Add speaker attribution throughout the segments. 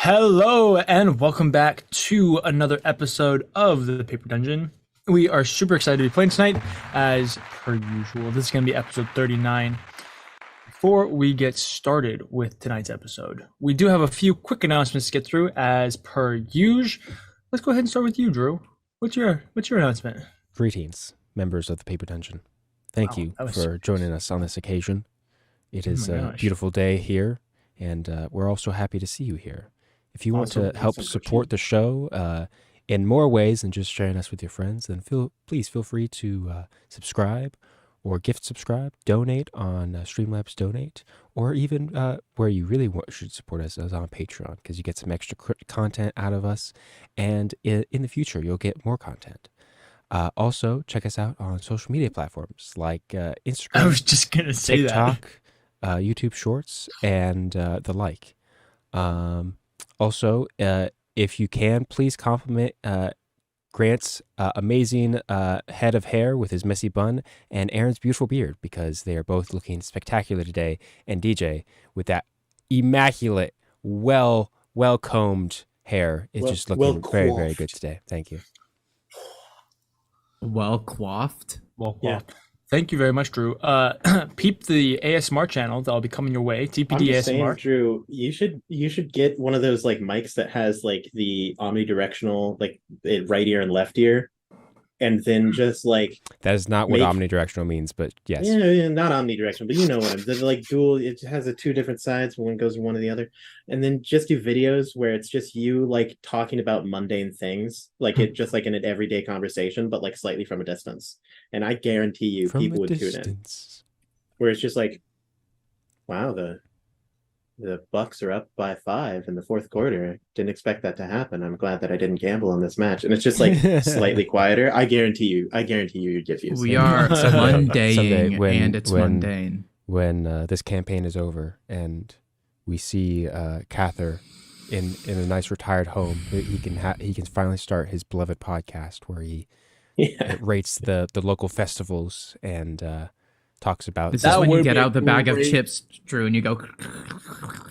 Speaker 1: Hello and welcome back to another episode of the Paper Dungeon. We are super excited to be playing tonight, as per usual. This is going to be episode 39. Before we get started with tonight's episode, we do have a few quick announcements to get through, as per usual. Let's go ahead and start with you, Drew. What's your announcement?
Speaker 2: Greetings, members of the Paper Dungeon. Thank you for joining us on this occasion. It is a beautiful day here, and we're also happy to see you here. If you want to help support the show in more ways than just sharing us with your friends, then please feel free to subscribe or gift subscribe, donate on Streamlabs Donate, or even where you really should support us is on Patreon, because you get some extra content out of us, and in the future you'll get more content. Also, check us out on social media platforms like Instagram,
Speaker 1: I was just going to say
Speaker 2: TikTok, YouTube Shorts, and the like. Also, if you can, please compliment Grant's amazing head of hair with his messy bun and Aaron's beautiful beard, because they are both looking spectacular today. And DJ, with that immaculate, well-combed hair, is just looking very, very good today. Thank you.
Speaker 3: Well coiffed.
Speaker 1: Yeah. Thank you very much, Drew. Peep the ASMR channel that'll be coming your way. TPD
Speaker 4: I'm just
Speaker 1: ASMR.
Speaker 4: saying, Drew, you should get one of those like mics that has like the omnidirectional, like right ear and left ear, and then just like
Speaker 2: that is not what omnidirectional means, but yes.
Speaker 4: Yeah, not omnidirectional, but you know what I'm. They're like dual. It has the two different sides. One goes to one or the other, and then just do videos where it's just you like talking about mundane things, like it just like in an everyday conversation, but like slightly from a distance. And I guarantee you, people would tune in. Where it's just like, wow, the Bucks are up by 5 in the fourth quarter. Didn't expect that to happen. I'm glad that I didn't gamble on this match. And it's just like slightly quieter. I guarantee you you'd get views.
Speaker 3: We are mundane, and it's mundane.
Speaker 2: When this campaign is over and we see Cather in a nice retired home, he can finally start his beloved podcast where he rates the local festivals and talks about.
Speaker 3: This is when you get out the bag of chips, Drew, and you go.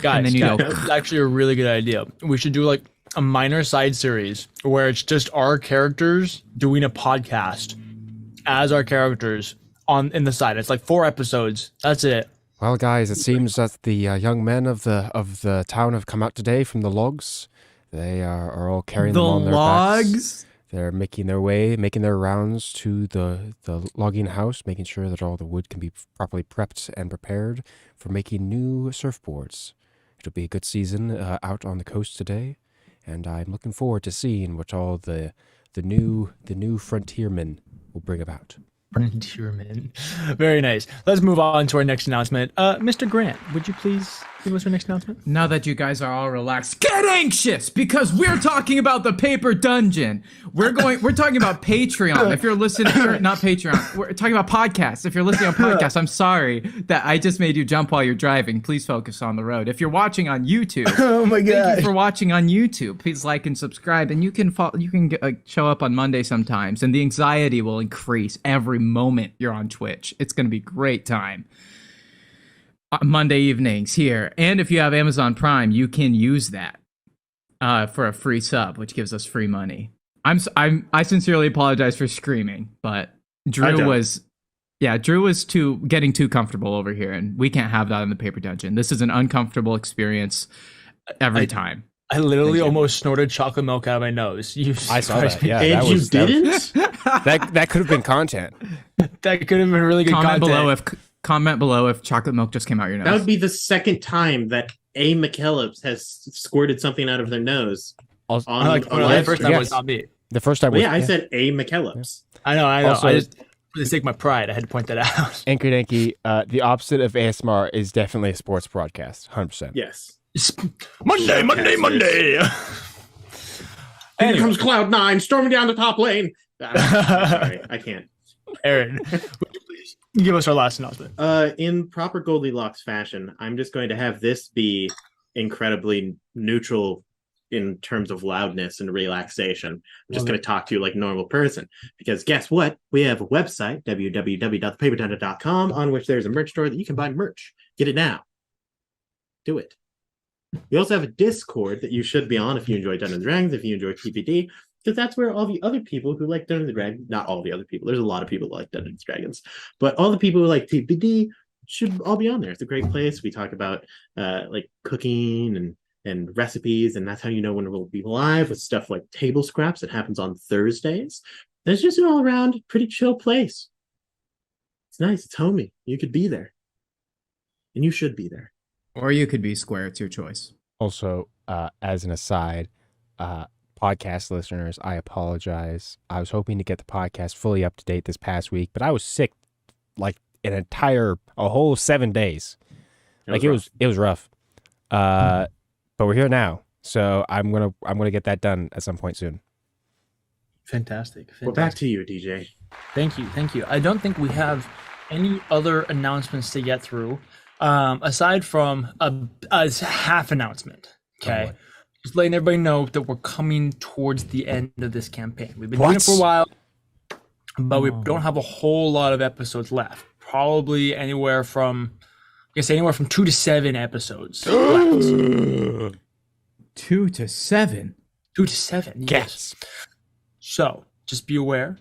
Speaker 1: Guys,
Speaker 3: and then you go.
Speaker 1: That's actually a really good idea. We should do like a minor side series where it's just our characters doing a podcast as our characters in the side. It's like 4 episodes. That's it.
Speaker 2: Well, guys, it seems that the young men of the town have come out today from the logs. They are all carrying them on their backs. They're making their rounds to the logging house, making sure that all the wood can be properly prepped and prepared for making new surfboards. It'll be a good season out on the coast today, and I'm looking forward to seeing what all the new frontiermen will bring about.
Speaker 1: Frontiermen. Very nice. Let's move on to our next announcement. Mr. Grant, would you please give us our next announcement?
Speaker 3: Now that you guys are all relaxed, get anxious, because we're talking about the Paper Dungeon. We're talking about Patreon. If you're listening, or not Patreon, we're talking about podcasts. If you're listening on podcasts, I'm sorry that I just made you jump while you're driving. Please focus on the road. If you're watching on YouTube,
Speaker 1: oh my God,
Speaker 3: thank you for watching on YouTube. Please like and subscribe, and you can show up on Monday sometimes, and the anxiety will increase every moment you're on Twitch. It's going to be a great time. Monday evenings here, and if you have Amazon Prime, you can use that for a free sub, which gives us free money. I sincerely apologize for screaming, but Drew was getting too comfortable over here, and we can't have that in the Paper Dungeon. This is an uncomfortable experience every time.
Speaker 1: I literally almost snorted chocolate milk out of my nose.
Speaker 2: I saw that. Yeah,
Speaker 4: and you didn't?
Speaker 2: That could have been content.
Speaker 1: That could have been really good content.
Speaker 3: Comment below if chocolate milk just came out your nose.
Speaker 4: That would be the second time that A. McKellips has squirted something out of their nose.
Speaker 1: The first time was not me.
Speaker 2: The first time was...
Speaker 4: I said A. McKellips.
Speaker 1: I know.
Speaker 4: Also,
Speaker 1: I just, for the sake of my pride, I had to point that out.
Speaker 2: Anchor Danky, the opposite of ASMR is definitely a sports broadcast. 100%.
Speaker 4: Yes.
Speaker 1: Monday.
Speaker 4: Here comes Cloud9 storming down the top lane. Sorry, I can't.
Speaker 1: Aaron, would you please give us our last announcement?
Speaker 4: In proper Goldilocks fashion, I'm just going to have this be incredibly neutral in terms of loudness and relaxation. I'm just going to talk to you like a normal person, because guess what? We have a website, www.thepaperdungeon.com, on which there's a merch store that you can buy merch. Get it now. Do it. We also have a Discord that you should be on if you enjoy Dungeons and Dragons, if you enjoy TPD, because that's where all the other people who like Dungeons and Dragons, not all the other people, there's a lot of people who like Dungeons and Dragons, but all the people who like TPD should all be on there. It's a great place. We talk about like cooking and recipes, and that's how you know when we'll be live with stuff like Table Scraps that happens on Thursdays. And it's just an all around pretty chill place. It's nice. It's homey. You could be there, and you should be there.
Speaker 3: Or you could be Square. It's your choice.
Speaker 2: Also, as an aside, podcast listeners, I apologize. I was hoping to get the podcast fully up to date this past week, but I was sick like a whole 7 days. It was rough. But we're here now, so I'm gonna get that done at some point soon.
Speaker 1: Fantastic.
Speaker 4: Well, back to you, DJ.
Speaker 1: Thank you. I don't think we have any other announcements to get through, aside from a half announcement. Okay, just letting everybody know that we're coming towards the end of this campaign. We've been doing it for a while, but we don't have a whole lot of episodes left. Probably anywhere from 2 to 7 episodes left.
Speaker 3: 2 to 7.
Speaker 1: 2 to 7. Yes. So just be aware.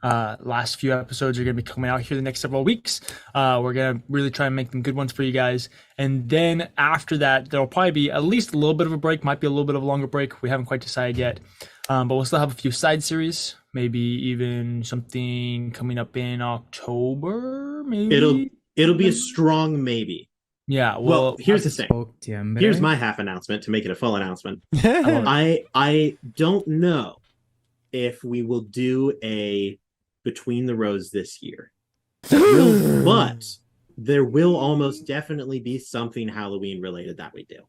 Speaker 1: Last few episodes are going to be coming out here the next several weeks. We're going to really try and make them good ones for you guys. And then after that, there'll probably be at least a little bit of a break. Might be a little bit of a longer break. We haven't quite decided yet. But we'll still have a few side series. Maybe even something coming up in October. Maybe
Speaker 4: it'll be a strong maybe.
Speaker 1: Yeah.
Speaker 4: Well, here's the thing. Here's my half announcement to make it a full announcement. I don't know if we will do a Between the Rows this year, but there will almost definitely be something Halloween related that we do.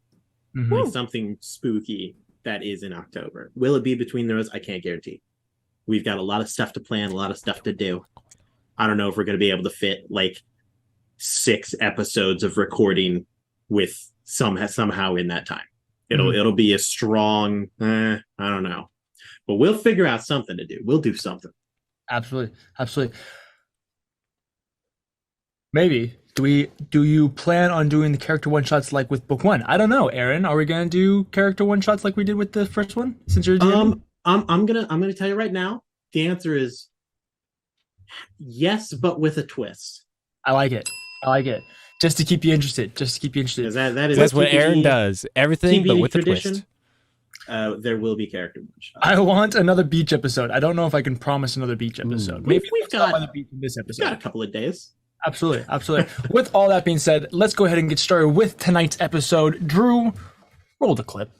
Speaker 4: Like something spooky that is in October. Will it be Between the Rows? I can't guarantee. We've got a lot of stuff to plan, a lot of stuff to do. I don't know if we're going to be able to fit like 6 episodes of recording with somehow in that time. It'll be a strong, I don't know. But we'll figure out something to do. We'll do something.
Speaker 1: Absolutely. Maybe. Do you plan on doing the character one-shots like with book 1? I don't know, Aaron. Are we gonna do character one-shots like we did with the first one? Since you're
Speaker 4: I'm gonna tell you right now, the answer is yes, but with a twist.
Speaker 1: I like it. Just to keep you interested.
Speaker 2: That's what Aaron does. Everything TBD but with tradition. A twist.
Speaker 4: There will be character one-shots.
Speaker 1: I want another beach episode. I don't know if I can promise another beach episode. Maybe
Speaker 4: we've got
Speaker 1: another beach in this episode.
Speaker 4: We've got a couple of days.
Speaker 1: Absolutely. With all that being said, let's go ahead and get started with tonight's episode. Drew, roll the clip.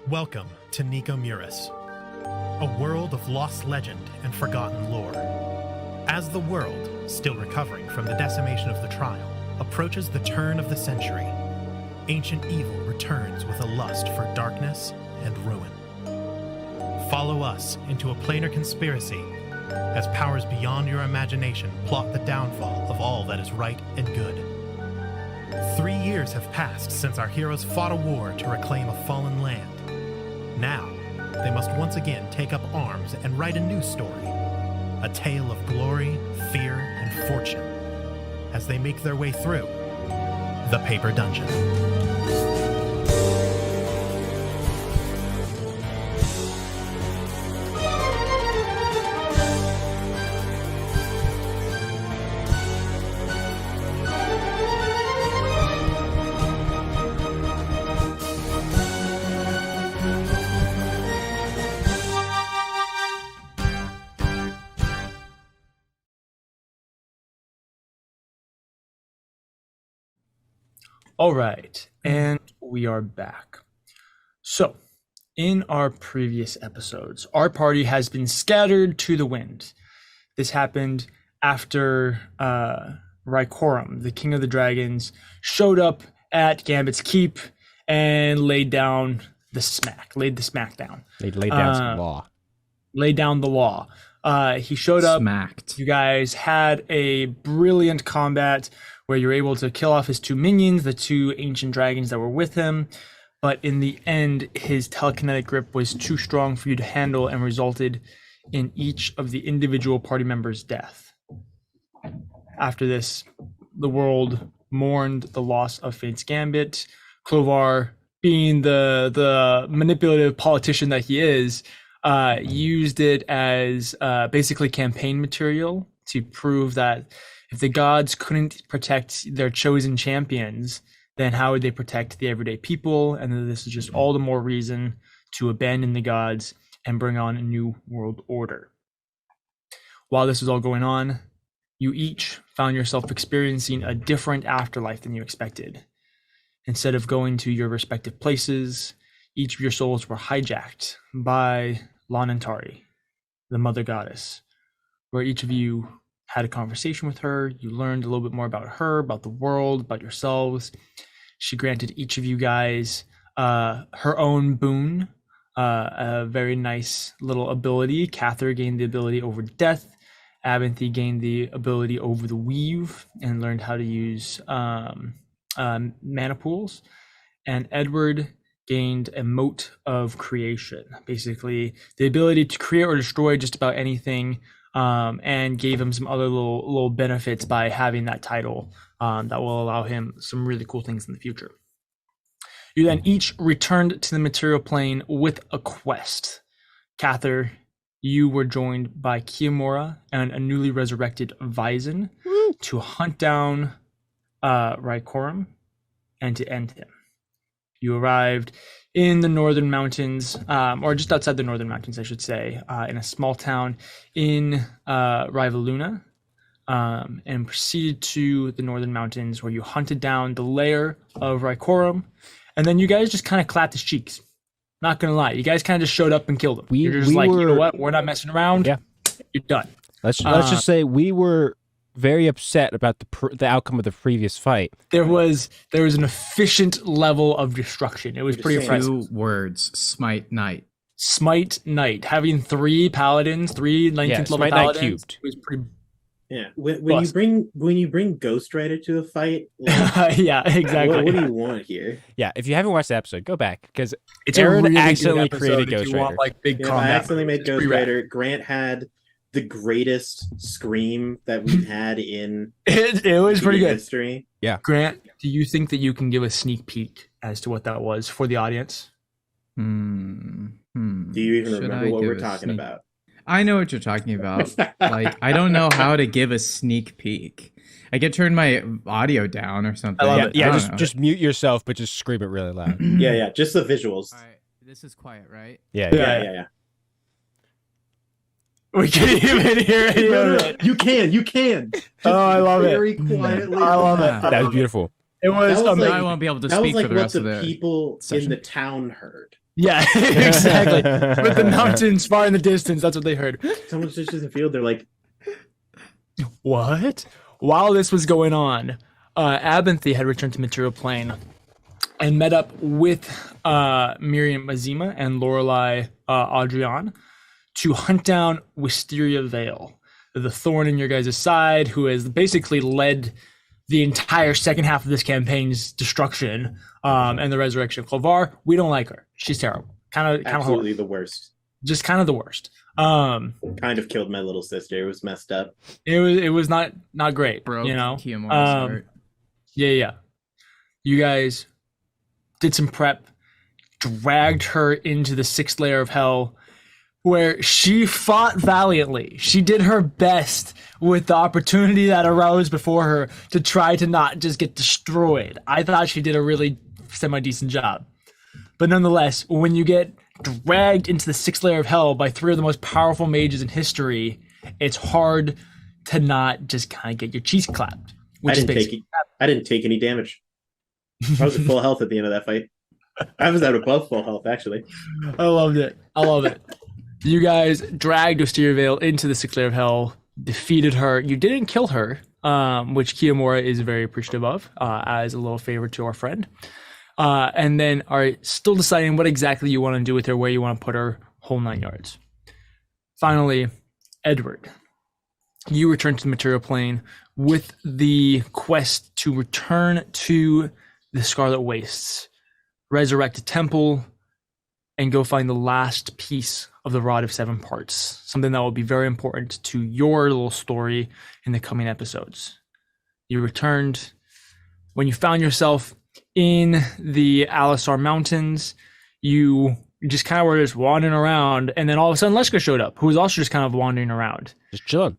Speaker 5: Welcome to Nico Muris, a world of lost legend and forgotten lore. As the world, still recovering from the decimation of the trial, approaches the turn of the century, ancient evil returns with a lust for darkness and ruin. Follow us into a planar conspiracy as powers beyond your imagination plot the downfall of all that is right and good. 3 years have passed since our heroes fought a war to reclaim a fallen land. Now, they must once again take up arms and write a new story. A tale of glory, fear, and fortune as they make their way through the Paper Dungeon.
Speaker 1: All right, and we are back. So, in our previous episodes, our party has been scattered to the wind. This happened after Rykorum, the king of the dragons, showed up at Gambit's keep and laid the smack down.
Speaker 2: They laid down some law.
Speaker 1: Laid down the law. He showed up.
Speaker 3: Smacked.
Speaker 1: You guys had a brilliant combat where you're able to kill off his 2 minions, the 2 ancient dragons that were with him. But in the end, his telekinetic grip was too strong for you to handle and resulted in each of the individual party members' death. after this, the world mourned the loss of Fate's Gambit. Clovar, being the manipulative politician that he is, used it as basically campaign material to prove that if the gods couldn't protect their chosen champions, then how would they protect the everyday people? And then this is just all the more reason to abandon the gods and bring on a new world order. While this was all going on, you each found yourself experiencing a different afterlife than you expected. Instead of going to your respective places, each of your souls were hijacked by Lanantari, the mother goddess, where each of you had a conversation with her. You learned a little bit more about her, about the world, about yourselves. She granted each of you guys her own boon, a very nice little ability. Cather gained the ability over death. Abinthy gained the ability over the weave and learned how to use mana pools. And Edward gained a mote of creation, basically the ability to create or destroy just about anything, and gave him some other little benefits by having that title that will allow him some really cool things in the future. You then each returned to the material plane with a quest. Cather, you were joined by Kiyomura and a newly resurrected Vizon to hunt down Raikorum and to end him. You arrived in the northern mountains, or just outside the northern mountains, I should say, in a small town in Rivaluna, and proceeded to the northern mountains where you hunted down the lair of Raikorum, and then you guys just kind of clapped his cheeks. Not gonna lie, you guys kind of just showed up and killed him. You're just like, you know what? We're not messing around.
Speaker 2: Yeah,
Speaker 1: you're done.
Speaker 2: Let's just say we were very upset about the outcome of the previous fight.
Speaker 1: There was an efficient level of destruction. It was pretty impressive.
Speaker 3: 2 words: Smite Knight.
Speaker 1: Smite Knight. Having 3 paladins, 3 19th level
Speaker 2: Smite
Speaker 1: paladins,
Speaker 2: Knight cubed.
Speaker 1: was pretty.
Speaker 4: Yeah, when you bring Ghost Rider to a fight, like,
Speaker 1: yeah, exactly.
Speaker 4: What do you want here?
Speaker 2: Yeah, if you haven't watched the episode, go back because
Speaker 1: It's
Speaker 2: Aaron
Speaker 1: really
Speaker 2: accidentally
Speaker 1: good
Speaker 2: created
Speaker 1: episode if
Speaker 2: Ghost
Speaker 1: you
Speaker 2: Rider.
Speaker 1: want, like, big
Speaker 4: Yeah, I
Speaker 1: combat.
Speaker 4: accidentally made
Speaker 1: It's
Speaker 4: Ghost
Speaker 1: pretty
Speaker 4: Rider. Grant had the greatest scream that we've had in
Speaker 1: It was pretty good.
Speaker 4: history.
Speaker 2: Yeah,
Speaker 1: Grant, do you think that you can give a sneak peek as to what that was for the audience?
Speaker 4: Do you even remember what we're talking about?
Speaker 3: I know what you're talking about. Like, I don't know how to give a sneak peek. I could turn my audio down or something.
Speaker 1: I love it.
Speaker 2: Yeah, just mute yourself, but just scream it really loud.
Speaker 4: Yeah, just the visuals.
Speaker 3: All right, this is quiet, right?
Speaker 4: Yeah.
Speaker 1: We can't even hear any of it.
Speaker 4: You can.
Speaker 1: Oh, I love it.
Speaker 4: Very quietly.
Speaker 1: I love it.
Speaker 2: That was beautiful.
Speaker 1: It was
Speaker 4: That was
Speaker 1: amazing.
Speaker 3: I won't be able to
Speaker 4: That was
Speaker 3: speak
Speaker 4: like
Speaker 3: for the
Speaker 4: what
Speaker 3: rest of
Speaker 4: the
Speaker 3: the
Speaker 4: people
Speaker 3: session.
Speaker 4: in the town heard.
Speaker 1: Yeah, exactly. With the mountains far in the distance, that's what they heard.
Speaker 4: Someone just in the field, they're like,
Speaker 1: What? While this was going on, Abinthy had returned to Material Plane and met up with Miriam Mazima and Lorelei Adrian to hunt down Wisteria Vale, the thorn in your guys' side, who has basically led the entire second half of this campaign's destruction and the resurrection of Clovar. We don't like her. She's terrible. Kind of
Speaker 4: absolutely the worst.
Speaker 1: Just kind of the worst.
Speaker 4: Kind of killed my little sister. It was messed up.
Speaker 1: It was not great.
Speaker 3: Broke
Speaker 1: you know.
Speaker 3: Kiyomura's heart.
Speaker 1: Yeah. You guys did some prep, dragged her into the 6th layer of hell, where she fought valiantly. She did her best with the opportunity that arose before her to try to not just get destroyed. I thought she did a really semi-decent job. But nonetheless, when you get dragged into the 6th layer of hell by 3 of the most powerful mages in history, it's hard to not just kind of get your cheeks clapped.
Speaker 4: I didn't take any damage. I was at full health at the end of that fight. I was at above full health, actually.
Speaker 1: I loved it. You guys dragged Wisteria Vale into the 6th layer of hell, defeated her. You didn't kill her, which Kiyomura is very appreciative of, as a little favor to our friend. And then are still deciding what exactly you want to do with her, where you want to put her, whole 9 yards. Finally, Edward, you return to the material plane with the quest to return to the Scarlet Wastes, resurrect a temple, and go find the last piece of the Rod of 7 Parts, something that will be very important to your little story in the coming episodes. You returned. When you found yourself in the Alisar Mountains, you just kind of were just wandering around, and then all of a sudden Leshka showed up, who was also just kind of wandering around.
Speaker 2: Just chilling.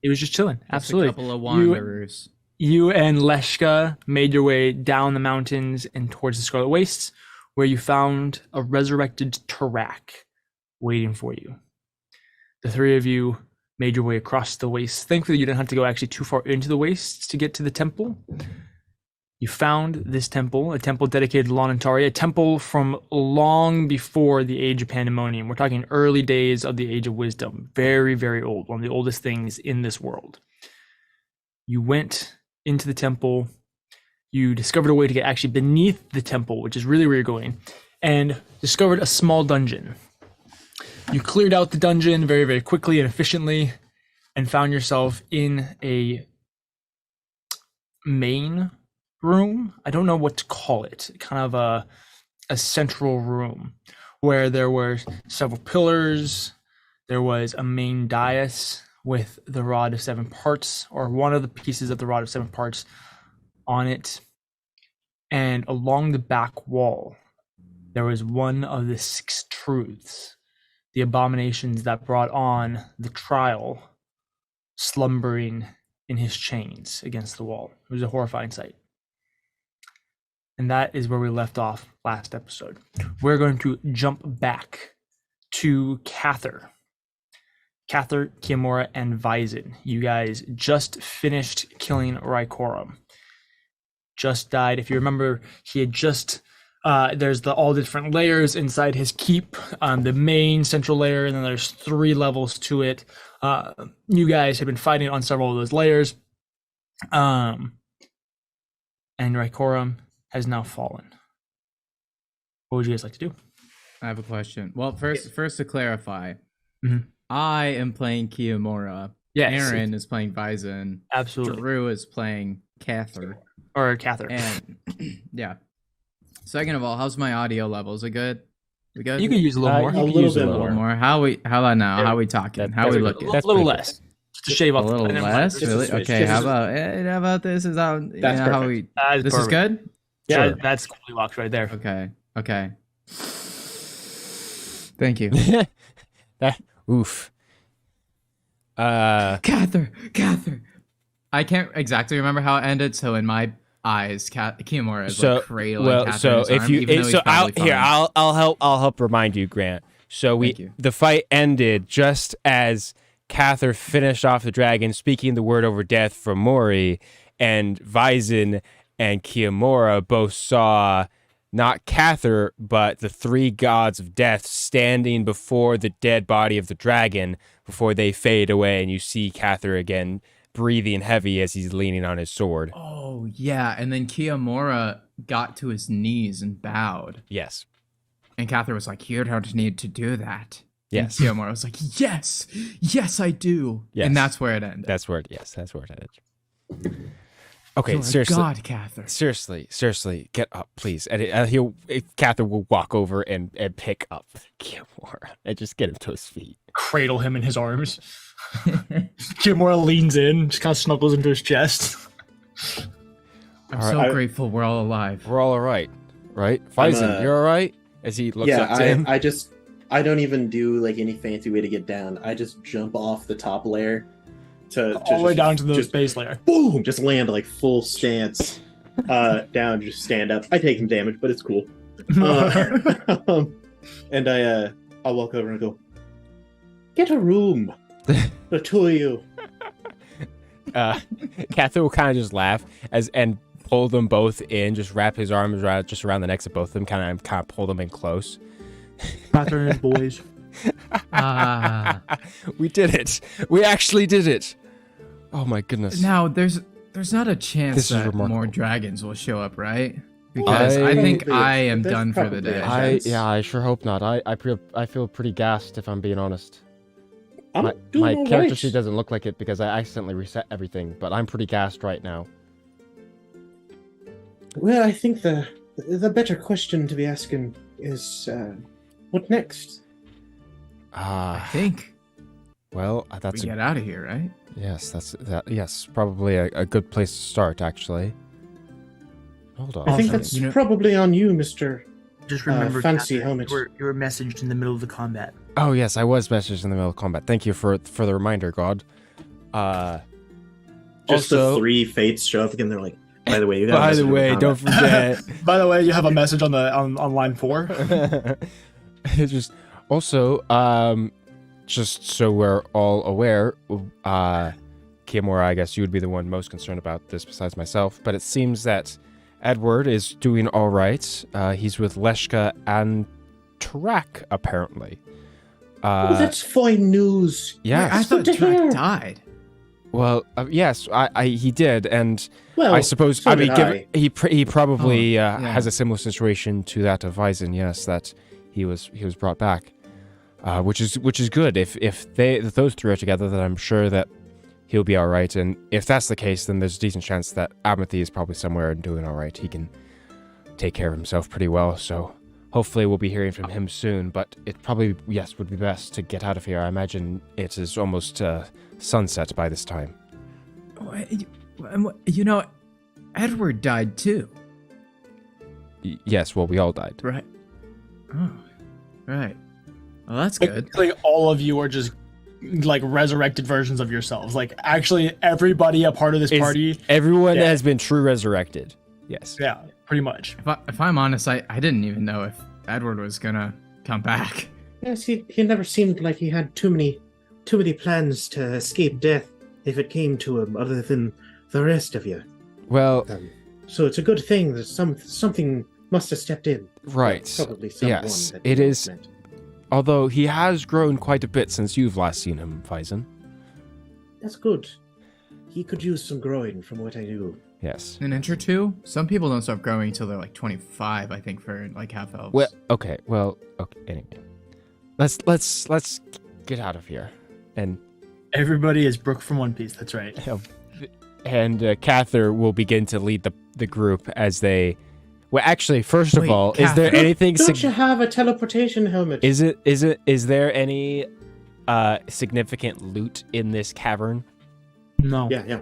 Speaker 1: It was just chilling. Absolutely.
Speaker 3: A couple of wanderers.
Speaker 1: You and Leshka made your way down the mountains and towards the Scarlet Wastes, where you found a resurrected Tarak waiting for you. The three of you made your way across the wastes. Thankfully, you didn't have to go actually too far into the wastes to get to the temple. You found this temple, a temple dedicated to Lonantari, a temple from long before the Age of Pandemonium. We're talking early days of the Age of Wisdom. Very, very old. One of the oldest things in this world. You went into the temple. You discovered a way to get actually beneath the temple, which is really where you're going, and discovered a small dungeon. You cleared out the dungeon very, very quickly and efficiently and found yourself in a main room. I don't know what to call it. Kind of a central room where there were several pillars. There was a main dais with the Rod of Seven Parts, or one of the pieces of the Rod of Seven Parts on it. And along the back wall, there was one of the 6 truths, the abominations that brought on the trial, slumbering in his chains against the wall. It was a horrifying sight. And that is where we left off last episode. We're going to jump back to Cather, Kiamora, and Vizin. You guys just finished killing Rykorum. Just died. If you remember, he had just there's all the different layers inside his keep, the main central layer, and then there's 3 levels to it. You guys have been fighting on several of those layers, and Rykorum has now fallen. What would you guys like to do?
Speaker 3: I have a question. Well, first to clarify,
Speaker 1: Mhm.
Speaker 3: I am playing Kiamora.
Speaker 1: Yes.
Speaker 3: Aaron is playing Vizin.
Speaker 1: Absolutely.
Speaker 3: Drew is playing Cather.
Speaker 1: Or Cather.
Speaker 3: And yeah. Second of all, how's my audio level? Is it good? We good?
Speaker 1: You could use a little more.
Speaker 4: A little bit more.
Speaker 3: How about now?
Speaker 1: Yeah.
Speaker 3: How we talking? How we looking?
Speaker 1: A little less. Just to shave off
Speaker 3: A little less?
Speaker 4: Just a
Speaker 3: Really?
Speaker 4: switch.
Speaker 3: Okay.
Speaker 4: Just
Speaker 3: How about this? Is that
Speaker 4: That's
Speaker 3: how
Speaker 4: perfect.
Speaker 3: we?
Speaker 1: This
Speaker 3: This is good.
Speaker 1: Yeah,
Speaker 3: Sure.
Speaker 1: that's Goldilocks right there.
Speaker 3: Okay. Thank you.
Speaker 2: Oof.
Speaker 3: Cather. I can't exactly remember how it ended, so in my eyes, Kiamora is like cradling Cather in his arm, even though he's probably fine.
Speaker 2: I'll help remind you, Grant. So
Speaker 3: Thank you.
Speaker 2: the fight ended just as Cather finished off the dragon, speaking the word over death for Mori, and Vizin and Kiamora both saw not Cather, but the 3 gods of death standing before the dead body of the dragon before they fade away, and you see Cather again breathing heavy as he's leaning on his sword.
Speaker 3: Oh yeah, and then Kiamora got to his knees and bowed,
Speaker 2: Yes.
Speaker 3: and Cather was like, "You don't need to do that."
Speaker 2: Yes.
Speaker 3: And Kiamora was like, "Yes, I do."
Speaker 2: Yes.
Speaker 3: And that's where it ended.
Speaker 2: That's where it ended. Okay,
Speaker 3: You're
Speaker 2: seriously.
Speaker 3: a god, Cather.
Speaker 2: Seriously, get up, please. And Cather will walk over and pick up Kiamora and just get him to his feet.
Speaker 1: Cradle him in his arms. Kiamora leans in, just kind of snuggles into his chest.
Speaker 3: I'm so grateful we're all alive.
Speaker 2: We're all right? Vizin, you're all right? As he looks up to him.
Speaker 4: I don't even do like any fancy way to get down. I just jump off the top layer
Speaker 1: all the way down to the base layer.
Speaker 4: Boom! Just land like full stance down, just stand up. I take some damage, but it's cool. And I'll walk over and go, "Get a room, the 2 of you."
Speaker 2: Cather will kind of just laugh and pull them both in, just wrap his arms around the necks of both of them, kind of pull them in close.
Speaker 1: Cather and his boys.
Speaker 2: We did it. We actually did it. Oh my goodness.
Speaker 3: Now there's not a chance that more dragons will show up, right? Because I think I am done for the day.
Speaker 2: I sure hope not. I feel pretty gassed, if I'm being honest. My
Speaker 4: all
Speaker 2: character
Speaker 4: right.
Speaker 2: sheet doesn't look like it because I accidentally reset everything, but I'm pretty gassed right now.
Speaker 4: Well, I think the better question to be asking is, what next?
Speaker 3: I think
Speaker 2: Well,
Speaker 3: we get out of here, right?
Speaker 2: Yes, yes, probably a good place to start, actually. Hold on.
Speaker 4: I think that's probably on you, Mr.
Speaker 1: Just remember,
Speaker 4: Fancy
Speaker 1: Catherine,
Speaker 4: helmet.
Speaker 1: you were messaged in the middle of the combat.
Speaker 2: Oh, yes, I was messaged in the middle of combat. Thank you for the reminder, God.
Speaker 4: Just
Speaker 2: also,
Speaker 4: the 3 fates show up again. They're like, by the way, you got
Speaker 2: by the way, don't forget.
Speaker 1: By the way, you have a message on line 4.
Speaker 2: Just also, just so we're all aware, Kiamura, I guess you would be the one most concerned about this besides myself, but it seems that Edward is doing all right. He's with Leshka and Trak, apparently.
Speaker 4: That's fine news.
Speaker 2: Yeah,
Speaker 3: I thought Trak died.
Speaker 2: Well, yes, he did, and
Speaker 4: Well,
Speaker 2: I suppose
Speaker 4: so
Speaker 2: I mean
Speaker 4: did I.
Speaker 2: he probably
Speaker 3: yeah.
Speaker 2: has a similar situation to that of Vyzen. Yes, that he was brought back, which is good. If those 3 are together, then I'm sure that he'll be all right. And if that's the case, then there's a decent chance that Amethy is probably somewhere and doing all right. He can take care of himself pretty well. So hopefully we'll be hearing from him soon. But it probably would be best to get out of here. I imagine it is almost sunset by this time.
Speaker 3: You know, Edward died too.
Speaker 2: Yes, well, we all died.
Speaker 3: Right. Oh, right. Well, that's good.
Speaker 1: Like all of you are just like resurrected versions of yourselves. Like actually, everybody a part of this party.
Speaker 2: Everyone has been true resurrected. Yes.
Speaker 1: Yeah, pretty much.
Speaker 3: If I'm honest, I didn't even know if Edward was gonna come back.
Speaker 4: Yes, he never seemed like he had too many plans to escape death if it came to him, other than the rest of you.
Speaker 2: Well,
Speaker 4: so it's a good thing that something must have stepped in.
Speaker 2: Right.
Speaker 4: Probably someone.
Speaker 2: Yes,
Speaker 4: that
Speaker 2: it is.
Speaker 4: meant.
Speaker 2: Although he has grown quite a bit since you've last seen him, Vyzen.
Speaker 4: That's good. He could use some growing, from what I knew.
Speaker 2: Yes.
Speaker 3: An inch or two. Some people don't stop growing until they're like 25. I think for like half elves.
Speaker 2: Well, okay. Anyway, let's get out of here. And
Speaker 1: Everybody is Brooke from One Piece. That's right.
Speaker 2: and Cather will begin to lead the group as they. Well, actually, first of all,
Speaker 3: Cather,
Speaker 2: is there anything?
Speaker 4: Don't you have a teleportation helmet?
Speaker 2: Is there any significant loot in this cavern?
Speaker 1: No.
Speaker 4: Yeah.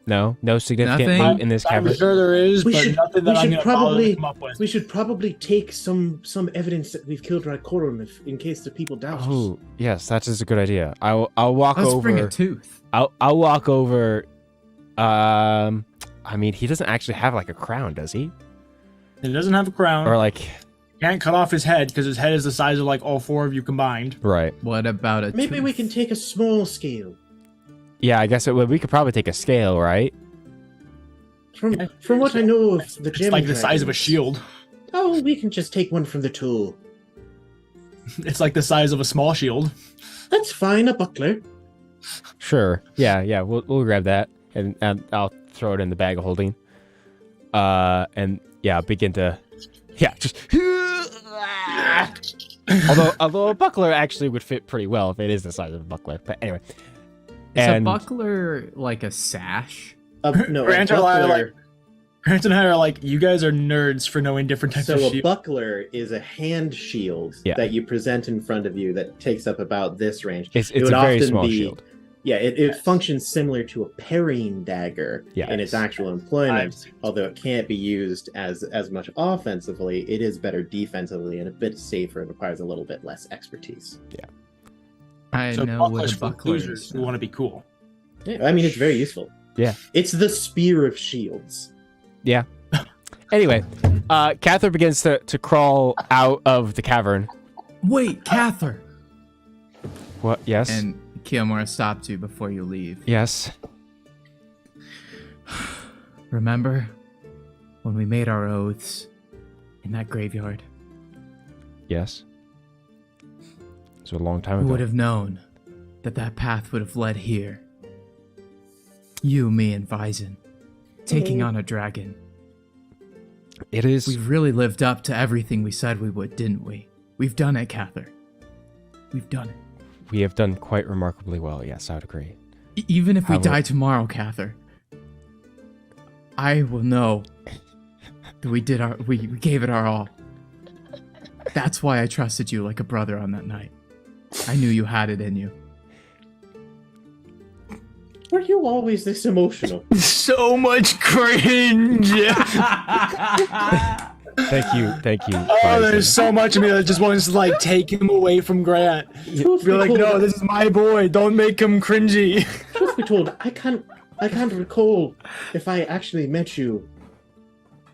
Speaker 2: No significant
Speaker 3: Nothing?
Speaker 2: loot in this cavern.
Speaker 1: I'm sure there is, but nothing that I'm going to bother to come up with.
Speaker 4: We should probably take some evidence that we've killed Raikorum in case the people doubt us.
Speaker 2: Oh, yes, that is a good idea. I'll walk
Speaker 3: Let's
Speaker 2: over.
Speaker 3: bring a tooth.
Speaker 2: I'll walk over. I mean, he doesn't actually have like a crown, does he?
Speaker 1: He doesn't have a crown.
Speaker 2: Or like,
Speaker 1: Can't cut off his head because his head is the size of like all 4 of you combined.
Speaker 2: right?
Speaker 3: What about a
Speaker 4: Maybe
Speaker 3: tooth?
Speaker 4: we can take a small scale.
Speaker 2: Yeah, I guess we could probably take a scale, right?
Speaker 4: From what I know of the gem
Speaker 1: It's like the size of a
Speaker 4: dragons-
Speaker 1: shield.
Speaker 4: Oh, we can just take one from the tool.
Speaker 1: It's like the size of a small shield.
Speaker 4: That's fine, a buckler.
Speaker 2: Sure. Yeah. We'll grab that, and I'll throw it in the bag of holding. And yeah, begin to, just. although a buckler actually would fit pretty well if it is the size of a buckler. But anyway.
Speaker 3: Is a buckler like a sash?
Speaker 4: No, a
Speaker 1: Grant and I are
Speaker 4: buckler.
Speaker 1: Grant and I are like, you guys are nerds for knowing different types
Speaker 4: So
Speaker 1: of
Speaker 4: a
Speaker 1: shields.
Speaker 4: buckler is a hand shield that you present in front of you that takes up about this range.
Speaker 2: It's
Speaker 4: It
Speaker 2: a
Speaker 4: would
Speaker 2: very
Speaker 4: often
Speaker 2: small
Speaker 4: be-
Speaker 2: shield.
Speaker 4: Yeah, it functions similar to a parrying dagger
Speaker 2: Yeah.
Speaker 4: in its actual employment. Although it can't be used as much offensively, it is better defensively and a bit safer and requires a little bit less expertise.
Speaker 3: I
Speaker 1: So
Speaker 3: know what
Speaker 1: bucklers
Speaker 3: a
Speaker 1: for
Speaker 3: buckler
Speaker 1: losers
Speaker 3: is.
Speaker 1: who want to be cool.
Speaker 4: Yeah, I mean, it's very useful.
Speaker 2: Yeah.
Speaker 4: It's the spear of shields.
Speaker 2: Yeah. Anyway, Cather begins to crawl out of the cavern.
Speaker 3: Wait, Cather!
Speaker 2: What? Yes.
Speaker 3: And Kiamura stopped you before you leave.
Speaker 2: Yes.
Speaker 3: Remember when we made our oaths in that graveyard?
Speaker 2: Yes. It was a long time
Speaker 3: Who
Speaker 2: ago.
Speaker 3: would have known that path would have led here? You, me, and Vyzen. Taking on a dragon.
Speaker 2: It is.
Speaker 3: We really lived up to everything we said we would, didn't we? We've done it, Cather. We've done it.
Speaker 2: We have done quite remarkably well. Yes, I would agree.
Speaker 3: Even if we
Speaker 2: How
Speaker 3: die
Speaker 2: would-
Speaker 3: tomorrow, Cather, I will know that we gave it our all. That's why I trusted you like a brother on that night. I knew you had it in you.
Speaker 4: Were you always this emotional?
Speaker 1: So much cringe.
Speaker 2: Thank you.
Speaker 1: Oh, there's so much of me that just wants to like take him away from Grant. You're like, no, this is my boy. Don't make him cringy.
Speaker 4: Truth be told, I can't recall if I actually met you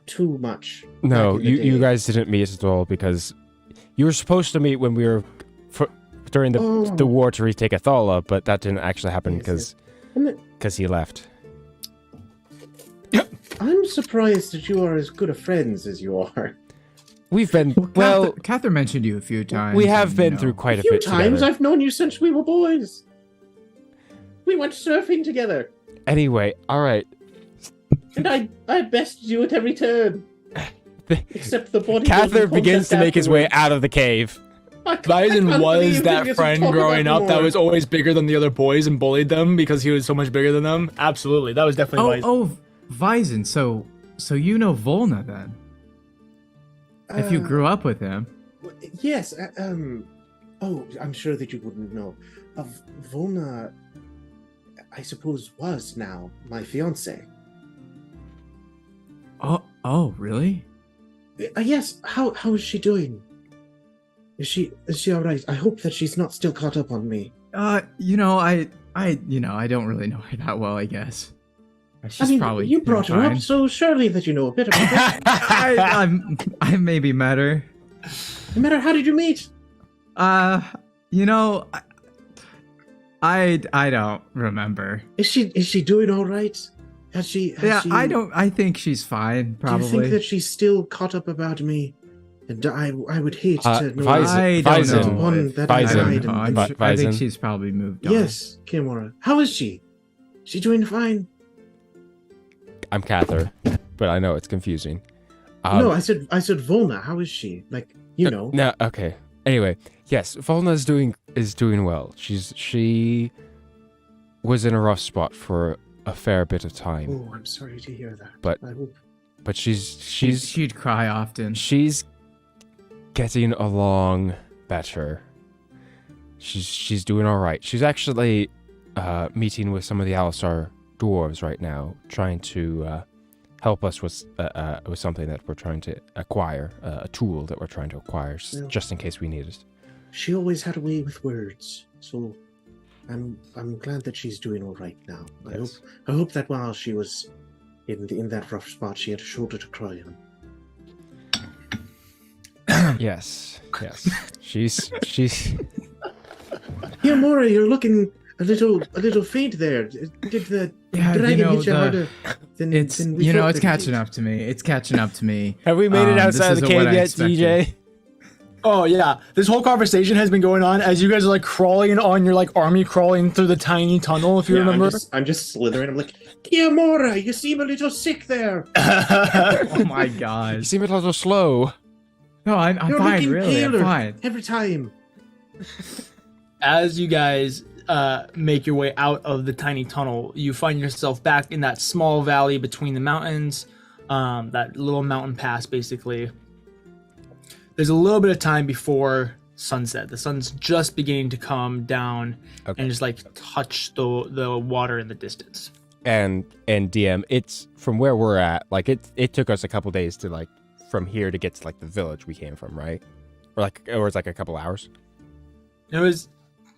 Speaker 4: too much.
Speaker 2: No, you guys didn't meet at all because you were supposed to meet when we were during the war to retake Athala, but that didn't actually happen because he left.
Speaker 4: I'm surprised that you are as good of friends as you are.
Speaker 2: We've been
Speaker 3: Catherine mentioned you a few times.
Speaker 2: We have been through quite a bit
Speaker 4: times.
Speaker 2: together.
Speaker 4: I've known you since we were boys. We went surfing together.
Speaker 2: Anyway, all right.
Speaker 4: And I bested you at every turn. Except the body.
Speaker 2: Cather begins to make his way out of the cave.
Speaker 1: Bison was that friend growing up that was always bigger than the other boys and bullied them because he was so much bigger than them. Absolutely, that was definitely Bison.
Speaker 3: Vison, so you know Volna then? If you grew up with him.
Speaker 4: Yes. I'm sure that you wouldn't know. Volna, I suppose, was now my fiance.
Speaker 3: Oh, really?
Speaker 4: Yes. How is she doing? Is she all right? I hope that she's not still caught up on me.
Speaker 3: I don't really know her that well, I guess. She's probably
Speaker 4: you brought her up, so surely that you know a bit about her.
Speaker 3: I maybe met her.
Speaker 4: No matter, how did you meet?
Speaker 3: I don't remember.
Speaker 4: Is she doing all right? Has she?
Speaker 3: I think she's fine. Probably.
Speaker 4: Do you think that she's still caught up about me? And I would hate to know.
Speaker 3: I don't know. I think
Speaker 2: Vison.
Speaker 3: she's probably moved on.
Speaker 4: Yes, Kimura. How is she? She doing fine?
Speaker 2: I'm Cather, but I know it's confusing.
Speaker 4: No, I said Volna. How is she? Like, you know.
Speaker 2: No, okay. Anyway, yes, Volna is doing well. She was in a rough spot for a fair bit of time.
Speaker 4: Oh, I'm sorry to hear that.
Speaker 2: But
Speaker 4: I hope.
Speaker 2: But
Speaker 3: she'd cry often.
Speaker 2: She's getting along better. She's doing all right. She's actually meeting with some of the Alistar dwarves right now, trying to help us with something that we're trying to acquire, a tool that we're trying to acquire, just in case we need it.
Speaker 4: She always had a way with words, so I'm glad that she's doing all right now. Yes. I hope that while she was in that rough spot, she had a shoulder to cry on.
Speaker 2: Yes. She's.
Speaker 4: Yeah, Mora, you're looking a little faint there. Did the dragon hit you harder than we thought
Speaker 3: it's catching up to me. It's catching up to me.
Speaker 2: Have we made it outside the cave yet, DJ?
Speaker 1: Oh yeah, this whole conversation has been going on as you guys are like crawling on your like army crawling through the tiny tunnel. If you remember,
Speaker 4: I'm just slithering. I'm like, Kiamora, you seem a little sick there.
Speaker 3: Oh my god,
Speaker 2: you seem a little slow.
Speaker 3: No, I'm fine. Really, I'm fine.
Speaker 4: Every time.
Speaker 1: As you guys make your way out of the tiny tunnel, you find yourself back in that small valley between the mountains, that little mountain pass, basically. There's a little bit of time before sunset. The sun's just beginning to come down and just like touch the water in the distance.
Speaker 2: And DM, it's from where we're at. Like it took us a couple days to like from here to get to like the village we came from, right? Or it's like a couple hours.
Speaker 1: It was,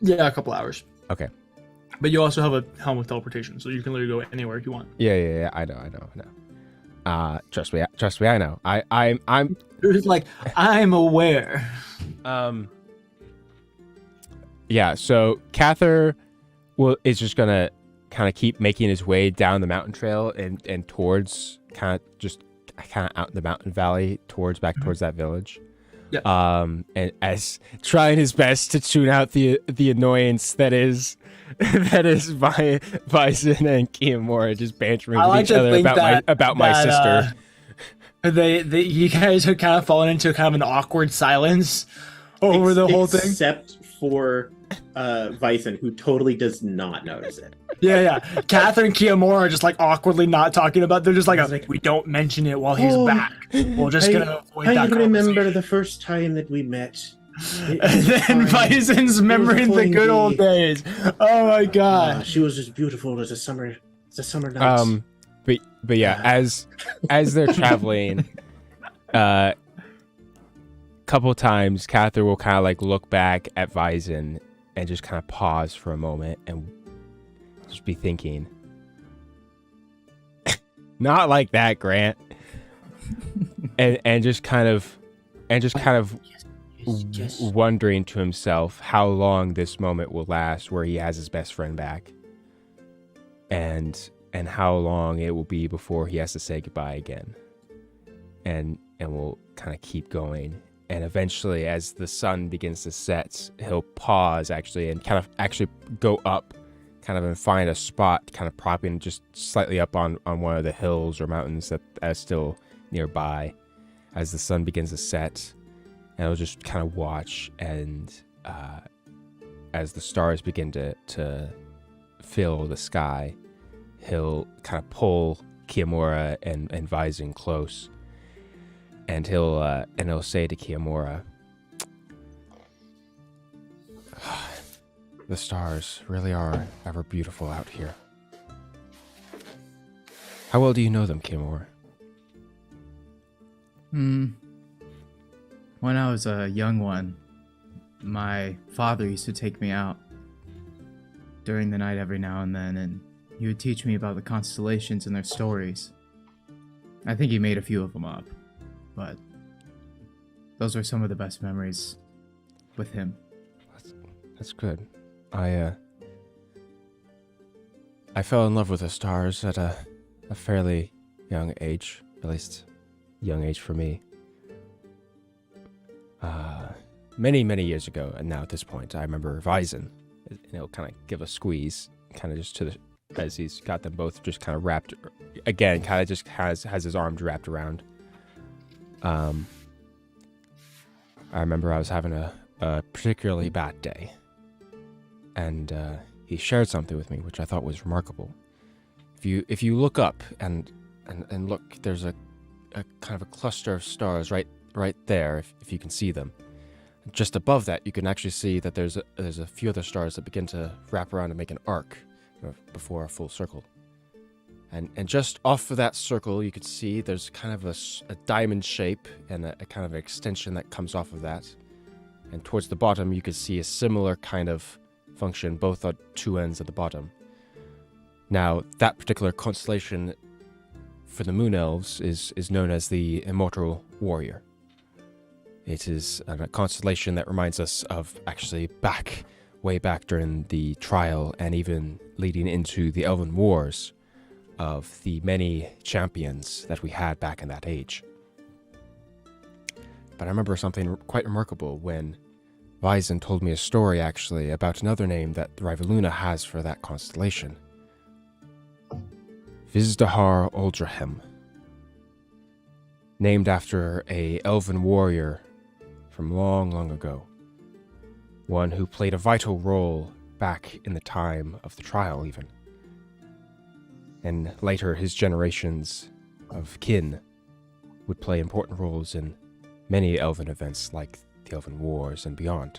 Speaker 1: a couple hours.
Speaker 2: Okay.
Speaker 1: But you also have a helm with teleportation, so you can literally go anywhere if you want.
Speaker 2: Yeah. I know. Trust me, I know. I'm.
Speaker 1: It's like I'm aware.
Speaker 2: Yeah. So Cather is just gonna kind of keep making his way down the mountain trail and towards kind of out in the mountain valley towards that village.
Speaker 1: Yep.
Speaker 2: And as trying his best to tune out the annoyance that is Bison and Kiamora just bantering with each other about my sister.
Speaker 1: You guys are kind of fallen into kind of an awkward silence over the whole thing,
Speaker 4: except for Bison, who totally does not notice it.
Speaker 1: Yeah. Catherine and Kiamora are just like awkwardly not talking about. They're just like, we don't mention it while he's back. We're just gonna avoid that.
Speaker 4: I remember the first time that we met.
Speaker 1: And then Bison's remembering the good old days. Oh my god.
Speaker 4: She was as beautiful as a summer night.
Speaker 2: But yeah, as they're traveling, couple times Cather will kind of like look back at Vison and just kind of pause for a moment and just be thinking, not like that, Grant. and just kind of
Speaker 4: Yes.
Speaker 2: wondering to himself how long this moment will last where he has his best friend back, and how long it will be before he has to say goodbye again, and we'll kind of keep going, and eventually as the sun begins to set, he'll pause actually and kind of actually go up kind of and find a spot kind of propping just slightly up on one of the hills or mountains that are still nearby as the sun begins to set. And I'll just kind of watch, and as the stars begin to fill the sky, he'll kind of pull Kiamura and Vison close, and he'll say to Kiamura, "The stars really are ever beautiful out here. How well do you know them, Kiamura?"
Speaker 3: When I was a young one, my father used to take me out during the night every now and then, and he would teach me about the constellations and their stories. I think he made a few of them up, but those are some of the best memories with him.
Speaker 2: That's good. I fell in love with the stars at a fairly young age, at least young age for me. Many years ago, and now at this point, I remember Vison, and he'll kind of give a squeeze, kind of just as he's got them both just kind of wrapped, again, kind of just has his arms wrapped around. I remember I was having a particularly bad day, and he shared something with me, which I thought was remarkable. If you look up and look, there's a kind of a cluster of stars right there, if you can see them. Just above that, you can actually see that there's a few other stars that begin to wrap around and make an arc before a full circle. And just off of that circle, you could see there's kind of a diamond shape and a kind of extension that comes off of that. And towards the bottom, you could see a similar kind of function, both on two ends at the bottom. Now, that particular constellation for the Moon Elves is known as the Immortal Warrior. It is a constellation that reminds us of actually way back during the trial and even leading into the Elven Wars of the many champions that we had back in that age. But I remember something quite remarkable when Vison told me a story actually about another name that Rivaluna has for that constellation. Vizdahar Uldrahem. Named after a elven warrior from long ago. One who played a vital role back in the time of the trial even. And later his generations of kin would play important roles in many elven events like the Elven Wars and beyond.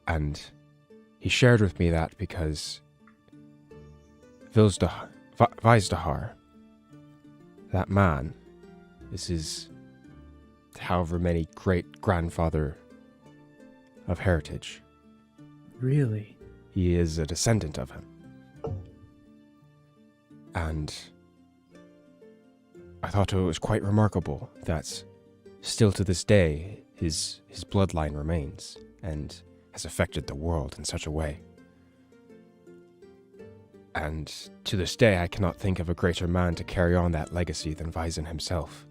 Speaker 2: And he shared with me that because Vizdahar, that man, is his however many great-grandfather of heritage.
Speaker 3: Really?
Speaker 2: He is a descendant of him. And I thought it was quite remarkable that still to this day his bloodline remains and has affected the world in such a way. And to this day I cannot think of a greater man to carry on that legacy than Vison himself.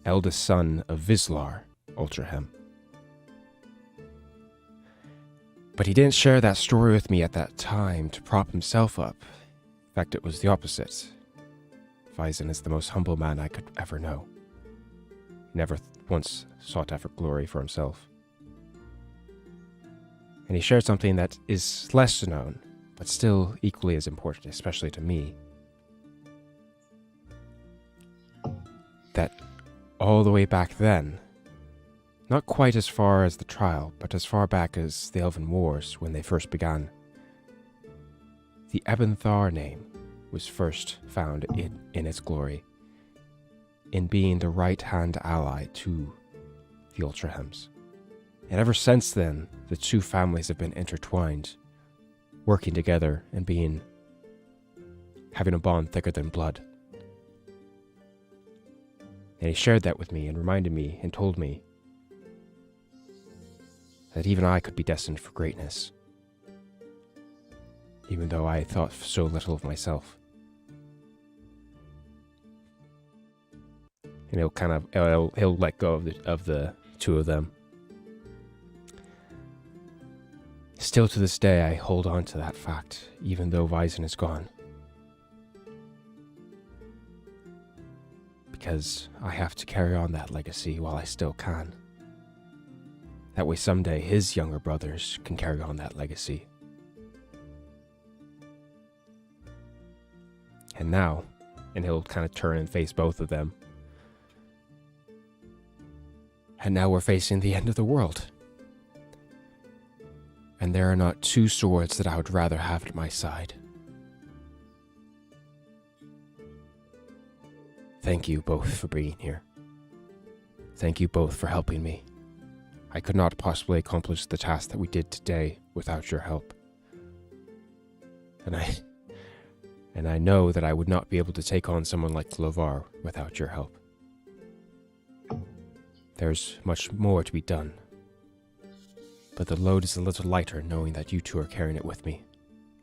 Speaker 2: Eldest son of Vislar Ultrahem. But he didn't share that story with me at that time to prop himself up. In fact, it was the opposite. Vison is the most humble man I could ever know. He never once sought after glory for himself. And he shared something that is less known, but still equally as important, especially to me. That all the way back then, Not quite as far as the trial, but as far back as the Elven Wars when they first began. The Ebenthar name was first found in its glory, in being the right-hand ally to the Ultrahems. And ever since then, the two families have been intertwined, working together and having a bond thicker than blood. And he shared that with me and reminded me and told me that even I could be destined for greatness, even though I thought so little of myself. And he'll let go of the two of them. Still to this day, I hold on to that fact, even though Vyzen is gone. Because I have to carry on that legacy while I still can. That way someday his younger brothers can carry on that legacy. And now, and he'll kind of turn and face both of them. And now we're facing the end of the world. And there are not two swords that I would rather have at my side. Thank you both for being here. Thank you both for helping me. I could not possibly accomplish the task that we did today without your help. And I know that I would not be able to take on someone like Lovar without your help. There's much more to be done. But the load is a little lighter knowing that you two are carrying it with me,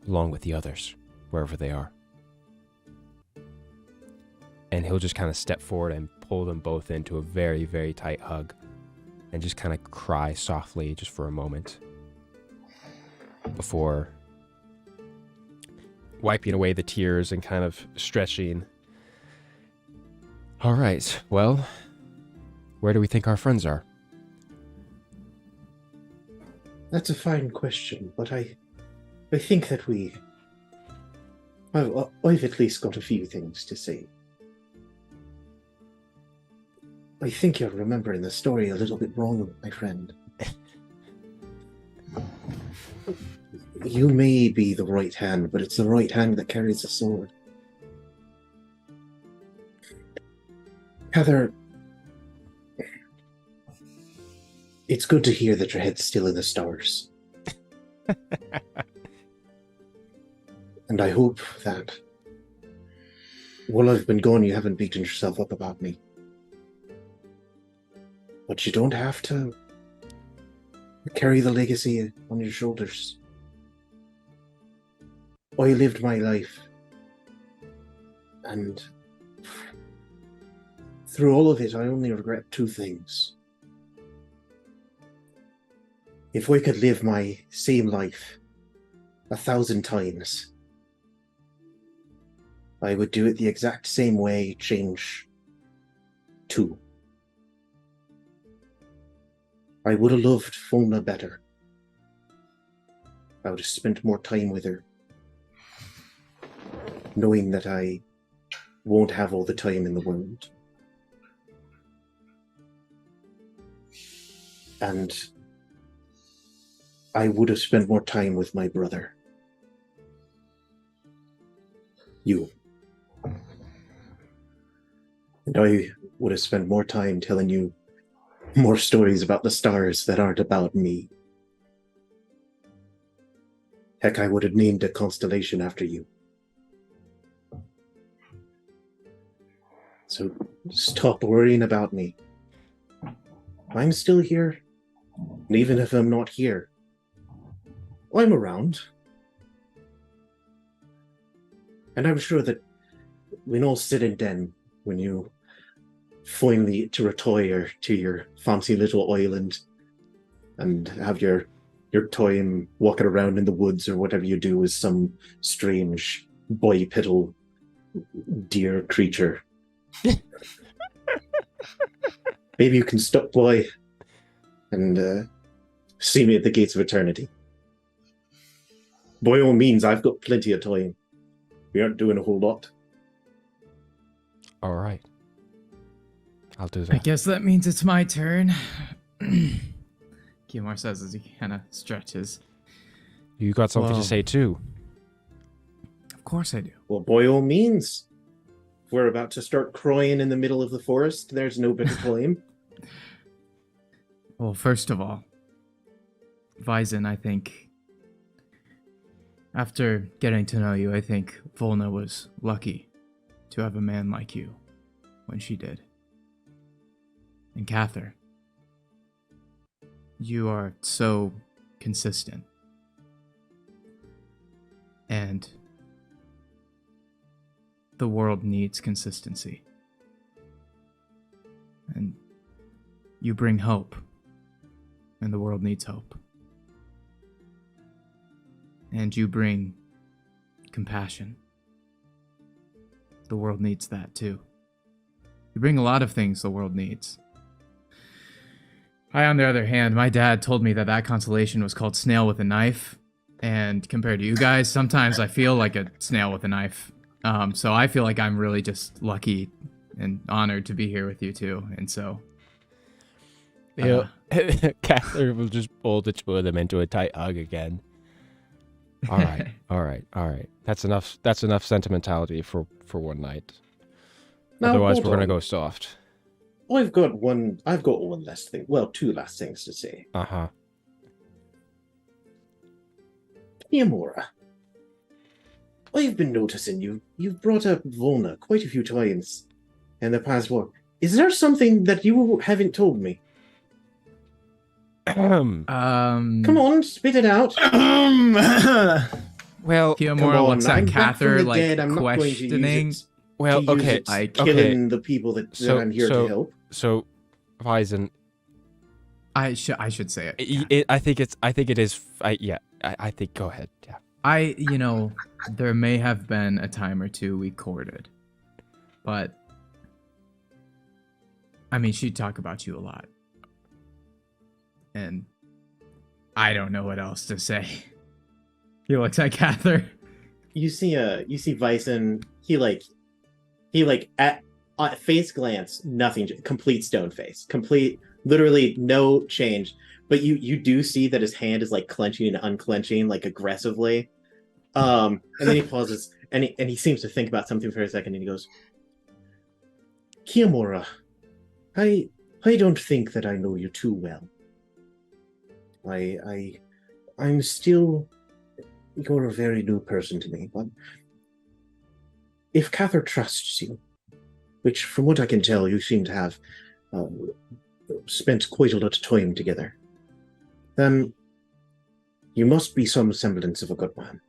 Speaker 2: along with the others, wherever they are. And he'll just kind of step forward and pull them both into a very, very tight hug, and just kind of cry softly just for a moment, before wiping away the tears and kind of stretching. All right, well, where do we think our friends are?
Speaker 4: That's a fine question, but I think that I've at least got a few things to say. I think you're remembering the story a little bit wrong, my friend. You may be the right hand, but it's the right hand that carries the sword. Heather, it's good to hear that your head's still in the stars. And I hope that while I've been gone, you haven't beaten yourself up about me. But you don't have to carry the legacy on your shoulders. I lived my life, and through all of it, I only regret two things. If I could live my same life 1,000 times, I would do it the exact same way, change 2. I would have loved Fona better. I would have spent more time with her, knowing that I won't have all the time in the world. And I would have spent more time with my brother. You. And I would have spent more time telling you more stories about the stars that aren't about me. Heck, I would have named a constellation after you. So stop worrying about me. I'm still here. And even if I'm not here, I'm around. And I'm sure that when all said and done, when you finally to retire to your fancy little island and have your time walking around in the woods or whatever you do with some strange bipedal deer creature, maybe you can stop by and see me at the gates of eternity. By all means, I've got plenty of time. We aren't doing a whole lot.
Speaker 2: All right. I'll do that.
Speaker 3: I guess that means it's my turn. Kiamor says as he kind of stretches.
Speaker 2: You got something to say too.
Speaker 3: Of course I do.
Speaker 4: Well, by all means. We're about to start crying in the middle of the forest. There's no better time.
Speaker 3: Well, first of all, Vyzen, I think, after getting to know you, I think Volna was lucky to have a man like you when she did. And Cather, you are so consistent. And the world needs consistency. And you bring hope. And the world needs hope. And you bring compassion. The world needs that too. You bring a lot of things the world needs. I, on the other hand, my dad told me that constellation was called Snail with a Knife. And compared to you guys, sometimes I feel like a snail with a knife. So I feel like I'm really just lucky and honored to be here with you two. And so...
Speaker 2: Cather will just pull the two of them into a tight hug again. All right. That's enough sentimentality for one night.
Speaker 4: Now,
Speaker 2: otherwise, we're gonna go soft.
Speaker 4: I've got one last thing. Well, two last things to say. Kiamora, I've been noticing you've brought up Volna quite a few times in the past war. Is there something that you haven't told me? Come on, spit it out.
Speaker 2: Well,
Speaker 3: Kiamora looks at Cather like
Speaker 4: dead. I'm
Speaker 3: questioning.
Speaker 2: Well, okay,
Speaker 4: killing the people that I'm here to help. So,
Speaker 2: Vyzen,
Speaker 3: I should say it.
Speaker 2: I think it is. I think. Go ahead. Yeah.
Speaker 3: There may have been a time or two we courted, but I mean, she'd talk about you a lot, and I don't know what else to say. He looks at Cather.
Speaker 4: You see Vysen. He at face glance, nothing, complete stone face, literally no change. But you do see that his hand is like clenching and unclenching like aggressively. And then he pauses and he seems to think about something for a second and he goes, Kiamora, I don't think that I know you too well. I'm still, you're a very new person to me, but if Cather trusts you, which from what I can tell, you seem to have spent quite a lot of time together, then you must be some semblance of a good man.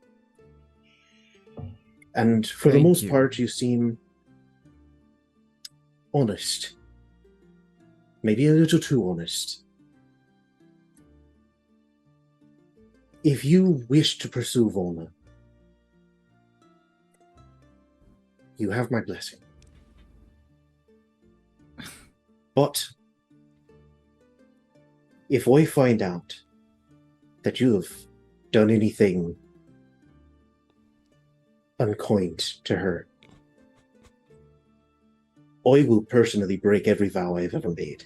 Speaker 4: And for the most part, you seem honest. Maybe a little too honest. If you wish to pursue Volna, you have my blessing. But if I find out that you have done anything unkind to her, I will personally break every vow I've ever made.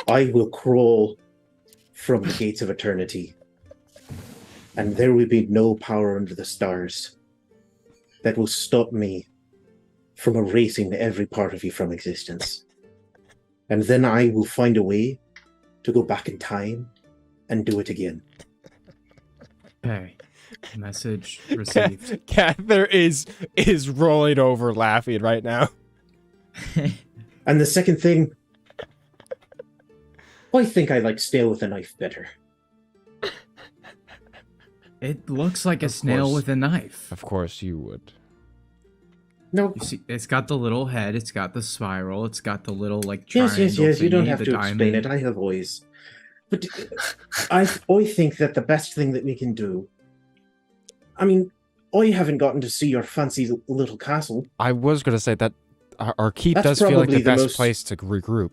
Speaker 4: I will crawl from the gates of eternity, and there will be no power under the stars that will stop me from erasing every part of you from existence. And then I will find a way to go back in time and do it again.
Speaker 3: Okay. Message received.
Speaker 2: Cather is rolling over laughing right now.
Speaker 4: And the second thing, I think I like snail with a knife better.
Speaker 3: It looks like a snail with a knife.
Speaker 2: Of course you would.
Speaker 4: No.
Speaker 3: You see, it's got the little head, it's got the spiral, it's got the little like triangle.
Speaker 4: Yes. You don't have to
Speaker 3: diamond.
Speaker 4: explain it. I have always. But I think that the best thing that we can do. I mean, I haven't gotten to see your fancy little castle.
Speaker 2: I was going to say that our keep does feel like the best place to regroup.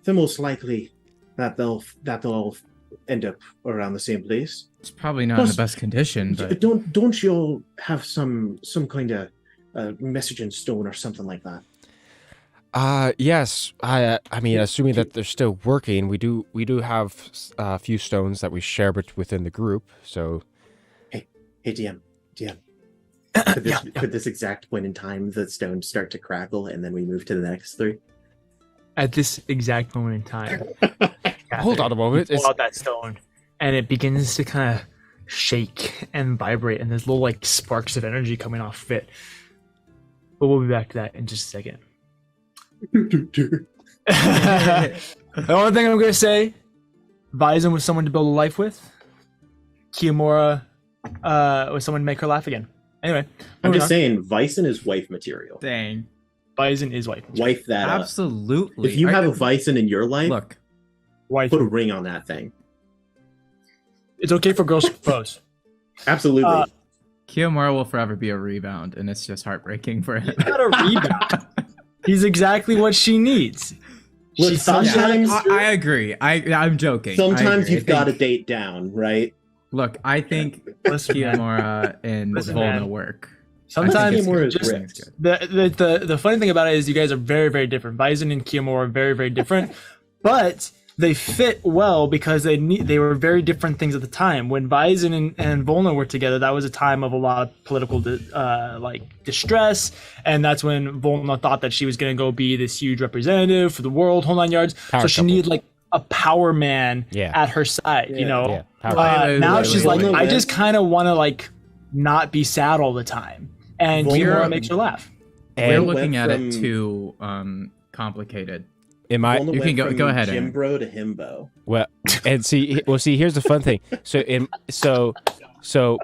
Speaker 4: The most likely that they'll all end up around the same place.
Speaker 3: It's probably not in the best condition, but
Speaker 4: don't you all have some kind of messaging stone or something like that?
Speaker 2: Yes. I mean, assuming that they're still working, we do have a few stones that we share within the group. So,
Speaker 4: Hey, DM. Could this exact point in time the stones start to crackle and then we move to the next 3?
Speaker 1: At this exact moment in time,
Speaker 2: hold on a moment.
Speaker 1: Pull out that stone, and it begins to kind of shake and vibrate, and there's little like sparks of energy coming off of it. But we'll be back to that in just a second. The only thing I'm gonna say, Bison was someone to build a life with. Kiyomura was someone to make her laugh again. Anyway,
Speaker 4: I'm just saying, Bison is wife material.
Speaker 3: Dang.
Speaker 1: Bison is wife.
Speaker 4: Wife that up.
Speaker 3: Absolutely.
Speaker 4: If you have a Bison in your life,
Speaker 3: look,
Speaker 1: Wife.
Speaker 4: put a ring on that thing.
Speaker 1: It's okay for girls to propose.
Speaker 4: Absolutely.
Speaker 3: Kiyomura will forever be a rebound, and it's just heartbreaking for him.
Speaker 1: Not a rebound. He's exactly what she needs.
Speaker 4: Look,
Speaker 1: She thought she
Speaker 4: sometimes,
Speaker 3: I agree. I'm joking.
Speaker 4: sometimes you've got
Speaker 3: to
Speaker 4: to date down, right?
Speaker 3: Look, I think
Speaker 1: Listen, man.
Speaker 3: Kiyomura and
Speaker 1: Listen,
Speaker 3: Volna
Speaker 1: man.
Speaker 3: work.
Speaker 1: Sometimes
Speaker 4: Kiyomura is
Speaker 1: just
Speaker 4: ripped.
Speaker 1: the funny thing about it is you guys are very, very different. Bison and Kiyomura are very, very different, but they fit well because they were very different things at the time. When Bison and Volna were together, that was a time of a lot of political distress, and that's when Volna thought that she was going to go be this huge representative for the world, whole 9 yards.
Speaker 2: Power
Speaker 1: so she
Speaker 2: couple.
Speaker 1: needed like a power man at her side, you know.
Speaker 2: Yeah, power
Speaker 1: Now
Speaker 3: wait,
Speaker 1: she's
Speaker 3: wait,
Speaker 1: like,
Speaker 3: wait.
Speaker 1: I just kind of want to like not be sad all the time, and Kiyomura makes her laugh.
Speaker 3: We're
Speaker 2: And
Speaker 3: looking at
Speaker 4: went
Speaker 3: it
Speaker 4: from-
Speaker 3: too complicated.
Speaker 2: am I?
Speaker 4: Volna
Speaker 3: You can
Speaker 4: went
Speaker 3: go
Speaker 4: from
Speaker 3: ahead, Aaron.
Speaker 4: Jimbro to Himbo.
Speaker 2: Well, and see, here's the fun thing. So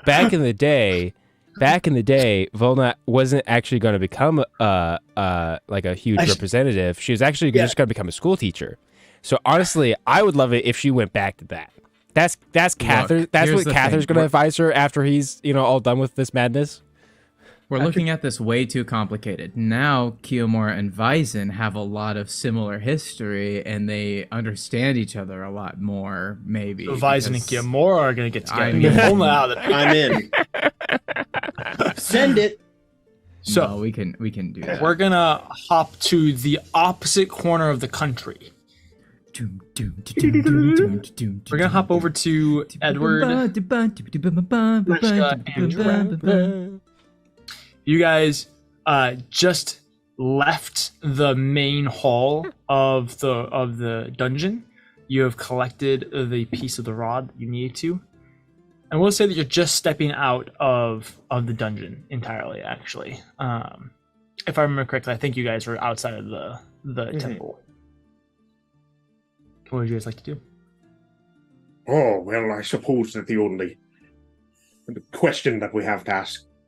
Speaker 2: back in the day, Volna wasn't actually going to become like a huge representative. She was actually just going to become a school teacher. So honestly, I would love it if she went back to that. That's Catherine. That's
Speaker 3: here's
Speaker 2: what
Speaker 3: the
Speaker 2: Catherine's
Speaker 3: thing.
Speaker 2: going to advise her after he's all done with this madness.
Speaker 3: We're looking at this way too complicated. Now, Kiyomura and Bison have a lot of similar history, and they understand each other a lot more, maybe.
Speaker 1: So Bison and
Speaker 3: because-
Speaker 1: Kiyomura are going to get together.
Speaker 3: I mean-
Speaker 1: Get Volna out of there.
Speaker 4: I'm in. Send it.
Speaker 1: So
Speaker 3: No, we can do that.
Speaker 1: we're gonna hop to the opposite corner of the country. We're gonna hop over to Edward. You guys just left the main hall of the dungeon. You have collected the piece of the rod that you need to, and we'll say that you're just stepping out of the dungeon entirely. Actually, if I remember correctly, I think you guys were outside of the temple. What would you guys like to do?
Speaker 6: Oh, well, I suppose that the only question that we have to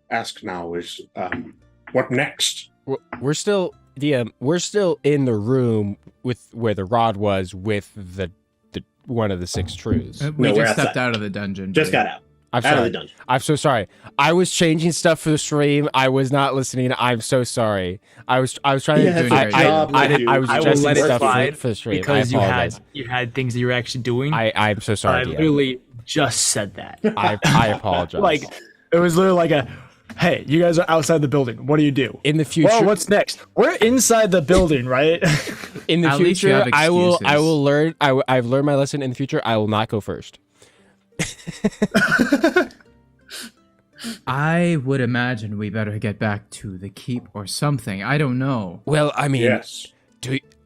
Speaker 6: ask now is, what next?
Speaker 2: We're still in the room with where the rod was with the one of the 6 truths.
Speaker 3: We
Speaker 4: No, we're
Speaker 3: just stepped
Speaker 4: outside.
Speaker 3: out of the dungeon.
Speaker 4: Just
Speaker 3: dude.
Speaker 4: got out.
Speaker 2: I'm
Speaker 4: Out of
Speaker 2: sorry.
Speaker 4: the dungeon.
Speaker 2: I'm so sorry. I was changing stuff for the stream. I was not listening. I'm so sorry. I was trying
Speaker 4: Yeah,
Speaker 2: to.
Speaker 3: that's a job
Speaker 2: I
Speaker 4: to do.
Speaker 2: was
Speaker 1: I will
Speaker 2: adjusting
Speaker 1: let it
Speaker 2: stuff
Speaker 1: slide
Speaker 2: for the stream.
Speaker 1: because
Speaker 2: I apologize.
Speaker 1: you had things that you were actually doing.
Speaker 2: I'm so
Speaker 1: I
Speaker 2: sorry. DM.
Speaker 1: literally just said that.
Speaker 2: I apologize.
Speaker 1: Like it was literally like a, hey, you guys are outside the building. What do you do?
Speaker 2: in the future,
Speaker 1: Well, what's next? We're inside the building, right?
Speaker 2: in the
Speaker 3: At least you
Speaker 2: future,
Speaker 3: have
Speaker 2: I will
Speaker 3: excuses.
Speaker 2: learn. I've learned my lesson. In the future, I will not go first.
Speaker 3: I would imagine we better get back to the keep or something. I don't know.
Speaker 2: Well, I mean,
Speaker 6: Yes.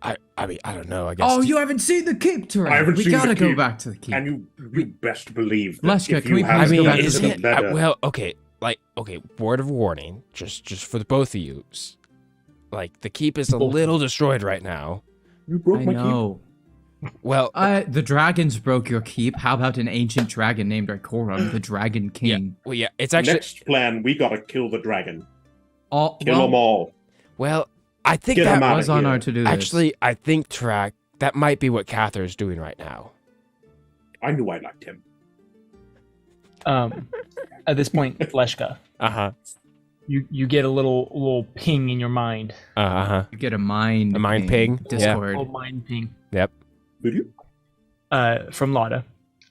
Speaker 2: I mean, I don't know. I guess.
Speaker 3: Oh, you haven't seen the keep, Turan.
Speaker 6: I haven't
Speaker 3: We
Speaker 6: seen
Speaker 3: gotta
Speaker 6: the
Speaker 3: go
Speaker 6: keep.
Speaker 3: back to the keep.
Speaker 6: And you best believe that
Speaker 3: Leshka,
Speaker 6: if
Speaker 3: can we
Speaker 6: you
Speaker 3: please
Speaker 6: have
Speaker 2: I mean,
Speaker 3: go back to
Speaker 2: isn't
Speaker 3: the
Speaker 2: it?
Speaker 6: better,
Speaker 2: Well, okay. Okay. Word of warning, just for the both of you. Like the keep is a little destroyed right now.
Speaker 6: you broke
Speaker 3: I
Speaker 6: my keep.
Speaker 3: know.
Speaker 2: Well,
Speaker 3: The dragons broke your keep. How about an ancient dragon named Ikorum, the Dragon King?
Speaker 2: well, yeah. It's actually
Speaker 6: Next plan, we gotta kill the dragon.
Speaker 3: All,
Speaker 6: Kill them all.
Speaker 2: well. I think
Speaker 6: Get him
Speaker 2: that
Speaker 6: out.
Speaker 3: was on
Speaker 6: here.
Speaker 3: our to-do list.
Speaker 2: actually. I think Track that might be what Catherine's doing right now.
Speaker 6: I knew I liked him.
Speaker 1: At this point, Leshka,
Speaker 2: Uh-huh.
Speaker 1: you get a little ping in your mind.
Speaker 2: Uh-huh.
Speaker 3: You get a mind
Speaker 2: ping? Yeah.
Speaker 3: Discord.
Speaker 1: Little mind ping.
Speaker 2: Yep.
Speaker 6: Did you?
Speaker 1: From Lada.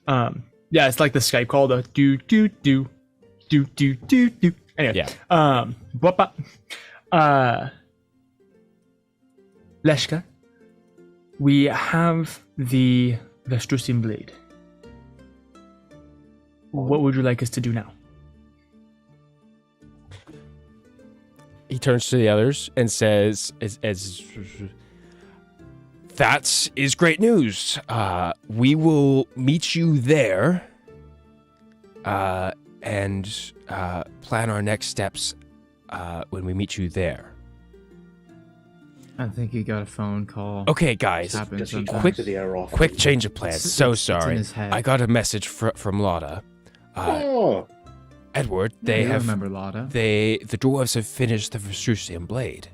Speaker 1: Yeah, it's like the Skype call, the do do do do do do do. Anyway,
Speaker 2: Yeah.
Speaker 1: bop, bop. Leshka, we have the Vestrusian blade. What would you like us to do now?
Speaker 2: He turns to the others and says, that is great news. We will meet you there and plan our next steps when we meet you there.
Speaker 3: I think he got a phone call.
Speaker 2: Okay, guys. Quick change of plans. Sorry. I got a message from Lotta. Edward, they have.
Speaker 3: Remember Lotta?
Speaker 2: The dwarves have finished the Vestrusian blade.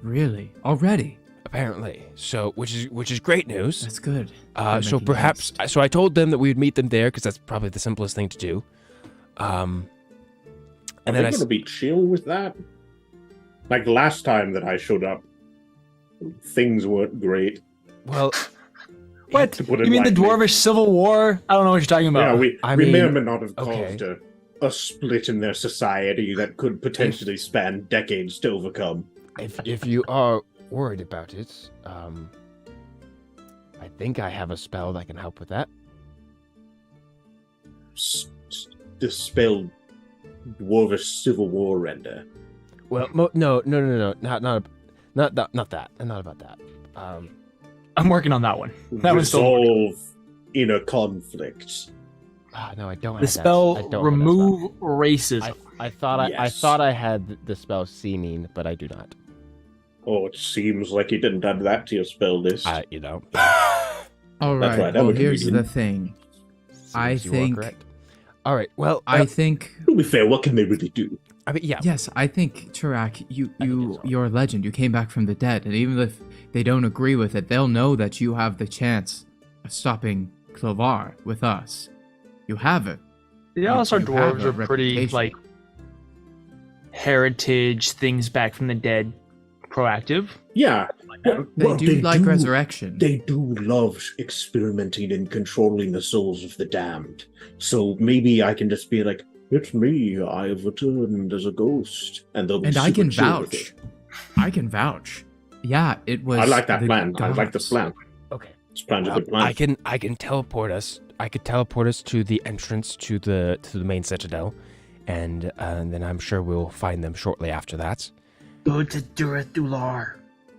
Speaker 3: Really? Already?
Speaker 2: Apparently. So, which is great news.
Speaker 3: That's good.
Speaker 2: So perhaps. So I told them that we would meet them there because that's probably the simplest thing to do.
Speaker 6: And then I'm gonna be chill with that. Like last time that I showed up, things weren't great.
Speaker 2: Well.
Speaker 1: What? You mean the Dwarvish Civil War? I don't know what you're talking about.
Speaker 6: Yeah, we may or may not have caused a split in their society that could potentially span decades to overcome.
Speaker 2: If you are worried about it, I think I have a spell that can help with that.
Speaker 6: The spell Dwarvish Civil War render.
Speaker 2: Well, no, not that, not about that.
Speaker 1: I'm working on that one. That was
Speaker 6: resolve inner conflict.
Speaker 2: No, I don't.
Speaker 1: The spell remove racism.
Speaker 2: I thought I had the spell seeming, but I do not.
Speaker 6: Oh, it seems like you didn't add that to your spell list.
Speaker 2: All
Speaker 3: right. Well, here's the thing. I think.
Speaker 2: All right. Well,
Speaker 3: I think.
Speaker 6: To be fair, what can they really do?
Speaker 2: I mean, yeah.
Speaker 3: Yes, I think Turak, you're a legend. You came back from the dead, and even if they don't agree with it, they'll know that you have the chance of stopping Clovar with us. You have it.
Speaker 1: The Alistar dwarves are pretty like heritage things back from the dead, proactive.
Speaker 6: Yeah,
Speaker 3: they do resurrection.
Speaker 6: They do love experimenting and controlling the souls of the damned. So maybe I can just be like, "It's me. I have returned as a ghost," and they'll be
Speaker 3: and
Speaker 6: super
Speaker 3: I can
Speaker 6: chill
Speaker 3: vouch.
Speaker 6: with it.
Speaker 3: I can vouch. Yeah, it was.
Speaker 6: I like that plan.
Speaker 3: Gods.
Speaker 6: I like the plan.
Speaker 2: Okay,
Speaker 6: this plan's a good plan.
Speaker 2: I can teleport us. I could teleport us to the entrance to the main citadel, and then I'm sure we'll find them shortly after that.
Speaker 1: Go to Durith Dular.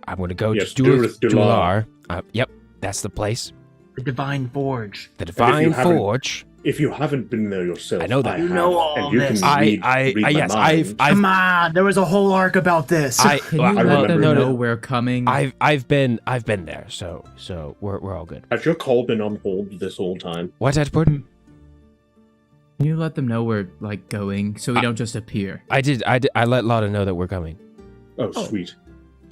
Speaker 2: I'm going to go to Durith Dular. Yep, that's the place.
Speaker 1: The Divine Forge.
Speaker 2: The Divine Forge.
Speaker 6: If you haven't been there yourself,
Speaker 2: I know that.
Speaker 1: You know all this.
Speaker 2: Come
Speaker 1: on, there was a whole arc about this.
Speaker 3: Can you let them know we're coming?
Speaker 2: I've been there, so we're all good.
Speaker 6: Has your call been on hold this whole time?
Speaker 2: What's that, Gordon?
Speaker 3: Can you let them know we're like going, so we don't just appear?
Speaker 2: I did. I let Lotta know that we're coming.
Speaker 6: Oh, sweet.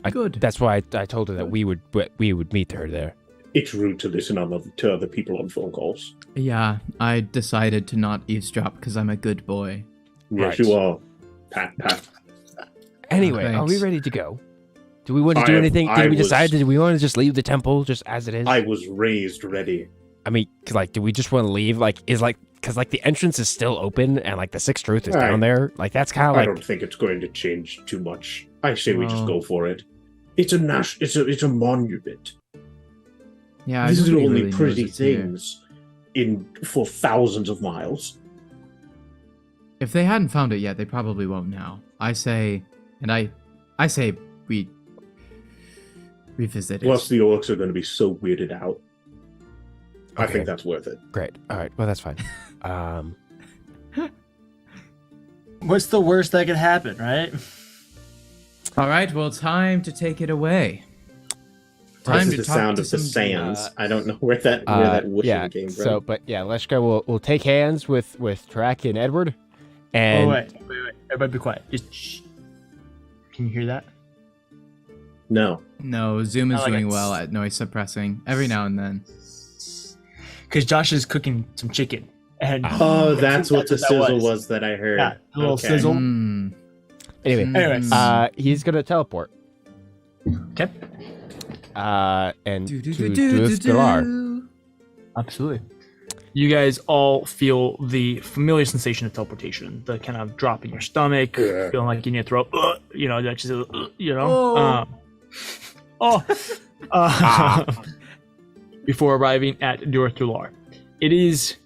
Speaker 3: Good.
Speaker 2: That's why I told her that we would meet her there.
Speaker 6: It's rude to listen to other people on phone calls.
Speaker 3: Yeah, I decided to not eavesdrop because I'm a good boy.
Speaker 6: Yes, you are. Pat.
Speaker 2: Anyway, are we ready to go? Do we want to do anything? Did we decide? Did we want to just leave the temple just as it is?
Speaker 6: I was raised ready.
Speaker 2: I mean, do we just want to leave? Because the entrance is still open and the Sixth Truth is down there. That's kind of
Speaker 6: I don't think it's going to change too much. I say we just go for it. It's a monument.
Speaker 3: Yeah,
Speaker 6: these are only pretty things for thousands of miles.
Speaker 3: If they hadn't found it yet, they probably won't now. I say we revisit it.
Speaker 6: Plus, the orcs are going to be so weirded out. Okay. I think that's worth it.
Speaker 2: Great. All right. Well, that's fine.
Speaker 1: What's the worst that could happen, right?
Speaker 3: All right. Well, time to take it away.
Speaker 6: Time to the sound of the sands. I don't know where that whooshing came from.
Speaker 2: So, but yeah, Leshka will take hands with Tarak and Edward. And
Speaker 1: wait. Everybody be quiet. Just shh. Can you hear that?
Speaker 6: No,
Speaker 3: Zoom is doing well at noise suppressing every now and then.
Speaker 1: Because Josh is cooking some chicken. And
Speaker 6: that's what the sizzle was that I heard.
Speaker 1: Yeah, a little sizzle.
Speaker 2: Anyway, he's gonna teleport.
Speaker 1: Okay.
Speaker 2: And to Dular.
Speaker 1: Absolutely. You guys all feel the familiar sensation of teleportation, the kind of drop in your stomach, feeling like you need to throw, that's just, Oh, before arriving at Durthular. It is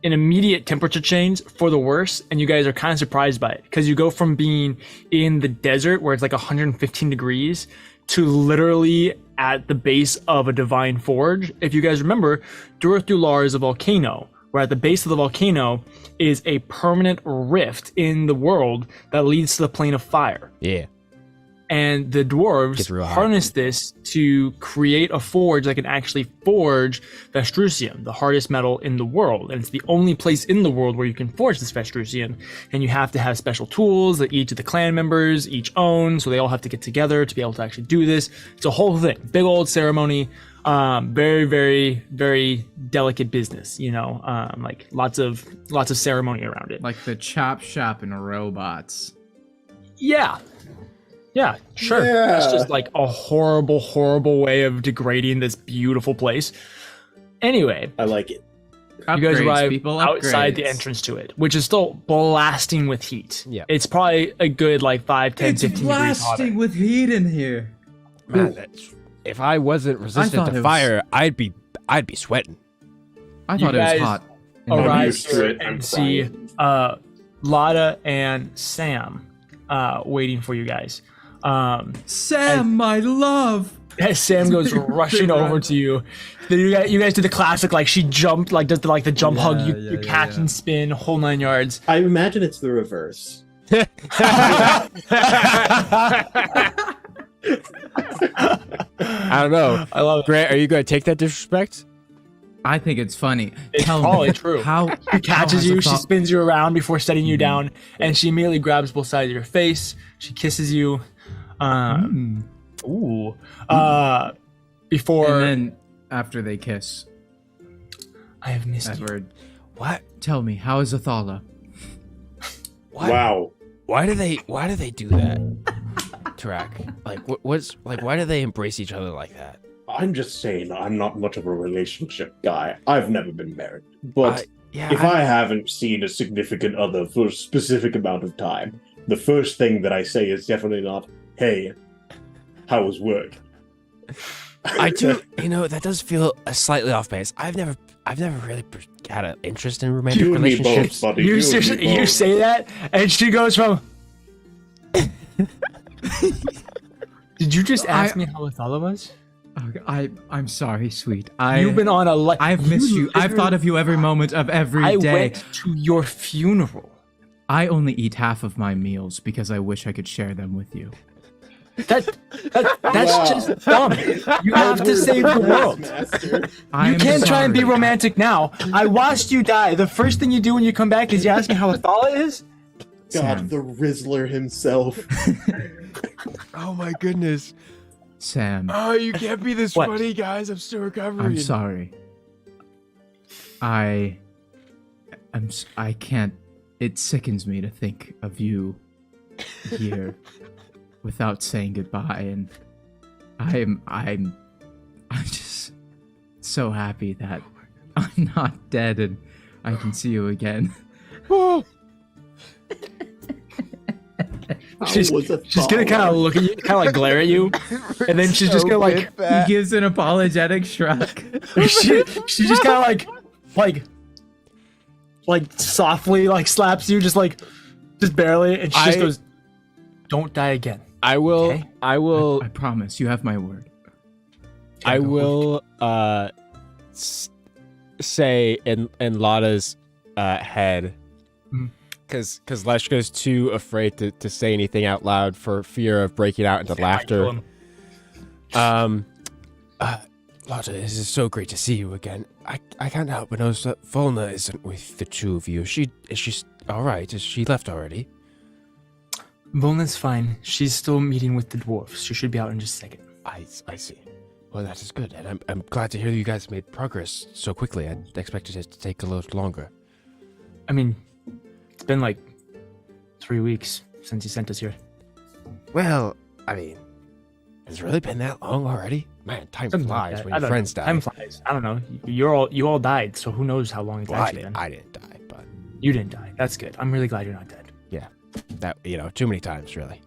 Speaker 1: an immediate temperature change for the worse, and you guys are kind of surprised by it because you go from being in the desert where it's like 115 degrees to literally at the base of a divine forge. If you guys remember, Durthular is a volcano, where at the base of the volcano is a permanent rift in the world that leads to the plane of fire.
Speaker 2: Yeah.
Speaker 1: And the dwarves harness this to create a forge that can actually forge Vestrusium, the hardest metal in the world. And it's the only place in the world where you can forge this Vestrusium. And you have to have special tools that each of the clan members each own, so they all have to get together to be able to actually do this. It's a whole thing, big old ceremony, very, very, very delicate business. Like lots of ceremony around it.
Speaker 3: Like the chop shop in robots.
Speaker 1: Yeah, sure.
Speaker 6: Yeah.
Speaker 1: It's just like a horrible, horrible way of degrading this beautiful place. Anyway,
Speaker 4: I like it.
Speaker 1: you guys arrive
Speaker 3: people,
Speaker 1: outside the
Speaker 3: upgrades.
Speaker 1: entrance to it, which is still blasting with heat.
Speaker 2: Yeah.
Speaker 1: It's probably a good like 5, 10,
Speaker 3: It's
Speaker 1: 15 degrees hotter.
Speaker 3: blasting with heat in here.
Speaker 2: Man, if I wasn't resistant
Speaker 3: thought
Speaker 2: to
Speaker 3: it was-
Speaker 2: fire, I'd be sweating.
Speaker 3: I thought it
Speaker 1: guys
Speaker 3: was hot.
Speaker 1: Arrive
Speaker 6: used to
Speaker 1: here
Speaker 6: it, I'm
Speaker 1: and see Lada and Sam waiting for you guys.
Speaker 3: Sam, my love.
Speaker 1: As Sam goes rushing over to you. Then you guys do the classic, like she jumped, like does the jump hug, you catch and spin, whole 9 yards.
Speaker 4: I imagine it's the reverse.
Speaker 2: I don't know.
Speaker 1: I love it.
Speaker 2: Grant, are you going to take that disrespect?
Speaker 3: I think it's funny.
Speaker 1: It's
Speaker 3: Tell
Speaker 1: probably
Speaker 3: me,
Speaker 1: true.
Speaker 3: How
Speaker 1: She catches you, she
Speaker 3: thought-
Speaker 1: spins you around before setting you down, and she immediately grabs both sides of your face. She kisses you. Before
Speaker 3: And then after they kiss,
Speaker 1: I have missed you.
Speaker 3: Edward,
Speaker 2: What?
Speaker 3: tell me, how is Athala?
Speaker 2: What?
Speaker 6: Wow.
Speaker 2: Why do they do that? Tarak. Like why do they embrace each other like that?
Speaker 6: I'm just saying, I'm not much of a relationship guy. I've never been married. But if
Speaker 2: I
Speaker 6: I haven't seen a significant other for a specific amount of time, the first thing that I say is definitely not, hey, how was work?
Speaker 2: do, that does feel a slightly off base. I've never really had an interest in romantic
Speaker 6: You and me both,
Speaker 2: relationships.
Speaker 6: buddy.
Speaker 1: You,
Speaker 6: and me
Speaker 1: you
Speaker 6: both.
Speaker 1: say that, and she goes from. Did you just ask me how Athala was?
Speaker 3: I'm sorry, sweet.
Speaker 1: You've been on a.
Speaker 3: I've missed you. I've thought of you every moment of every
Speaker 1: I
Speaker 3: day.
Speaker 1: went to your funeral.
Speaker 3: I only eat half of my meals because I wish I could share them with you.
Speaker 1: That's
Speaker 6: Wow.
Speaker 1: just dumb. You have to save the world.
Speaker 4: Master.
Speaker 1: You can't try and be romantic now. I watched you die. The first thing you do when you come back is you ask me how Athala is?
Speaker 4: God,
Speaker 3: Sam.
Speaker 4: the Rizzler himself.
Speaker 2: Oh my goodness.
Speaker 3: Sam,
Speaker 2: Oh, you can't be this
Speaker 1: What?
Speaker 2: funny, guys. I'm still recovering.
Speaker 3: I'm sorry. I can't. It sickens me to think of you here without saying goodbye, and I'm just so happy that I'm not dead and I can see you again.
Speaker 1: She's gonna kind of look at you, kind of like glare at you, and then she's just gonna like.
Speaker 3: He gives an apologetic shrug.
Speaker 1: She just kind of like softly like slaps you, just barely, and she just goes, "Don't die again."
Speaker 2: I will.
Speaker 1: Okay.
Speaker 2: I will.
Speaker 3: I promise. You have my word.
Speaker 2: I will. Say in Lada's head, because Leshka's too afraid to say anything out loud for fear of breaking out into laughter. Lada, this is so great to see you again. I can't help but notice that Volna isn't with the two of you. Is she all right? Is she left already?
Speaker 1: Volna's fine. She's still meeting with the dwarfs. She should be out in just a second.
Speaker 2: I see. Well, that is good, and I'm glad to hear you guys made progress so quickly. I expected it to take a little longer.
Speaker 1: I mean, it's been like 3 weeks since you sent us here.
Speaker 2: Well, I mean, has it really been that long already? Man, time
Speaker 1: Something like
Speaker 2: flies
Speaker 1: that.
Speaker 2: when
Speaker 1: I
Speaker 2: your
Speaker 1: don't
Speaker 2: friends
Speaker 1: know.
Speaker 2: die.
Speaker 1: Time flies. I don't know. You all died, so who knows how long it's
Speaker 2: Well,
Speaker 1: actually been.
Speaker 2: I didn't die, but
Speaker 1: You didn't die. That's good. I'm really glad you're not dead.
Speaker 2: that too many times, really.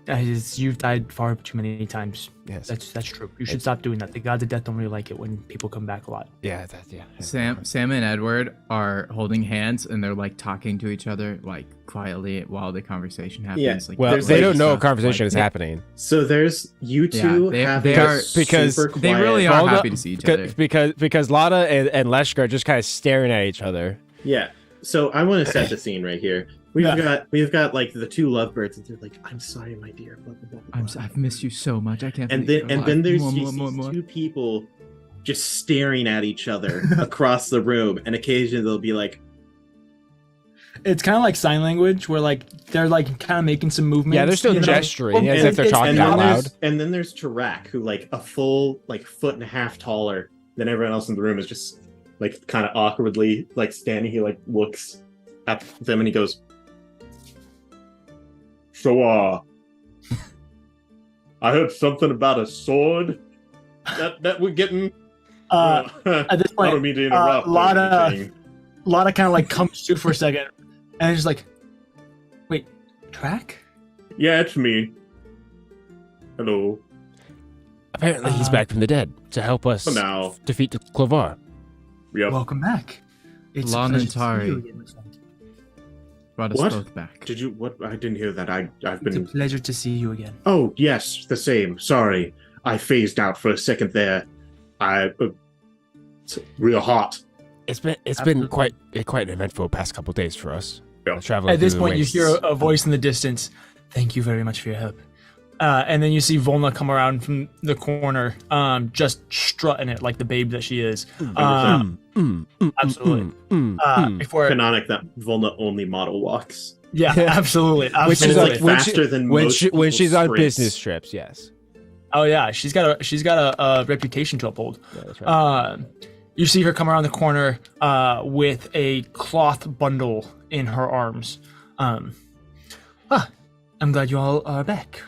Speaker 1: You've died far too many times.
Speaker 2: Yes.
Speaker 1: That's true. You should stop doing that. The gods of death don't really like it when people come back a lot.
Speaker 2: Yeah.
Speaker 3: Sam and Edward are holding hands and they're like talking to each other like quietly while the conversation happens.
Speaker 4: Yeah.
Speaker 3: Like,
Speaker 2: Well, they don't know a conversation is happening.
Speaker 4: So there's you two
Speaker 3: they are
Speaker 2: because
Speaker 4: super quiet.
Speaker 3: they really are happy to see each other.
Speaker 2: Because Lada and Leshka are just kind of staring at each other.
Speaker 4: Yeah. So I want to set the scene right here. We've got like the two lovebirds, and they're like, "I'm sorry, my dear." Blah, blah, blah, blah.
Speaker 3: I've missed you so much. I can't.
Speaker 4: And then there's these two people just staring at each other across the room, and occasionally they'll be like,
Speaker 1: It's kind of like sign language, where like they're like kind of making some movements.
Speaker 2: Yeah, they're still gesturing as if they're talking out loud.
Speaker 4: And then there's Tarak, who like a full like 1.5 feet taller than everyone else in the room is just like kind of awkwardly like standing. He like looks at them and he goes, "So I heard something about a sword that we're getting."
Speaker 1: At this point,
Speaker 4: I don't mean to interrupt.
Speaker 1: Lada kind of like comes to for a second, and it's like, "Wait, Track?"
Speaker 6: Yeah, it's me. Hello.
Speaker 2: Apparently, he's back from the dead to help us
Speaker 6: now.
Speaker 2: defeat the Clovar.
Speaker 6: Yep.
Speaker 1: Welcome back. It's
Speaker 3: Lon
Speaker 1: a
Speaker 3: and
Speaker 1: pleasure to see you
Speaker 3: Tari.
Speaker 1: again, my friend.
Speaker 3: Brought us
Speaker 6: What?
Speaker 3: both back.
Speaker 6: Did you? What? I didn't hear that. I've
Speaker 1: It's a
Speaker 6: been.
Speaker 1: pleasure to see you again.
Speaker 6: Oh yes, the same. Sorry, I phased out for a second there. It's real hot.
Speaker 2: It's been quite an eventful past couple days for us.
Speaker 6: Yeah.
Speaker 2: Traveling
Speaker 1: At this
Speaker 2: through the
Speaker 1: point, you
Speaker 2: wastes.
Speaker 1: hear a voice in the distance. Thank you very much for your help. And then you see Volna come around from the corner, just strutting it like the babe that she is. Absolutely. Before,
Speaker 4: Canonic that Volna only model walks.
Speaker 1: yeah, absolutely,
Speaker 2: Which is
Speaker 1: absolutely.
Speaker 2: like
Speaker 4: faster than most
Speaker 2: when she's
Speaker 4: people's
Speaker 2: on
Speaker 4: sprints.
Speaker 2: business trips. Yes.
Speaker 1: Oh yeah, she's got a reputation to uphold.
Speaker 2: Yeah, that's right.
Speaker 1: You see her come around the corner with a cloth bundle in her arms. I'm glad you all are back.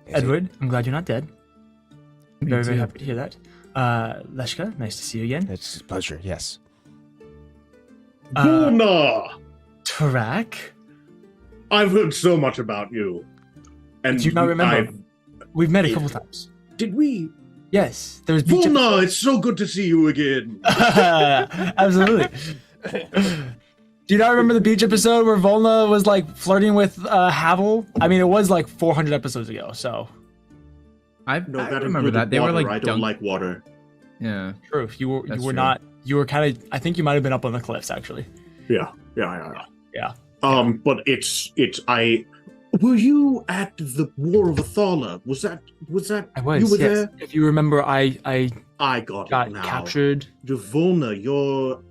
Speaker 1: Edward, I'm glad you're not dead. Very, very happy to hear that. Leshka, nice to see you again.
Speaker 2: It's a pleasure. Yes.
Speaker 6: Volna!
Speaker 1: Tarak,
Speaker 6: I've heard so much about you. And
Speaker 1: do you not remember? We've met a couple times.
Speaker 6: Did we?
Speaker 1: Yes, there was beach
Speaker 6: Volna, it's so good to see you again.
Speaker 1: Absolutely. Do you not remember the beach episode where Volna was like flirting with Havel? I mean, it was like 400 episodes ago, so.
Speaker 3: I
Speaker 6: No, that
Speaker 3: remember
Speaker 6: included
Speaker 3: that. They
Speaker 6: water.
Speaker 3: were like
Speaker 6: I don't like water.
Speaker 3: Yeah.
Speaker 1: True. You were
Speaker 3: That's true.
Speaker 1: not. You were kind of. I think you might have been up on the cliffs actually.
Speaker 6: Yeah.
Speaker 1: Yeah.
Speaker 6: But I. Were you at the War of Athala? Was that?
Speaker 1: I was.
Speaker 6: You were
Speaker 1: yes.
Speaker 6: there.
Speaker 1: If you remember, I
Speaker 6: I got
Speaker 1: got
Speaker 6: it now.
Speaker 1: captured.
Speaker 6: Volna, you're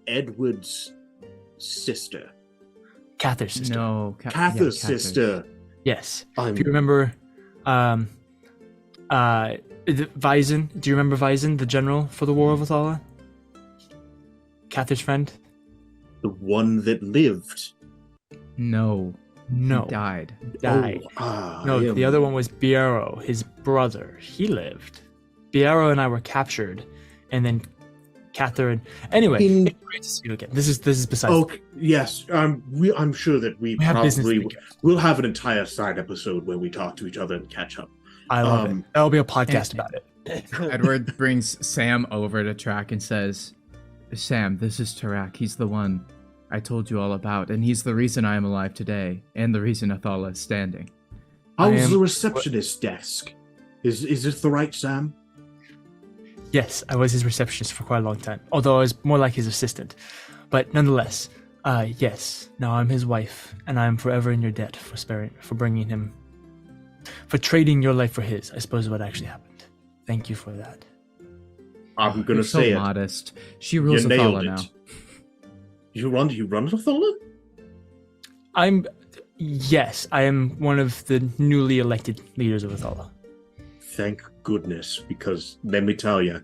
Speaker 6: Edward's sister.
Speaker 1: Cather's sister.
Speaker 3: No.
Speaker 6: Cather's sister.
Speaker 1: Yes.
Speaker 6: I'm
Speaker 1: If you remember, Vyzen. Do you remember Vyzen, the general for the War of Athala? Cather's friend.
Speaker 6: the one that lived.
Speaker 3: No.
Speaker 1: No.
Speaker 3: He died.
Speaker 1: Died. No,
Speaker 6: him.
Speaker 1: the other one was Biero, his brother. He lived. Biero and I were captured, and then Catherine. Anyway, it's great to see you again. This is besides.
Speaker 6: Oh yes, I'm sure that we
Speaker 1: have business to
Speaker 6: probably
Speaker 1: do.
Speaker 6: we'll have an entire side episode where we talk to each other and catch up.
Speaker 1: I love it. That'll be a podcast about it.
Speaker 3: Edward brings Sam over to Track and says, Sam, this is Tarak. He's the one I told you all about, and he's the reason I am alive today, and the reason Athala is standing.
Speaker 6: How's the receptionist desk? Is this the right Sam?
Speaker 1: Yes, I was his receptionist for quite a long time, although I was more like his assistant. But nonetheless, yes, now I'm his wife, and I'm forever in your debt for bringing him, for trading your life for his, I suppose is what actually happened. Thank you for that.
Speaker 6: I'm gonna
Speaker 3: You're
Speaker 6: say
Speaker 3: so
Speaker 6: it.
Speaker 3: modest. She rules
Speaker 6: You nailed
Speaker 3: Athala
Speaker 6: it.
Speaker 3: now.
Speaker 6: You run Athala?
Speaker 1: Yes, I am one of the newly elected leaders of Athala.
Speaker 6: Thank goodness, because let me tell you,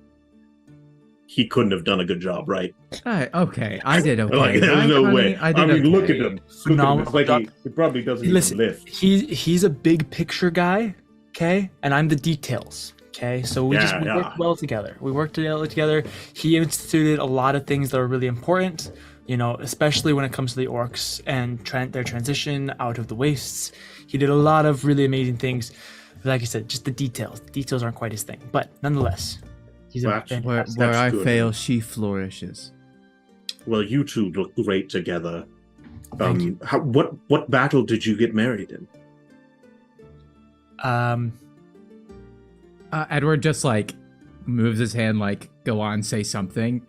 Speaker 6: he couldn't have done a good job, right?
Speaker 3: Okay, I did okay.
Speaker 6: Like, there's
Speaker 3: right,
Speaker 6: no
Speaker 3: honey?
Speaker 6: way.
Speaker 3: I did
Speaker 6: mean,
Speaker 3: okay.
Speaker 6: look at him.
Speaker 1: Phenomenal
Speaker 6: Look at him.
Speaker 1: job.
Speaker 6: It's like he probably doesn't
Speaker 1: Listen,
Speaker 6: even lift.
Speaker 1: he's a big picture guy, okay, and I'm the details. Okay, so we worked well together. We worked together. He instituted a lot of things that are really important. especially when it comes to the orcs and their transition out of the wastes. He did a lot of really amazing things. Like I said, just the details. The details aren't quite his thing, but nonetheless, he's a
Speaker 3: where I fail, she flourishes.
Speaker 6: Well, you two look great together.
Speaker 1: Thank you.
Speaker 6: What battle did you get married in?
Speaker 3: Edward just like moves his hand, like, go on, say something.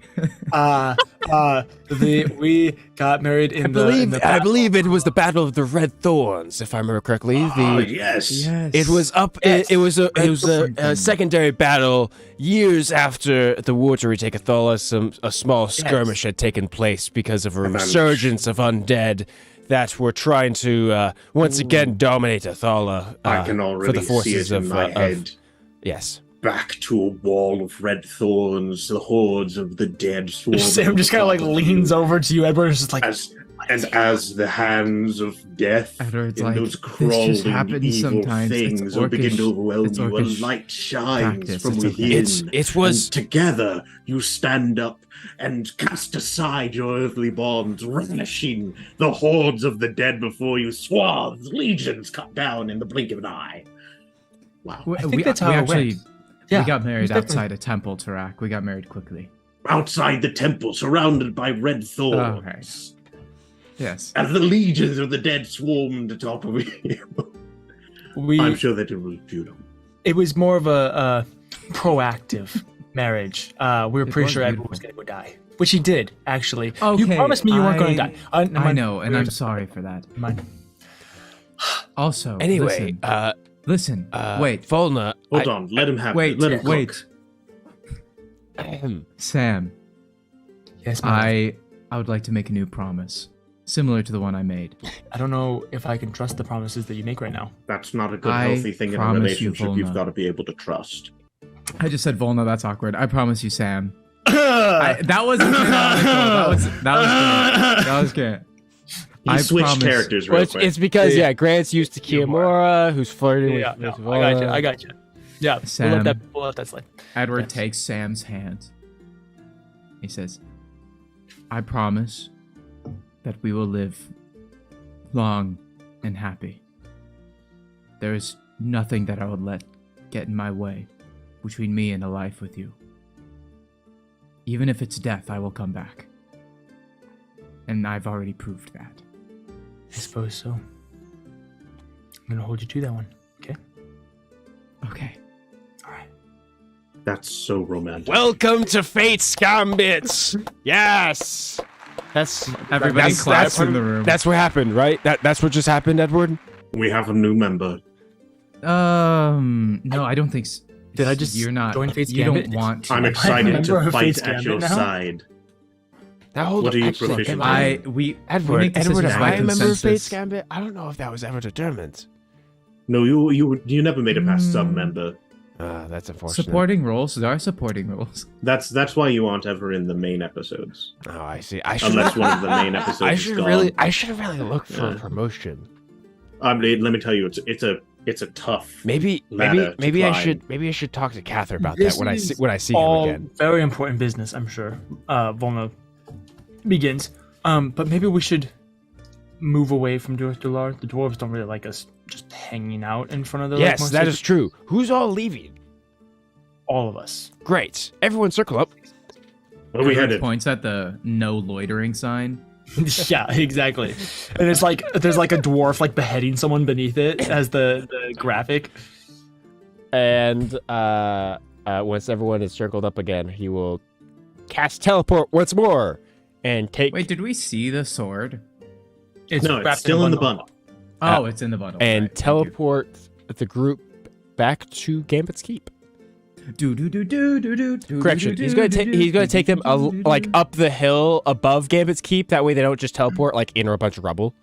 Speaker 1: We got married in
Speaker 2: I believe it was the Battle of the Red Thorns, if I remember correctly.
Speaker 6: Yes.
Speaker 2: It was up.
Speaker 1: Yes.
Speaker 2: It was a secondary battle years after the war to retake Athola. A small skirmish had taken place because of a resurgence of undead that were trying to once again dominate Athola.
Speaker 6: I can already
Speaker 2: for the forces
Speaker 6: see it in my head.
Speaker 2: Yes.
Speaker 6: Back to a wall of red thorns, the hordes of the dead swarm.
Speaker 1: Sam just kind of like leans over to you, Edward, and is just like,
Speaker 6: as the hands of death
Speaker 3: Edward's
Speaker 6: in
Speaker 3: like,
Speaker 6: those
Speaker 3: this
Speaker 6: crawling
Speaker 3: just happens
Speaker 6: evil
Speaker 3: sometimes.
Speaker 6: things
Speaker 3: It's
Speaker 6: will begin to
Speaker 3: orcish-
Speaker 6: overwhelm
Speaker 3: it's
Speaker 6: you. A
Speaker 3: orcish
Speaker 6: light shines
Speaker 3: practice.
Speaker 6: from
Speaker 3: It's okay.
Speaker 6: within.
Speaker 2: It was
Speaker 6: And together you stand up and cast aside your earthly bonds, relishing the hordes of the dead before you. Swaths, legions cut down in the blink of an eye. Wow.
Speaker 1: I think that's how it went.
Speaker 3: We got married outside a temple, Tarak. We got married quickly.
Speaker 6: Outside the temple, surrounded by red thorns.
Speaker 3: Okay. Yes.
Speaker 6: As the legions of the dead swarmed atop of you. I'm sure that it was beautiful.
Speaker 1: It was more of a proactive marriage. We were pretty sure Edward was going to go die, which he did, actually.
Speaker 3: Okay,
Speaker 1: you promised me you weren't going to die.
Speaker 3: I know, and I'm sorry for that.
Speaker 1: Mine.
Speaker 3: Also,
Speaker 2: anyway.
Speaker 3: listen. Wait,
Speaker 2: Volna.
Speaker 6: Hold on, let him have
Speaker 3: wait,
Speaker 6: it. Let him
Speaker 3: wait.
Speaker 6: cook.
Speaker 3: Sam,
Speaker 1: Yes,
Speaker 3: I would like to make a new promise, similar to the one I made.
Speaker 1: I don't know if I can trust the promises that you make right now.
Speaker 6: That's not a good,
Speaker 3: I
Speaker 6: healthy thing in a
Speaker 3: promise you,
Speaker 6: relationship. You've
Speaker 3: Volna.
Speaker 6: got to be able to trust.
Speaker 3: I just said Volna. That's awkward. I promise you, Sam. That wasn't canonical. That was good.
Speaker 6: He switched characters real quick.
Speaker 2: It's because Grant's used to Kiyomura, who's flirting with Volna.
Speaker 1: I got you. Yeah,
Speaker 3: Sam,
Speaker 1: we'll let that slide.
Speaker 3: Edward
Speaker 1: Yes.
Speaker 3: takes Sam's hand. He says, I promise that we will live long and happy. There is nothing that I would let get in my way between me and a life with you. Even if it's death, I will come back. And I've already proved that.
Speaker 1: I suppose so. I'm going to hold you to that one, okay?
Speaker 3: Okay.
Speaker 1: All right.
Speaker 6: That's so romantic.
Speaker 2: Welcome to Fate's Gambit. Yes.
Speaker 3: Everybody claps in the room.
Speaker 2: That's what happened, right? That's what just happened, Edward?
Speaker 6: We have a new member.
Speaker 3: No, I don't think so.
Speaker 1: Did I just
Speaker 3: You're not.
Speaker 1: join Fate's
Speaker 3: You
Speaker 1: Gambit?
Speaker 3: don't want to.
Speaker 6: I'm
Speaker 1: a
Speaker 6: excited
Speaker 1: member
Speaker 6: to
Speaker 1: of
Speaker 6: fight
Speaker 1: Fate's
Speaker 6: at
Speaker 1: Gambit
Speaker 6: your
Speaker 1: now?
Speaker 6: side.
Speaker 2: Now hold
Speaker 6: What
Speaker 2: on.
Speaker 6: are you
Speaker 2: Actually,
Speaker 6: proficient
Speaker 3: we
Speaker 2: Edward,
Speaker 3: make decisions
Speaker 2: am
Speaker 3: by
Speaker 2: I a member of
Speaker 3: consensus.
Speaker 2: Fate's Gambit? I don't know if that was ever determined.
Speaker 6: No, you never made it past sub member.
Speaker 2: That's unfortunate.
Speaker 3: Supporting roles. There are supporting roles.
Speaker 6: That's why you aren't ever in the main episodes.
Speaker 2: Oh, I see. I should.
Speaker 6: Unless one of the main episodes
Speaker 2: I
Speaker 6: is
Speaker 2: should
Speaker 6: gone.
Speaker 2: I should really look for a promotion.
Speaker 6: Let me tell you, it's a tough.
Speaker 2: Maybe
Speaker 6: ladder to
Speaker 2: I should talk to Catherine about
Speaker 1: This
Speaker 2: that
Speaker 1: is
Speaker 2: when I see him
Speaker 1: all
Speaker 2: again.
Speaker 1: very important business, I'm sure. Volna begins. But maybe we should move away from Dular. The dwarves don't really like us just hanging out in front of their
Speaker 2: Yes, that is true. Who's all leaving?
Speaker 1: all of us.
Speaker 2: Great. Everyone circle up.
Speaker 6: Where are we
Speaker 3: Edward
Speaker 6: headed?
Speaker 3: points at the no loitering sign.
Speaker 1: Yeah, exactly. And it's like there's like a dwarf like beheading someone beneath it as the graphic.
Speaker 2: And once everyone is circled up again, he will cast teleport once more and take
Speaker 3: Wait, did we see the sword?
Speaker 1: It's
Speaker 6: No, it's
Speaker 1: wrapped
Speaker 6: still in the
Speaker 1: bundle.
Speaker 3: Oh, it's in the bundle.
Speaker 2: and
Speaker 3: Right, thank you.
Speaker 2: teleport the group back to Gambit's Keep. Correction. He's gonna take them like up the hill above Gambit's Keep. That way they don't just teleport like in a bunch of rubble.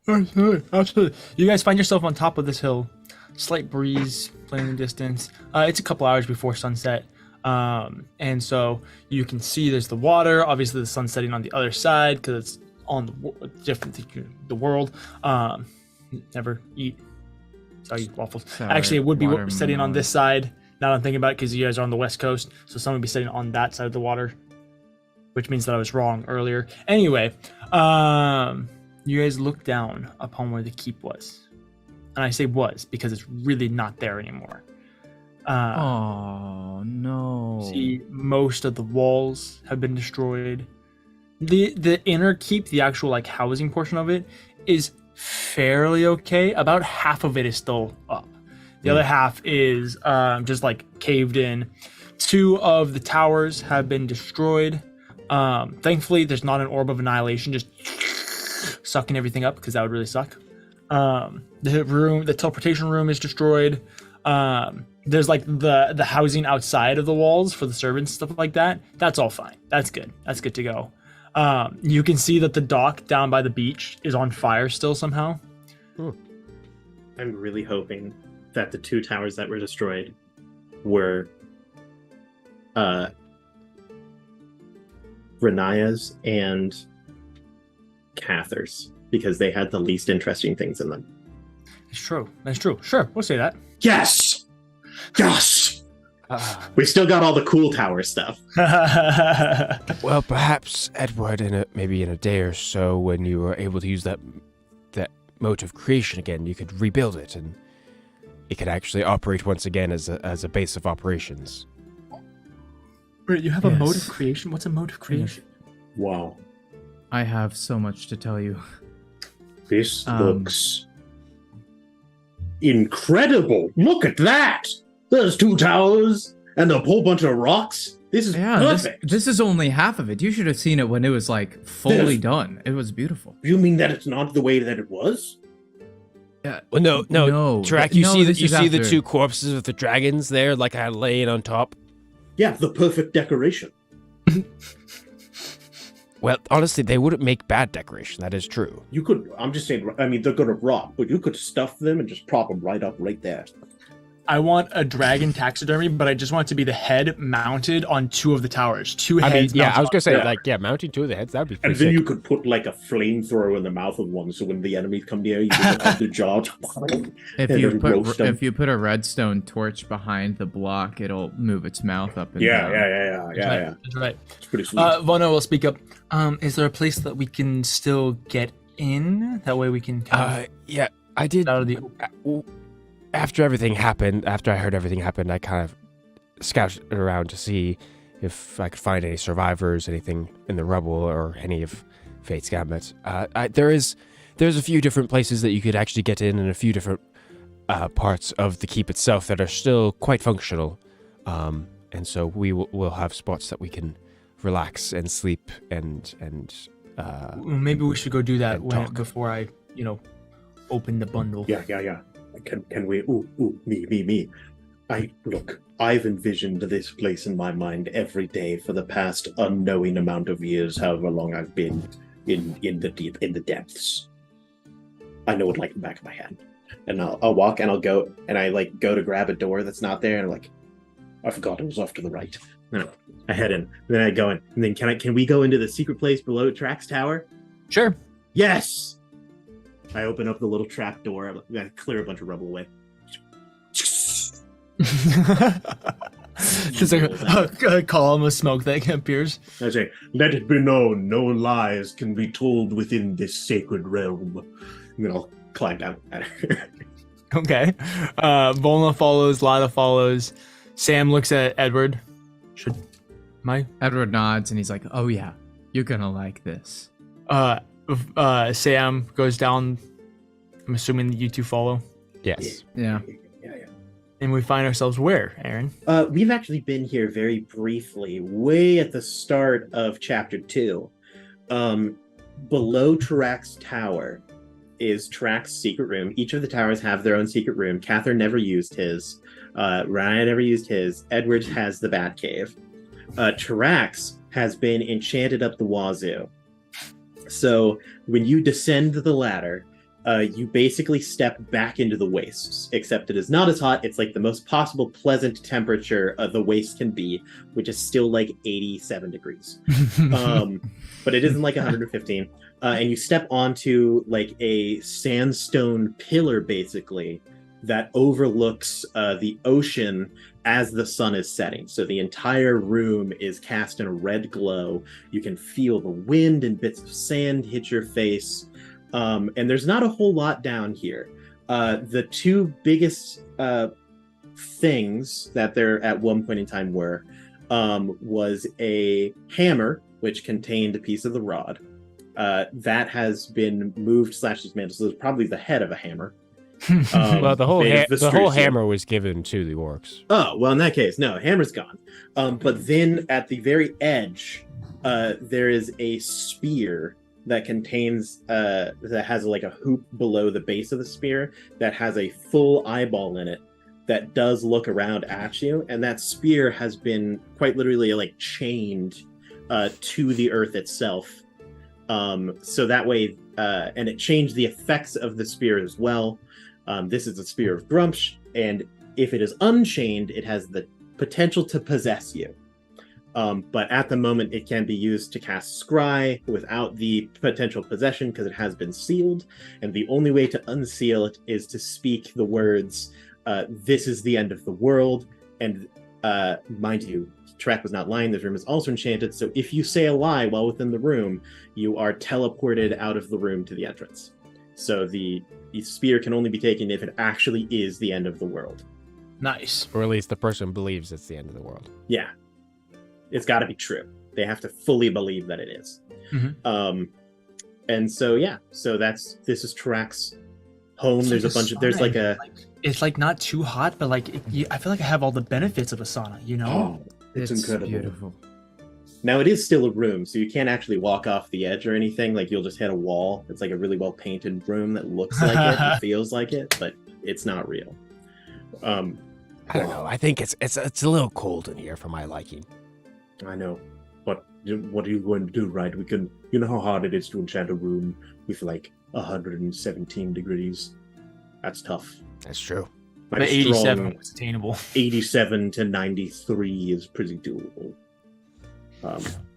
Speaker 1: Absolutely. You guys find yourself on top of this hill. Slight breeze playing in the distance. It's a couple hours before sunset. And so you can see there's the water. Obviously, the sun's setting on the other side because it's on the world. Never eat. Sorry, waffles.
Speaker 3: Sorry,
Speaker 1: Actually, it would be
Speaker 3: watermelon.
Speaker 1: setting on this side. Now that I'm thinking about it, because you guys are on the west coast, so someone would be sitting on that side of the water. which means that I was wrong earlier. Anyway, you guys look down upon where the keep was. And I say was because it's really not there anymore.
Speaker 3: Oh, no.
Speaker 1: See, most of the walls have been destroyed. The inner keep, the actual like housing portion of it, is fairly okay. About half of it is still up. The other half is just like caved in. 2 of the towers have been destroyed. Thankfully, there's not an orb of annihilation just sucking everything up, because that would really suck. The teleportation room is destroyed. There's like the housing outside of the walls for the servants, stuff like that. That's all fine. That's good. That's good to go. You can see that the dock down by the beach is on fire still somehow.
Speaker 4: I'm really hoping that the 2 towers that were destroyed were Renaya's and Cather's, because they had the least interesting things in them.
Speaker 1: It's true. That's true. Sure, we'll say that.
Speaker 6: Yes! Yes! We still got all the cool tower stuff.
Speaker 2: Well, perhaps, Edward, maybe in a day or so, when you are able to use that mode of creation again, you could rebuild it, and it could actually operate once again as a base of operations.
Speaker 1: Wait, you have a mode of creation? What's a mode of creation?
Speaker 6: Wow.
Speaker 3: I have so much to tell you.
Speaker 6: This looks incredible. Look at that! There's 2 towers and a whole bunch of rocks. This is perfect.
Speaker 3: This is only half of it. You should have seen it when it was like fully done. It was beautiful.
Speaker 6: You mean that it's not the way that it was?
Speaker 2: Yeah. Well, no. Tarak, you see the 2 corpses of the dragons there, like I laying on top.
Speaker 6: Yeah, the perfect decoration.
Speaker 2: Well, honestly, they wouldn't make bad decoration. That is true.
Speaker 6: You could. I'm just saying. I mean, they're gonna rot, but you could stuff them and just prop them right up, right there.
Speaker 1: I want a dragon taxidermy, but I just want it to be the head mounted on 2 of the towers. 2 heads.
Speaker 2: I was gonna say, mounting 2 of the heads. That'd be pretty
Speaker 6: And then
Speaker 2: sick.
Speaker 6: you could put like a flamethrower in the mouth of one, so when the enemies come near, you can have the jaw.
Speaker 3: If you put a redstone torch behind the block, it'll move its mouth up and down.
Speaker 6: Yeah.
Speaker 1: That's right.
Speaker 6: It's pretty sweet.
Speaker 1: Vono will speak up. Is there a place that we can still get in? That way we can kind of...
Speaker 2: Yeah, I did.
Speaker 1: Out of the...
Speaker 2: After I heard everything happened, I kind of scouted around to see if I could find any survivors, anything in the rubble, or any of Fate's Gambit. There's a few different places that you could actually get in, and a few different parts of the keep itself that are still quite functional. And so we'll have spots that we can relax and sleep and
Speaker 1: maybe we should go do that before I, open the bundle.
Speaker 6: Yeah. Can we? Me. I've envisioned this place in my mind every day for the past unknowing amount of years, however long I've been in the depths. I know it like the back of my hand. And I'll walk and I'll go and I go to grab a door that's not there, and I'm like, I forgot it was off to the right. No, I head in. And then I go in. And then can we go into the secret place below Track's tower?
Speaker 1: Sure.
Speaker 6: Yes. I open up the little trap door. I clear a bunch of rubble away.
Speaker 1: Just like a column of smoke that appears.
Speaker 6: I say, let it be known, no lies can be told within this sacred realm. And then I'll climb down.
Speaker 1: Okay. Volna follows, Lila follows. Sam looks at Edward.
Speaker 3: Edward nods and he's like, oh yeah, you're gonna like this.
Speaker 1: Sam goes down. I'm assuming that you 2 follow.
Speaker 2: Yes.
Speaker 3: Yeah.
Speaker 1: And we find ourselves where, Aaron?
Speaker 4: We've actually been here very briefly, way at the start of chapter 2. Below Tarak's tower is Tarak's secret room. Each of the towers have their own secret room. Catherine never used his. Ryan never used his. Edward has the Batcave. Tarak's has been enchanted up the wazoo. So when you descend the ladder, you basically step back into the wastes, except it is not as hot. It's like the most possible pleasant temperature the waste can be, which is still like 87 degrees. But it isn't like 115. And you step onto like a sandstone pillar, basically, that overlooks the ocean as the sun is setting. So the entire room is cast in a red glow. You can feel the wind and bits of sand hit your face. And there's not a whole lot down here. The two biggest things that there at one point in time was a hammer, which contained a piece of the rod. That has been moved / dismantled. So it's probably the head of a hammer.
Speaker 2: Well, the whole hammer was given to the orcs.
Speaker 4: Oh, well, in that case, no, hammer's gone. But then at the very edge, there is a spear that contains that has like a hoop below the base of the spear that has a full eyeball in it that does look around at you, and that spear has been quite literally like chained to the earth itself. So that way, and it changed the effects of the spear as well. This is a spear of Grumsh, and if it is unchained, it has the potential to possess you. But at the moment, it can be used to cast Scry without the potential possession because it has been sealed. And the only way to unseal it is to speak the words, "This is the end of the world." And mind you, Trek was not lying. This room is also enchanted. So if you say a lie while within the room, you are teleported out of the room to the entrance. So the spear can only be taken if it actually is the end of the world.
Speaker 1: Nice.
Speaker 2: Or at least the person believes it's the end of the world.
Speaker 4: Yeah. It's got to be true. They have to fully believe that it is.
Speaker 1: Mm-hmm.
Speaker 4: And so, yeah. So this is Trek's home. It's there's like a bunch of, there's like a...
Speaker 1: It's like not too hot, but like, I feel like I have all the benefits of a sauna, you know?
Speaker 6: Oh, it's incredible.
Speaker 3: Beautiful.
Speaker 4: Now it is still a room, so you can't actually walk off the edge or anything. Like you'll just hit a wall. It's like a really well painted room that looks like it and feels like it, but it's not real.
Speaker 2: I don't know. I think it's a little cold in here for my liking.
Speaker 6: I know, but what are you going to do, right? We can, you know how hard it is to enchant a room with like 117 degrees. That's tough.
Speaker 2: That's true.
Speaker 1: But 87 was attainable.
Speaker 6: 87 to 93 is pretty doable.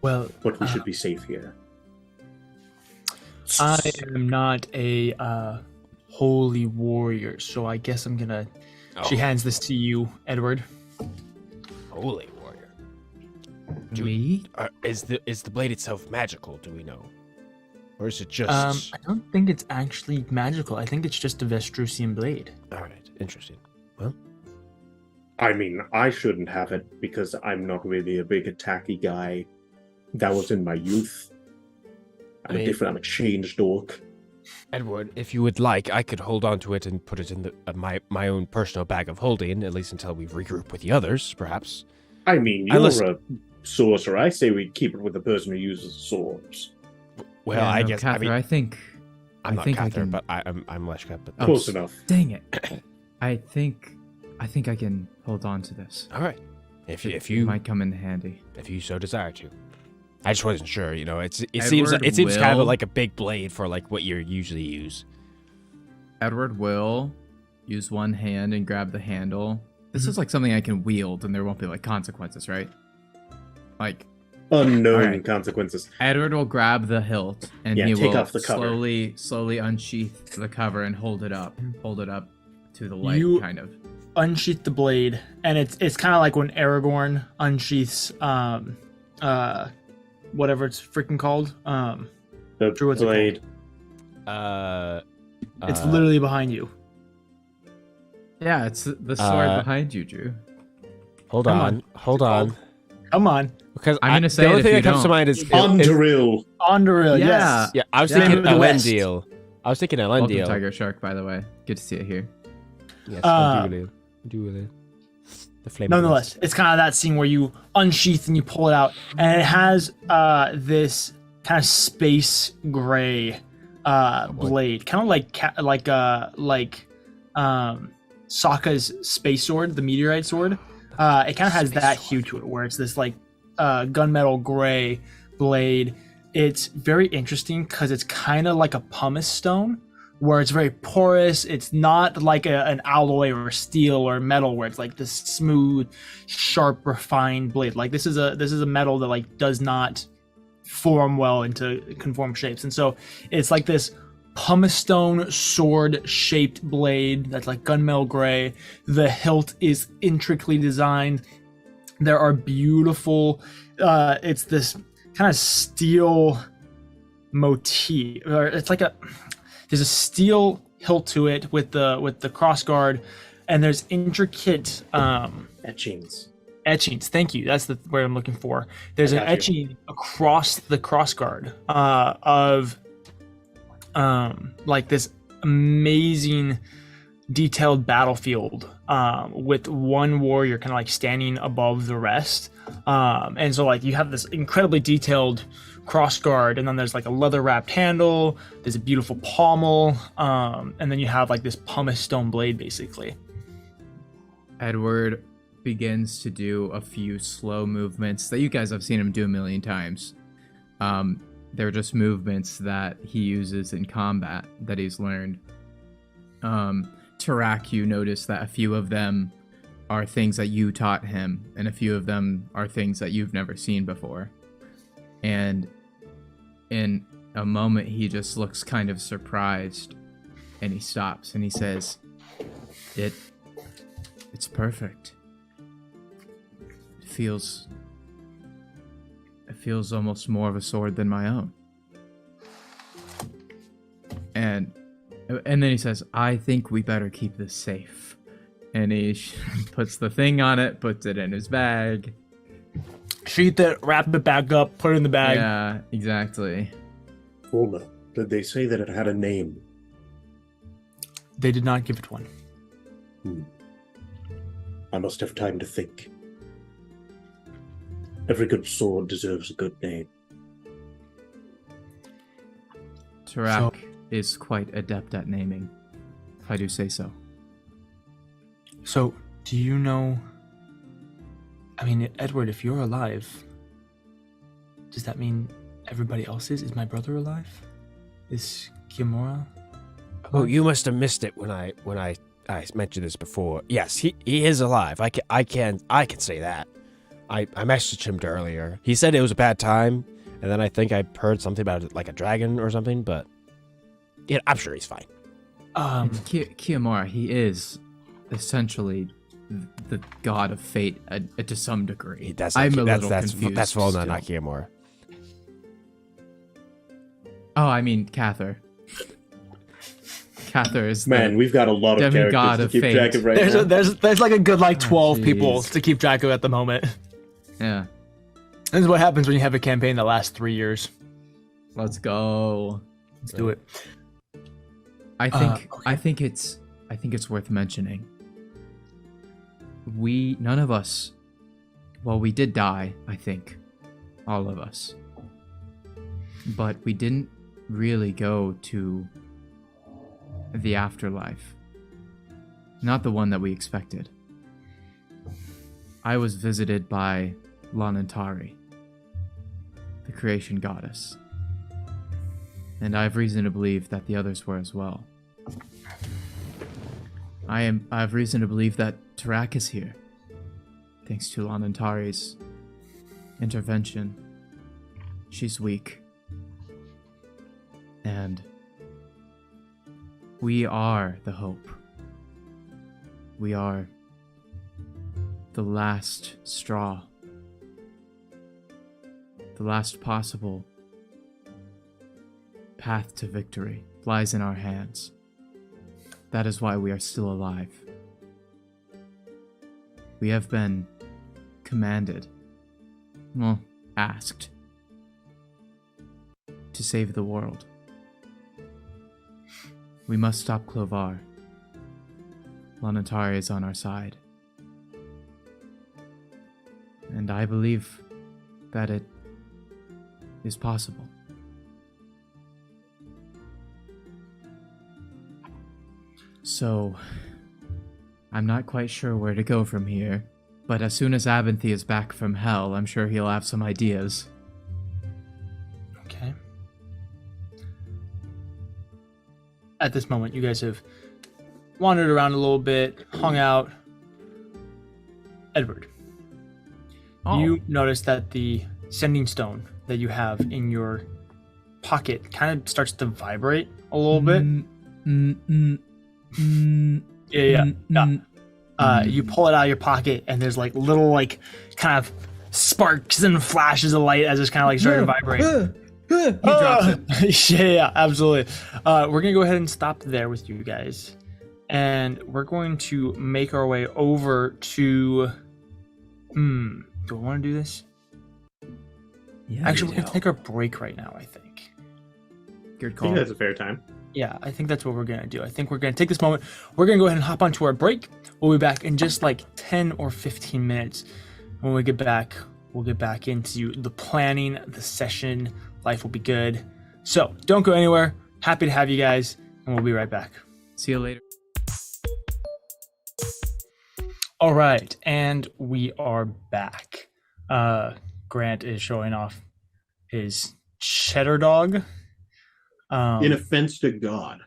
Speaker 1: Well,
Speaker 6: but we should be safe here.
Speaker 1: I am not a holy warrior, so I guess I'm gonna. She hands this to you, Edward.
Speaker 2: Holy warrior.
Speaker 3: Me?
Speaker 2: Is the blade itself magical? Do we know, or is it just?
Speaker 1: I don't think it's actually magical. I think it's just a Vestrusian blade.
Speaker 2: All right, interesting. Well,
Speaker 6: I mean, I shouldn't have it because I'm not really a big attacky guy. That was in my youth. I'm a changed orc.
Speaker 2: Edward, if you would like, I could hold on to it and put it in my own personal bag of holding, at least until we regroup with the others, perhaps.
Speaker 6: I mean, you're a sorcerer. I say we keep it with the person who uses swords.
Speaker 2: Well,
Speaker 3: yeah,
Speaker 2: I guess.
Speaker 3: Cather,
Speaker 2: I mean,
Speaker 3: I think.
Speaker 2: I'm not
Speaker 3: think
Speaker 2: Cather,
Speaker 3: I can...
Speaker 2: but I'm Leshka. But
Speaker 6: Close enough.
Speaker 3: Dang it! I think I can hold on to this.
Speaker 2: All right. If
Speaker 3: it
Speaker 2: you
Speaker 3: might come in handy.
Speaker 2: If you so desire to. I just wasn't sure, you know. It
Speaker 3: Edward
Speaker 2: seems kind of like a big blade for like what you usually use.
Speaker 3: Edward will use one hand and grab the handle. This is like something I can wield, and there won't be like consequences, right? Like
Speaker 6: unknown consequences.
Speaker 3: Edward will grab the hilt, and he
Speaker 6: take
Speaker 3: will
Speaker 6: off the cover.
Speaker 3: slowly unsheath the cover and hold it up to the light, kind of.
Speaker 1: Unsheath the blade, and it's kind of like when Aragorn unsheaths whatever it's freaking called.
Speaker 6: The
Speaker 1: Drew, what's
Speaker 6: blade.
Speaker 1: It's literally behind you.
Speaker 3: Yeah, it's the sword behind you, Drew.
Speaker 2: Hold on.
Speaker 1: Come on.
Speaker 2: Because
Speaker 3: I'm gonna say
Speaker 2: the only
Speaker 3: it
Speaker 2: thing
Speaker 3: if
Speaker 2: that
Speaker 3: you
Speaker 2: comes to mind is
Speaker 6: Anduril.
Speaker 1: Anduril,
Speaker 3: Yeah.
Speaker 1: yes.
Speaker 2: Yeah, I was
Speaker 1: Yeah.
Speaker 2: thinking
Speaker 1: From the west.
Speaker 2: Elendil.
Speaker 3: Welcome, Tiger Shark, by the way. Good to see it here.
Speaker 2: Yes, Anduril. The flame.
Speaker 1: Nonetheless, it's kind of that scene where you unsheath and you pull it out, and it has this kind of space gray blade, kind of like Sokka's space sword, the meteorite sword. It kind of has that hue to it, where it's this like gunmetal gray blade. It's very interesting because it's kind of like a pumice stone, where it's very porous. It's not like an alloy or steel or metal where it's like this smooth, sharp, refined blade. Like this is a metal that like does not form well into conform shapes, and so it's like this pumice stone sword-shaped blade that's like gunmetal gray. The hilt is intricately designed. There are beautiful, it's this kind of steel motif, or it's like there's a steel hilt to it with the crossguard, and there's intricate
Speaker 6: etchings.
Speaker 1: Thank you. That's the word I'm looking for. There's an etching across the crossguard of like this amazing detailed battlefield with one warrior kind of like standing above the rest. And so like you have this incredibly detailed crossguard, and then there's like a leather wrapped handle, there's a beautiful pommel, and then you have like this pumice stone blade basically.
Speaker 3: Edward begins to do a few slow movements that you guys have seen him do a million times. They're just movements that he uses in combat that he's learned. Tarak, you notice that a few of them are things that you taught him, and a few of them are things that you've never seen before. And in a moment, he just looks kind of surprised, and he stops and he says, It's perfect. It feels almost more of a sword than my own. And then he says, I think we better keep this safe. And he puts the thing on it, puts it in his bag.
Speaker 1: Sheath it, wrap it back up, put it in the bag.
Speaker 3: Yeah, exactly.
Speaker 6: Fulmer, did they say that it had a name?
Speaker 1: They did not give it one.
Speaker 6: I must have time to think. Every good sword deserves a good name.
Speaker 3: Tarak is quite adept at naming, if I do say so.
Speaker 1: So, do you know... I mean, Edward, if you're alive, does that mean everybody else is? Is my brother alive? Is Kiamura alive?
Speaker 2: Oh, you must have missed it when I mentioned this before. Yes, he is alive. I can say that. I messaged him earlier. He said it was a bad time, and then I think I heard something about it, like a dragon or something, but yeah, I'm sure he's fine.
Speaker 3: Kiamura, he is essentially the god of fate to some degree. I'm a little confused.
Speaker 2: That's Volna, not Kiamura.
Speaker 3: Oh, I mean Cather. Cather is
Speaker 6: we've got a lot of characters to keep track of right now.
Speaker 1: There's like a good 12 people to keep track of at the moment.
Speaker 3: Yeah.
Speaker 1: This is what happens when you have a campaign that lasts 3 years.
Speaker 3: Let's go.
Speaker 1: Let's do it.
Speaker 3: I think it's worth mentioning. None of us, well, we did die, I think, all of us, but we didn't really go to the afterlife. Not the one that we expected. I was visited by Lanantari, the creation goddess, and I have reason to believe that the others were as well. I have reason to believe that Tarak is here, thanks to Lanantari's intervention. She's weak, and we are the hope. We are the last straw, the last possible path to victory lies in our hands. That is why we are still alive. We have been commanded, asked, to save the world. We must stop Clovar. Lanantari is on our side. And I believe that it is possible. So, I'm not quite sure where to go from here, but as soon as Abinthy is back from hell, I'm sure he'll have some ideas.
Speaker 1: Okay. At this moment, you guys have wandered around a little bit, hung out. Edward, you notice that the sending stone that you have in your pocket kind of starts to vibrate a a little bit. Yeah. You pull it out of your pocket, and there's like little like kind of sparks and flashes of light as it's kind of like starting to vibrate.
Speaker 3: He drops it.
Speaker 1: Yeah, absolutely. We're gonna go ahead and stop there with you guys, and we're going to make our way over to. Do I want to do this?
Speaker 3: Yeah.
Speaker 1: Actually, we're gonna take our break right now. I think.
Speaker 3: Good
Speaker 4: I
Speaker 3: call.
Speaker 4: think that's a fair time.
Speaker 1: Yeah, I think that's what we're gonna do. I think we're gonna take this moment. We're gonna go ahead and hop onto our break. We'll be back in just like 10 or 15 minutes. When we get back, we'll get back into the planning, the session. Life will be good. So don't go anywhere. Happy to have you guys, and we'll be right back.
Speaker 3: See you later.
Speaker 1: All right, and we are back. Grant is showing off his cheddar dog.
Speaker 6: In offense to God.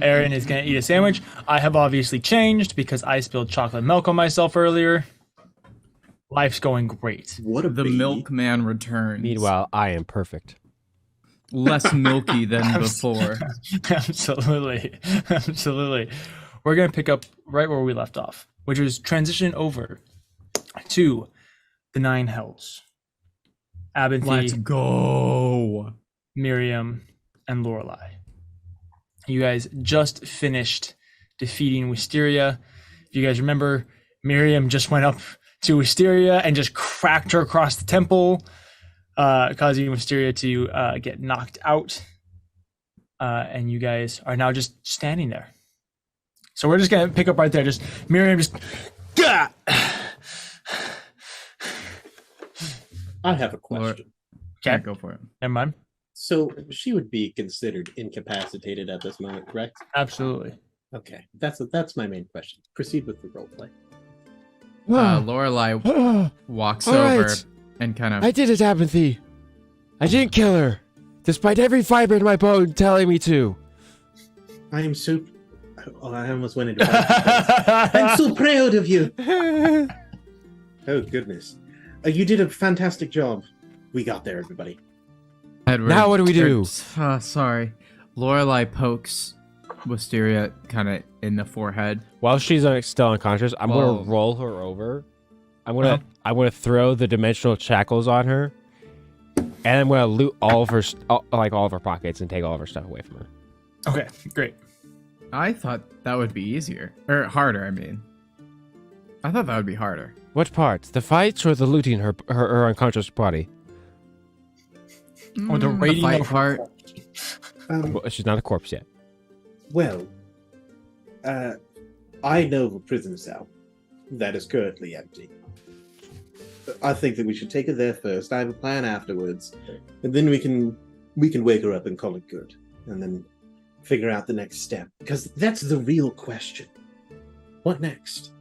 Speaker 1: Aaron is going to eat a sandwich. I have obviously changed because I spilled chocolate milk on myself earlier. Life's going great.
Speaker 6: What a
Speaker 3: The
Speaker 6: baby.
Speaker 3: milkman returns.
Speaker 2: Meanwhile, I am perfect.
Speaker 3: Less milky than before.
Speaker 1: Absolutely. We're going to pick up right where we left off, which is transition over to the Nine Hells.
Speaker 3: Let's
Speaker 1: Abinthy,
Speaker 3: go.
Speaker 1: Miriam, and Lorelei. You guys just finished defeating Wisteria. If you guys remember, Miriam just went up to Wisteria and just cracked her across the temple, causing Wisteria to get knocked out. And you guys are now just standing there. So we're just going to pick up right there. Just Miriam just... Gah!
Speaker 6: I have a question.
Speaker 3: Okay,
Speaker 1: Okay,
Speaker 3: go for it.
Speaker 1: never mind.
Speaker 6: So she would be considered incapacitated at this moment, correct?
Speaker 1: Absolutely.
Speaker 6: Okay, that's my main question. Proceed with the roleplay.
Speaker 3: Lorelei walks
Speaker 2: All
Speaker 3: over
Speaker 2: right.
Speaker 3: and kind of...
Speaker 2: I did it, Apathy. I didn't kill her, despite every fiber in my bone telling me to.
Speaker 6: I am so... Oh, I almost went into... I'm so proud of you. Oh, goodness. You did a fantastic job. We got there, everybody.
Speaker 3: Edward,
Speaker 2: Now what do we do?
Speaker 3: Sorry. Lorelei pokes Wisteria kind of in the forehead.
Speaker 2: While she's still unconscious, I'm
Speaker 3: Whoa.
Speaker 2: gonna roll her over. I'm gonna throw the dimensional shackles on her, and I'm gonna loot all of her all of her pockets and take all of her stuff away from her.
Speaker 1: Okay, great.
Speaker 3: I thought that would be easier. Or harder, I mean. I thought that would be harder.
Speaker 2: What part? The fights or the looting her unconscious body?
Speaker 1: Or the raiding
Speaker 3: fight
Speaker 1: of her
Speaker 3: part.
Speaker 1: corpse.
Speaker 2: Well, she's not a corpse yet.
Speaker 6: Well, I know of a prison cell that is currently empty. I think that we should take her there first. I have a plan afterwards, and then we can wake her up and call it good, and then figure out the next step. Because that's the real question. What next?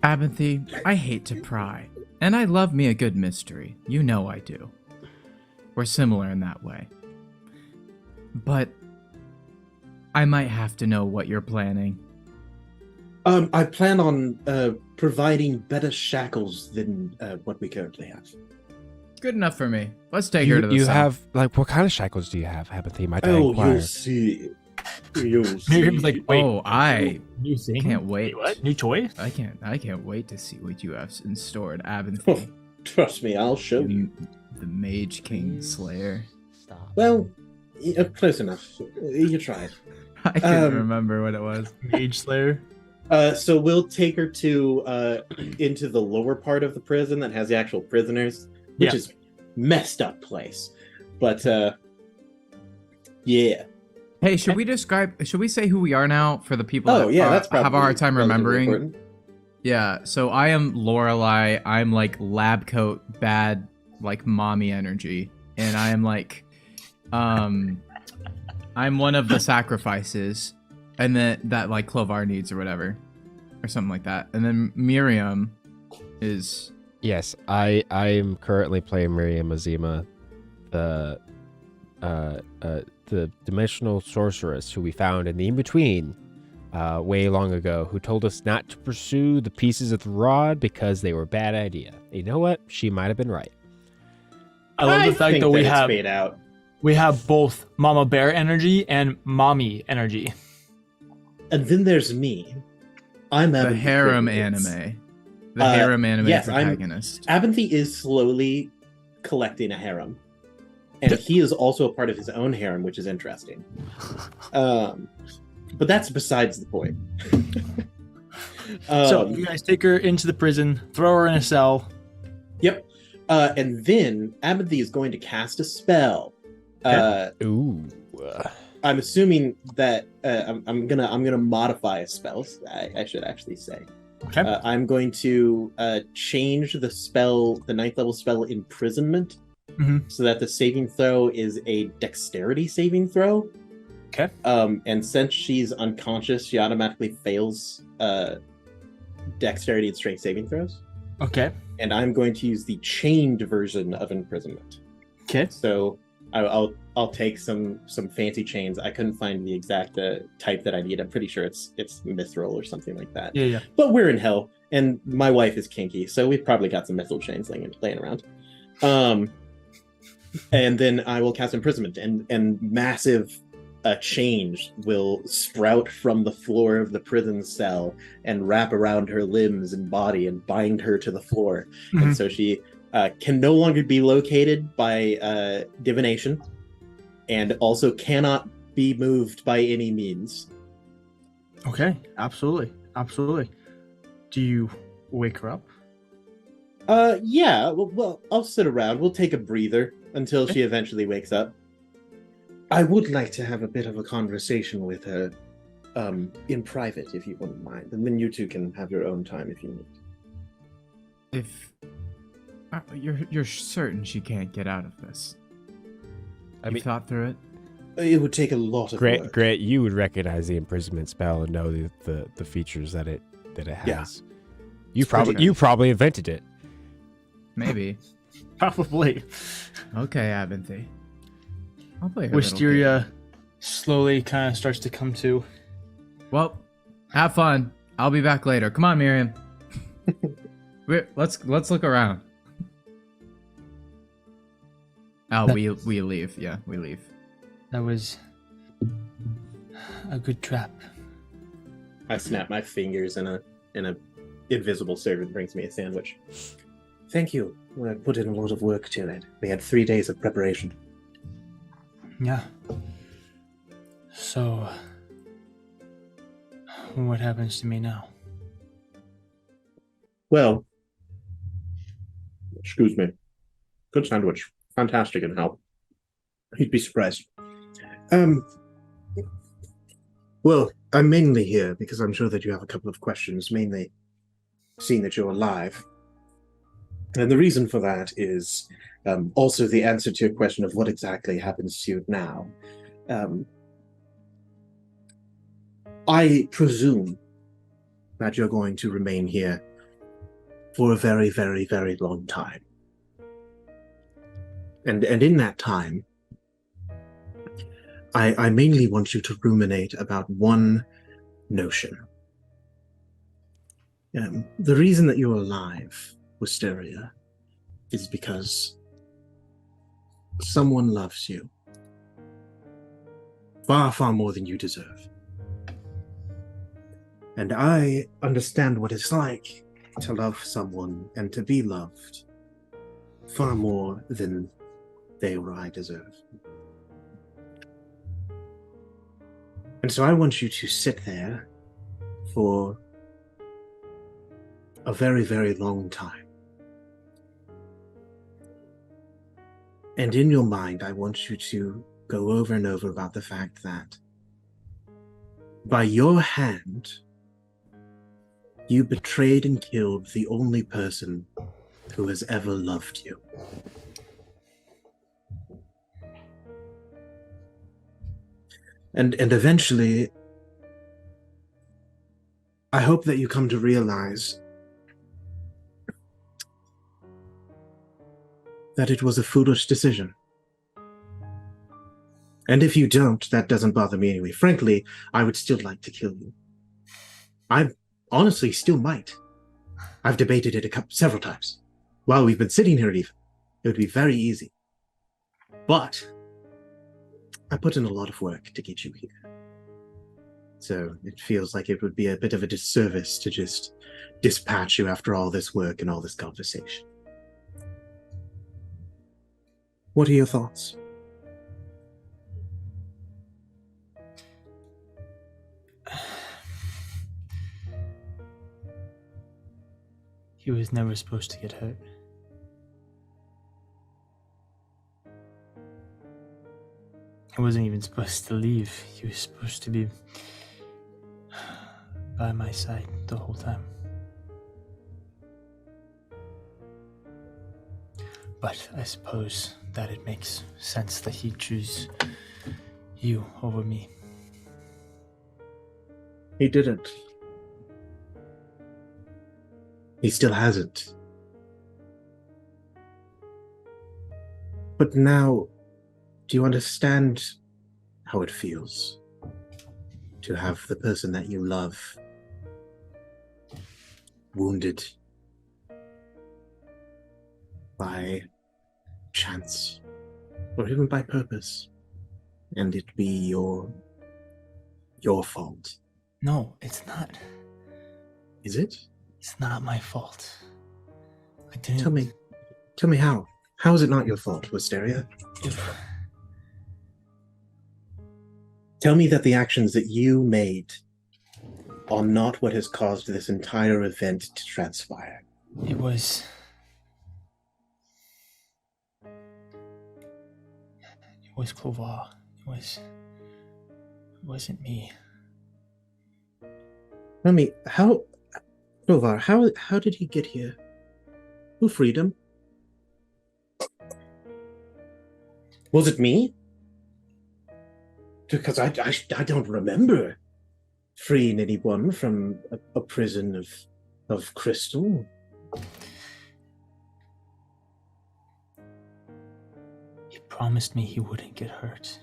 Speaker 3: Abinthy, I hate to pry, and I love me a good mystery. You know I do. We're similar in that way. But I might have to know what you're planning.
Speaker 6: I plan on providing better shackles than what we currently have.
Speaker 3: Good enough for me. Let's take her to the
Speaker 2: You
Speaker 3: south.
Speaker 2: have what kind of shackles do you have, Apathy? Might I
Speaker 6: Oh,
Speaker 2: inquire?
Speaker 6: you'll see. You'll see.
Speaker 1: Miriam's like, wait,
Speaker 3: Oh, I
Speaker 1: new thing?
Speaker 3: can't wait.
Speaker 1: What? New toy?
Speaker 3: I can't wait to see what you have in store at Abinthy.
Speaker 6: Trust me, I'll show you.
Speaker 3: The Mage King Slayer.
Speaker 2: Stop.
Speaker 6: Well, close enough. You tried.
Speaker 3: I can't remember what it was.
Speaker 1: Mage Slayer.
Speaker 6: So we'll take her to into the lower part of the prison that has the actual prisoners, which
Speaker 1: Yeah.
Speaker 6: is messed up place. But yeah.
Speaker 3: Hey, should we say who we are now for the people
Speaker 6: Oh
Speaker 3: that
Speaker 6: yeah, that's probably
Speaker 3: have a hard time
Speaker 6: relatively
Speaker 3: remembering?
Speaker 6: important.
Speaker 3: Yeah, so I am Lorelei. I'm like lab coat, bad, like mommy energy. And I am like, I'm one of the sacrifices. And then that like Clovar needs or whatever. Or something like that. And then Miriam is...
Speaker 2: Yes, I am currently playing Miriam Azima, the dimensional sorceress who we found in the in-between way long ago, who told us not to pursue the pieces of the rod because they were a bad idea. You know what? She might have been right.
Speaker 1: I love the fact
Speaker 6: think
Speaker 1: that we
Speaker 6: it's
Speaker 1: have
Speaker 6: fade out.
Speaker 1: We have both Mama Bear energy and Mommy energy.
Speaker 4: And then there's me. I'm
Speaker 3: The
Speaker 4: Abinthy
Speaker 3: harem
Speaker 4: Cravens.
Speaker 3: anime. The harem anime
Speaker 4: yes,
Speaker 3: protagonist.
Speaker 4: Abinthy is slowly collecting a harem. And he is also a part of his own harem, which is interesting. But that's besides the point.
Speaker 1: So you guys take her into the prison, throw her in a cell.
Speaker 4: Yep. And then Abinthy is going to cast a spell.
Speaker 2: Ooh.
Speaker 4: I'm assuming that I'm gonna modify a spell. I should actually say.
Speaker 1: Okay.
Speaker 4: I'm going to change the spell, the 9th level spell, Imprisonment, so that the saving throw is a Dexterity saving throw.
Speaker 1: Okay.
Speaker 4: And since she's unconscious, she automatically fails Dexterity and Strength saving throws.
Speaker 1: Okay.
Speaker 4: And I'm going to use the chained version of Imprisonment.
Speaker 1: Okay.
Speaker 4: So I'll take some fancy chains. I couldn't find the exact type that I need. I'm pretty sure it's mithril or something like that.
Speaker 1: Yeah.
Speaker 4: But we're in hell, and my wife is kinky, so we've probably got some mithril chains laying around. And then I will cast Imprisonment, and massive chains will sprout from the floor of the prison cell and wrap around her limbs and body and bind her to the floor. And so she can no longer be located by divination, and also cannot be moved by any means.
Speaker 1: Okay, absolutely. Do you wake her up?
Speaker 4: Yeah, well, I'll sit around. We'll take a breather until she eventually wakes up. I would like to have a bit of a conversation with her in private, if you wouldn't mind. And then you two can have your own time if you need.
Speaker 3: If you're certain she can't get out of this. You thought through it?
Speaker 4: It would take a lot of work.
Speaker 2: Grant, you would recognize the imprisonment spell and know the features that it has.
Speaker 4: Yeah.
Speaker 2: You probably invented it.
Speaker 3: Maybe.
Speaker 1: Probably.
Speaker 3: Okay, Abinthy. I'll play her.
Speaker 1: Wisteria slowly kind of starts to come to.
Speaker 3: Well, have fun. I'll be back later. Come on, Miriam. Let's look around. Oh, we leave. Yeah, we leave.
Speaker 1: That was a good trap.
Speaker 4: I snap my fingers, and a invisible servant brings me a sandwich. Thank you. I put in a lot of work to it. We had 3 days of preparation.
Speaker 1: Yeah. So, what happens to me now?
Speaker 6: Well, excuse me. Good sandwich. Fantastic in help.
Speaker 4: You'd be surprised. Well, I'm mainly here because I'm sure that you have a couple of questions, mainly seeing that you're alive. And the reason for that is also the answer to your question of what exactly happens to you now. I presume that you're going to remain here for a very, very, very long time. And in that time, I mainly want you to ruminate about one notion. The reason that you're alive, Wisteria, is because someone loves you. Far, far more than you deserve. And I understand what it's like to love someone and to be loved far more than they or I deserve. And so I want you to sit there for a very, very long time. And in your mind, I want you to go over and over about the fact that by your hand, you betrayed and killed the only person who has ever loved you. And eventually, I hope that you come to realize that it was a foolish decision. And if you don't, that doesn't bother me anyway. Frankly, I would still like to kill you. I honestly still might. I've debated it several times. While we've been sitting here even, it would be very easy. But
Speaker 6: I put in a lot of work to get you here. So it feels like it would be a bit of a disservice to just dispatch you after all this work and all this conversation. What are your thoughts?
Speaker 1: He was never supposed to get hurt. He wasn't even supposed to leave. He was supposed to be by my side the whole time. But I suppose that it makes sense that he'd choose you over me.
Speaker 6: He didn't. He still hasn't. But now, do you understand how it feels to have the person that you love wounded by chance or even by purpose, and it be your fault?
Speaker 1: No, it's not.
Speaker 6: Is it?
Speaker 1: It's not my fault. I didn't...
Speaker 6: Tell me how. How is it not your fault, Wisteria? Tell me that the actions that you made are not what has caused this entire event to transpire.
Speaker 1: It was... It was Clovar. It wasn't me.
Speaker 6: Tell me, Clovar, how did he get here? Who freed him? Was it me? Because I don't remember freeing anyone from a prison of crystal.
Speaker 1: He promised me he wouldn't get hurt.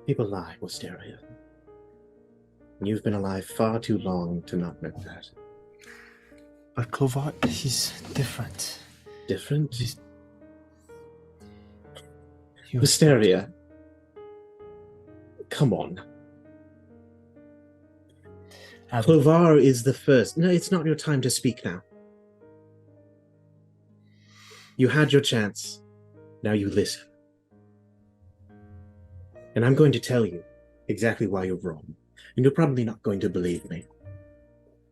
Speaker 6: People lie, Wisteria. You've been alive far too long to not know that.
Speaker 1: But Clovar, he's different.
Speaker 6: Different?
Speaker 1: He was...
Speaker 6: Wisteria. Come on. Clovar is the first. No, it's not your time to speak now. You had your chance. Now you listen. And I'm going to tell you exactly why you're wrong. And you're probably not going to believe me.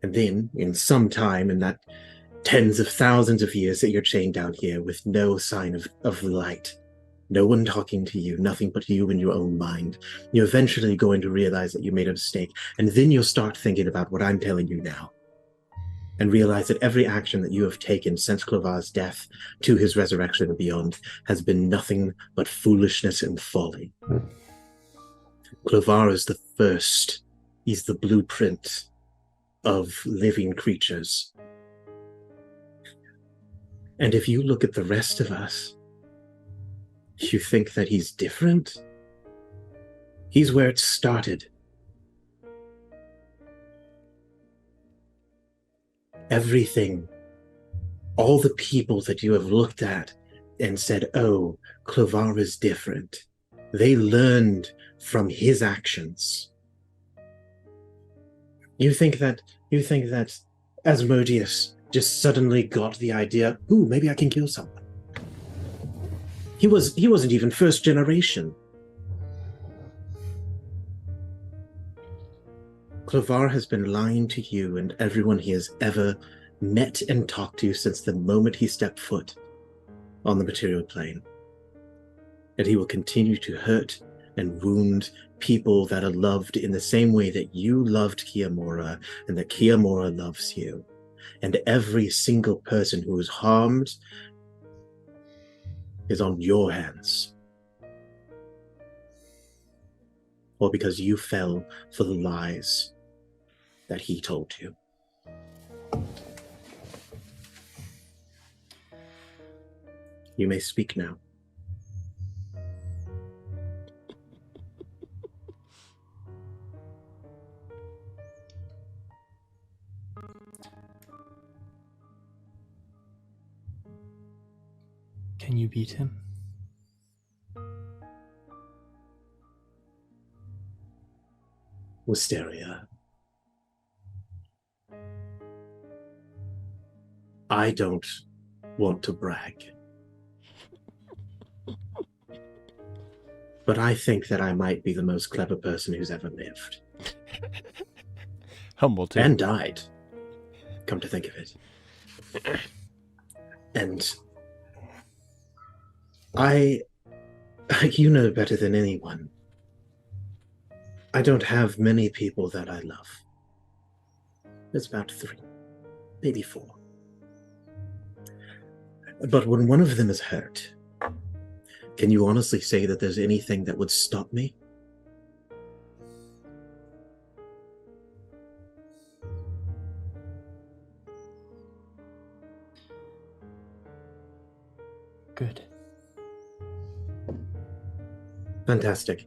Speaker 6: And then, in some time, in that tens of thousands of years that you're chained down here with no sign of light, no one talking to you, nothing but you in your own mind, you're eventually going to realize that you made a mistake. And then you'll start thinking about what I'm telling you now. And realize that every action that you have taken since Clovar's death to his resurrection and beyond has been nothing but foolishness and folly. Clovar is the first. He's the blueprint of living creatures. And if you look at the rest of us, you think that he's different? He's where it started. Everything, all the people that you have looked at and said, oh, Clovar is different, they learned from his actions. You think that Asmodeus just suddenly got the idea, ooh, maybe I can kill someone. He wasn't even first generation. Clovar has been lying to you and everyone he has ever met and talked to since the moment he stepped foot on the material plane. And he will continue to hurt and wound people that are loved in the same way that you loved Kiamora and that Kiamora loves you. And every single person who is harmed is on your hands. Or because you fell for the lies that he told you. You may speak now.
Speaker 1: Can you beat him?
Speaker 6: Wisteria, I don't want to brag, but I think that I might be the most clever person who's ever lived.
Speaker 2: Humble too.
Speaker 6: And died, come to think of it. And you know better than anyone, I don't have many people that I love. There's about 3, maybe 4. But when one of them is hurt, can you honestly say that there's anything that would stop me?
Speaker 1: Good.
Speaker 6: Fantastic.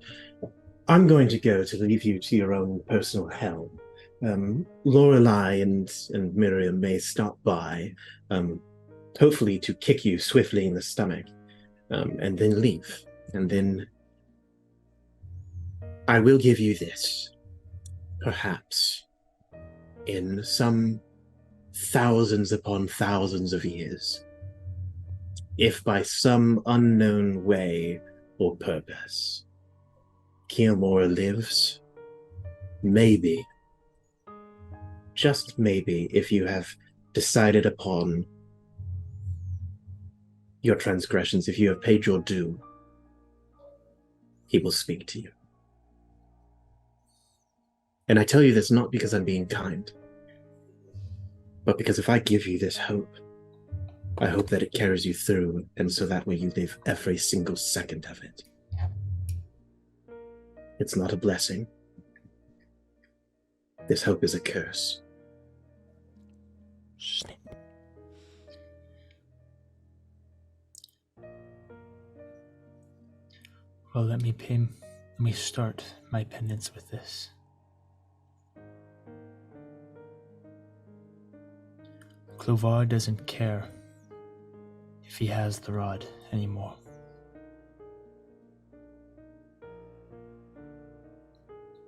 Speaker 6: I'm going to go to leave you to your own personal hell. Lorelei and Miriam may stop by, hopefully to kick you swiftly in the stomach, and then leave. And then I will give you this. Perhaps in some thousands upon thousands of years, if by some unknown way or purpose Keylmore lives, maybe, just maybe, if you have decided upon your transgressions, if you have paid your due, he will speak to you. And I tell you this not because I'm being kind, but because if I give you this hope, I hope that it carries you through, and so that way you live every single second of it. It's not a blessing. This hope is a curse.
Speaker 2: Snap.
Speaker 1: Well, let me start my penance with this. Clovar doesn't care if he has the rod anymore.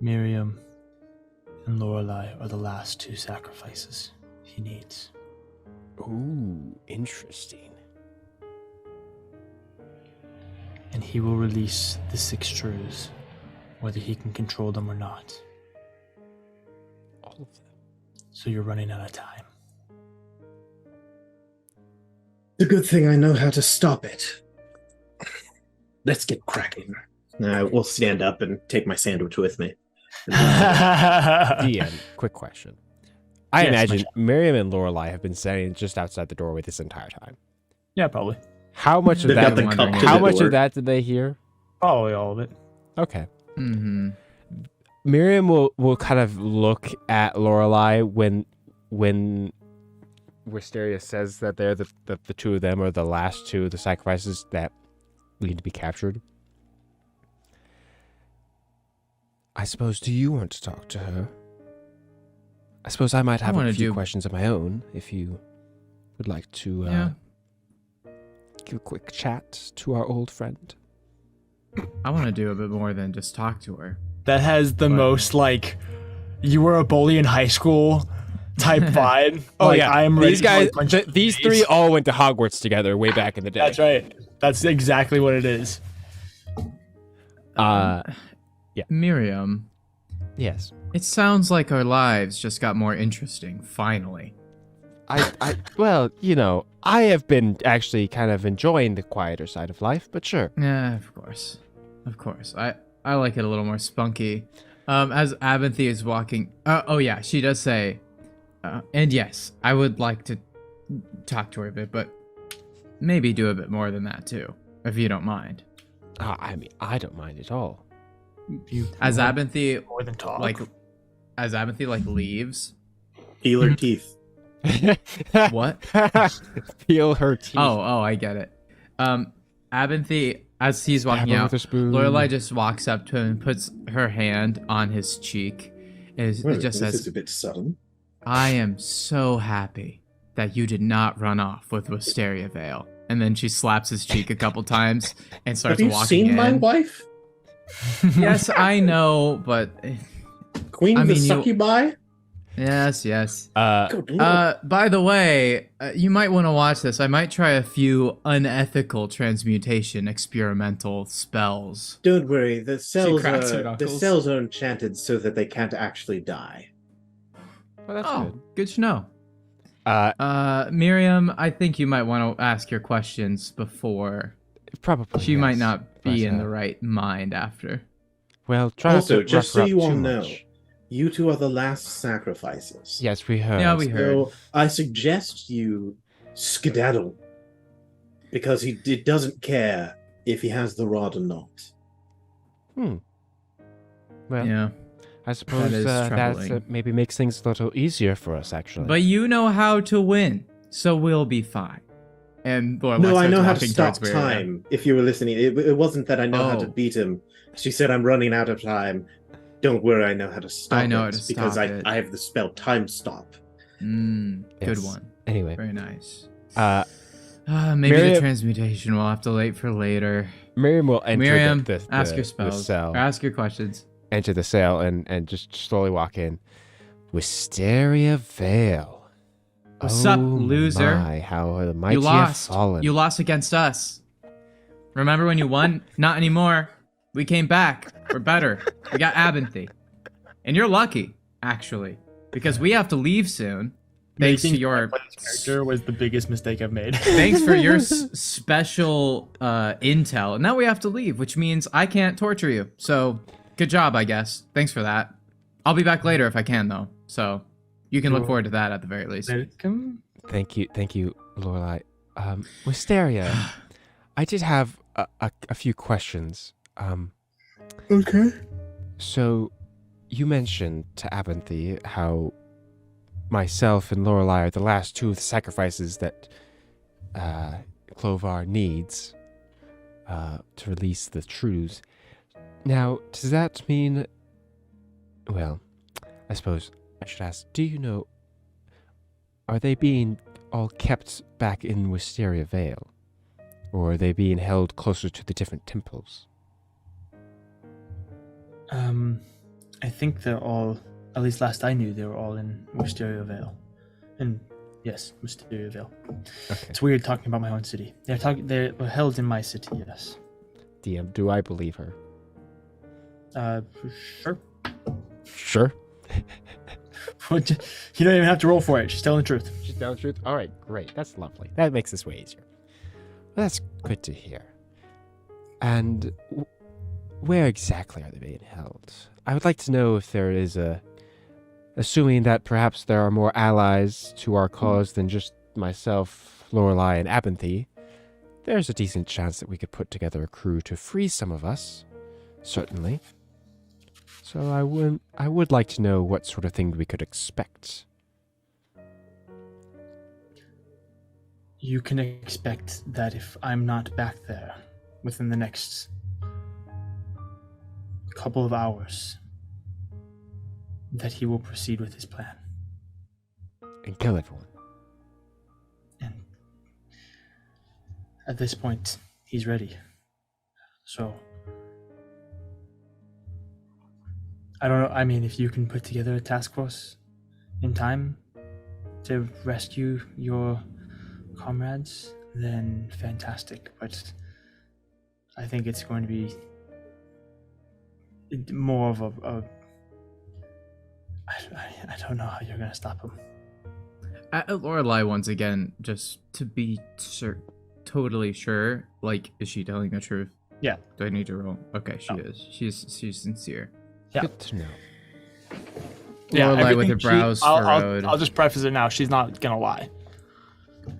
Speaker 1: Miriam and Lorelei are the last 2 sacrifices he needs.
Speaker 2: Ooh, interesting.
Speaker 1: And he will release the 6 truths, whether he can control them or not.
Speaker 2: All of them.
Speaker 1: So you're running out of time.
Speaker 6: It's a good thing I know how to stop it. Let's get cracking. I will stand up and take my sandwich with me.
Speaker 2: DM, quick question. I
Speaker 1: Yes,
Speaker 2: imagine Miriam and Lorelei have been standing just outside the doorway this entire time.
Speaker 1: Yeah, probably.
Speaker 2: How much of
Speaker 6: They've got
Speaker 2: that?
Speaker 6: the cup to
Speaker 2: How
Speaker 6: the
Speaker 2: much
Speaker 6: door.
Speaker 2: of that did they hear?
Speaker 1: Probably all of it.
Speaker 2: Okay.
Speaker 3: Mm-hmm.
Speaker 2: Miriam will kind of look at Lorelei when Wisteria says that they're the 2 of them are the last 2 of the sacrifices that need to be captured. I suppose, do you want to talk to her? I suppose I might have a few questions of my own, if you would like to give a quick chat to our old friend.
Speaker 3: I want to do a bit more than just talk to her.
Speaker 1: That has the most, like, you were a bully in high school type vibe.
Speaker 2: Oh,
Speaker 1: like,
Speaker 2: yeah.
Speaker 1: I am ready
Speaker 2: These guys,
Speaker 1: to punch
Speaker 2: these 3 all went to Hogwarts together way back in the day.
Speaker 1: That's right. That's exactly what it is.
Speaker 2: Yeah.
Speaker 3: Miriam,
Speaker 2: Yes.
Speaker 3: it sounds like our lives just got more interesting, finally.
Speaker 2: Well, you know, I have been actually kind of enjoying the quieter side of life, but sure.
Speaker 3: Yeah, of course. Of course. I like it a little more spunky. As Abinthy is walking... oh, yeah, she does say... and yes, I would like to talk to her a bit, but maybe do a bit more than that, too, if you don't mind.
Speaker 2: I mean, I don't mind at all.
Speaker 3: As Abinthy...
Speaker 1: More than talk.
Speaker 3: As Abinthy, leaves...
Speaker 6: Peel her teeth.
Speaker 3: What?
Speaker 2: Peel her teeth.
Speaker 3: Oh, I get it. Abinthy, as he's walking out, Lorelei just walks up to him and puts her hand on his cheek. It just says,
Speaker 6: "This is a bit sudden."
Speaker 3: I am so happy that you did not run off with Wisteria Vale. And then she slaps his cheek a couple times and starts
Speaker 6: Have you
Speaker 3: walking
Speaker 6: seen
Speaker 3: in.
Speaker 6: my wife?
Speaker 3: Yes, I know, but
Speaker 4: Queen of the Succubi?
Speaker 3: Yes.
Speaker 4: Good Lord.
Speaker 3: By the way, you might want to watch this. I might try a few unethical transmutation experimental spells.
Speaker 4: Don't worry, the cells
Speaker 3: cracks her
Speaker 4: are
Speaker 3: knuckles.
Speaker 4: enchanted so that they can't actually die.
Speaker 2: Well, that's
Speaker 3: Good to know.
Speaker 2: good.
Speaker 3: Miriam, I think you might want to ask your questions before.
Speaker 2: Probably.
Speaker 3: She might not be
Speaker 2: But,
Speaker 3: in the right mind after.
Speaker 2: Well, try
Speaker 4: Also,
Speaker 2: not to
Speaker 4: just so
Speaker 2: rough her
Speaker 4: you
Speaker 2: up
Speaker 4: all
Speaker 2: too
Speaker 4: know,
Speaker 2: much.
Speaker 4: you two are the last sacrifices.
Speaker 2: Yes, we heard.
Speaker 3: Yeah, we heard.
Speaker 4: So I suggest you skedaddle. Because he doesn't care if he has the rod or not.
Speaker 2: Well,
Speaker 3: Yeah.
Speaker 2: I suppose
Speaker 3: is
Speaker 2: that
Speaker 3: troubling.
Speaker 2: maybe makes things a little easier for us, actually.
Speaker 3: But you know how to win, so we'll be fine. And Lorelai
Speaker 4: No, I
Speaker 3: starts
Speaker 4: know how to
Speaker 3: walking
Speaker 4: stop
Speaker 3: towards Miriam.
Speaker 4: time, if you were listening. It wasn't that I know how to
Speaker 3: Oh.
Speaker 4: beat him. She said, I'm running out of time. Don't worry, I know how to stop
Speaker 3: I know
Speaker 4: it.
Speaker 3: how to
Speaker 4: because
Speaker 3: stop it.
Speaker 4: I have the spell Time Stop.
Speaker 3: Good
Speaker 2: Yes.
Speaker 3: one.
Speaker 2: Anyway,
Speaker 3: Very nice.
Speaker 2: Miriam-
Speaker 3: Maybe the transmutation we'll have to wait for later.
Speaker 2: Miriam will enter
Speaker 3: Miriam,
Speaker 2: the
Speaker 3: ask your
Speaker 2: the
Speaker 3: spells.
Speaker 2: cell,
Speaker 3: Or ask your questions.
Speaker 2: enter the cell, and just slowly walk in. Wisteria Vale.
Speaker 3: What's up, loser?
Speaker 2: My, how the mighty
Speaker 3: You
Speaker 2: have
Speaker 3: lost.
Speaker 2: fallen.
Speaker 3: You lost against us. Remember when you won? Not anymore. We came back. We're better. We got Abinthy. And you're lucky, actually, because we have to leave soon. Thanks to
Speaker 1: Making
Speaker 3: your
Speaker 1: my character was the biggest mistake I've made.
Speaker 3: thanks for your special intel. And now we have to leave, which means I can't torture you. So, good job, I guess. Thanks for that. I'll be back later if I can, though. So, you can look forward to that at the very least.
Speaker 1: Welcome.
Speaker 2: Thank you, Lorelai. Wisteria, I did have a few questions.
Speaker 4: Okay.
Speaker 2: So, you mentioned to Abinthy how myself and Lorelai are the last two of the sacrifices that Clovar needs to release the truths. Now, does that mean... Well, I suppose I should ask, do you know... Are they being all kept back in Wisteria Vale? Or are they being held closer to the different temples?
Speaker 1: I think they're all, at least last I knew, they were all in Wisteria Vale. And yes, Wisteria Vale.
Speaker 2: Okay.
Speaker 1: It's weird talking about my own city. They're held in my city, yes.
Speaker 2: DM, do I believe her?
Speaker 1: Sure.
Speaker 2: Sure.
Speaker 1: You don't even have to roll for it. She's telling the truth.
Speaker 2: She's telling the truth? All right, great. That's lovely. That makes this way easier. Well, that's good to hear. And where exactly are they being held? I would like to know if there is assuming that perhaps there are more allies to our cause than just myself, Lorelai, and Abinthy, there's a decent chance that we could put together a crew to free some of us. Certainly. So I would like to know what sort of thing we could expect.
Speaker 1: You can expect that if I'm not back there within the next couple of hours, that he will proceed with his plan.
Speaker 2: And kill everyone.
Speaker 1: And at this point, he's ready. So, I don't know. I mean, if you can put together a task force in time to rescue your comrades, then fantastic. But I think it's going to be more of a I don't know how you're going to stop him.
Speaker 3: Lorelai, once again, just to be totally sure, like, is she telling the truth?
Speaker 1: Yeah.
Speaker 3: Do I need to roll? Okay, she
Speaker 1: No.
Speaker 3: is. She's sincere.
Speaker 1: Yeah.
Speaker 2: Good to know.
Speaker 3: Lorelai with her
Speaker 1: everything
Speaker 3: brows furrowed.
Speaker 1: I'll just preface it now. She's not going to lie.